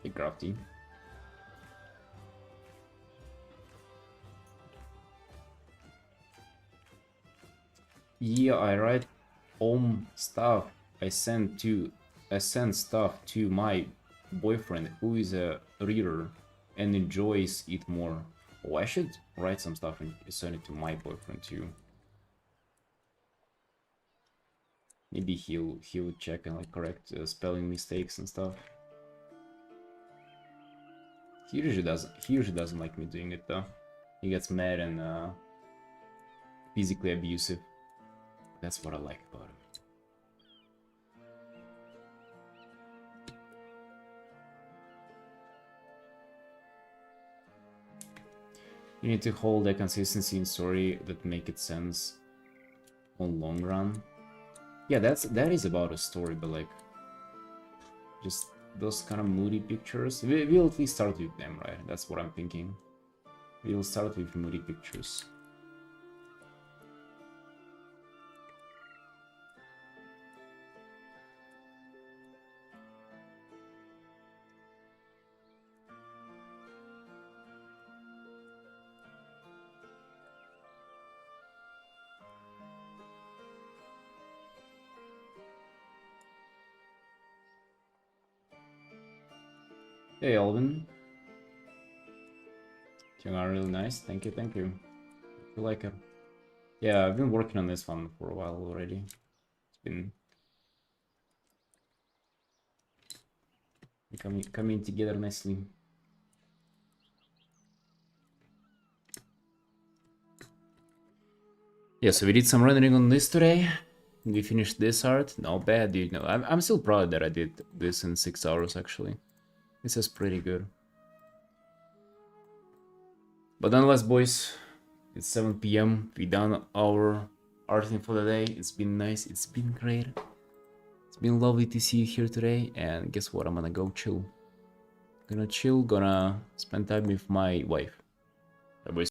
Hey, Crafty. Yeah, I write stuff. I send stuff to my boyfriend, who is a reader and enjoys it more. Oh, I should write some stuff and send it to my boyfriend too. Maybe he'll check and like correct spelling mistakes and stuff. He usually doesn't like me doing it though. He gets mad and physically abusive. That's what I like about him. You need to hold a consistency in story that make it sense on long run. Yeah, that is about a story, but like just those kind of moody pictures. We'll at least start with them, right? That's what I'm thinking. We'll start with moody pictures. Hey, Alvin. You are really nice. Thank you, thank you. You like it? Yeah, I've been working on this one for a while already. It's been coming together nicely. Yeah, so we did some rendering on this today. We finished this art. Not bad, dude. No, I'm still proud that I did this in 6 hours, actually. This is pretty good. But nonetheless, boys, it's 7 p.m. We done our arting for the day. It's been nice. It's been great. It's been lovely to see you here today. And guess what? I'm gonna go chill. Gonna chill. Gonna spend time with my wife.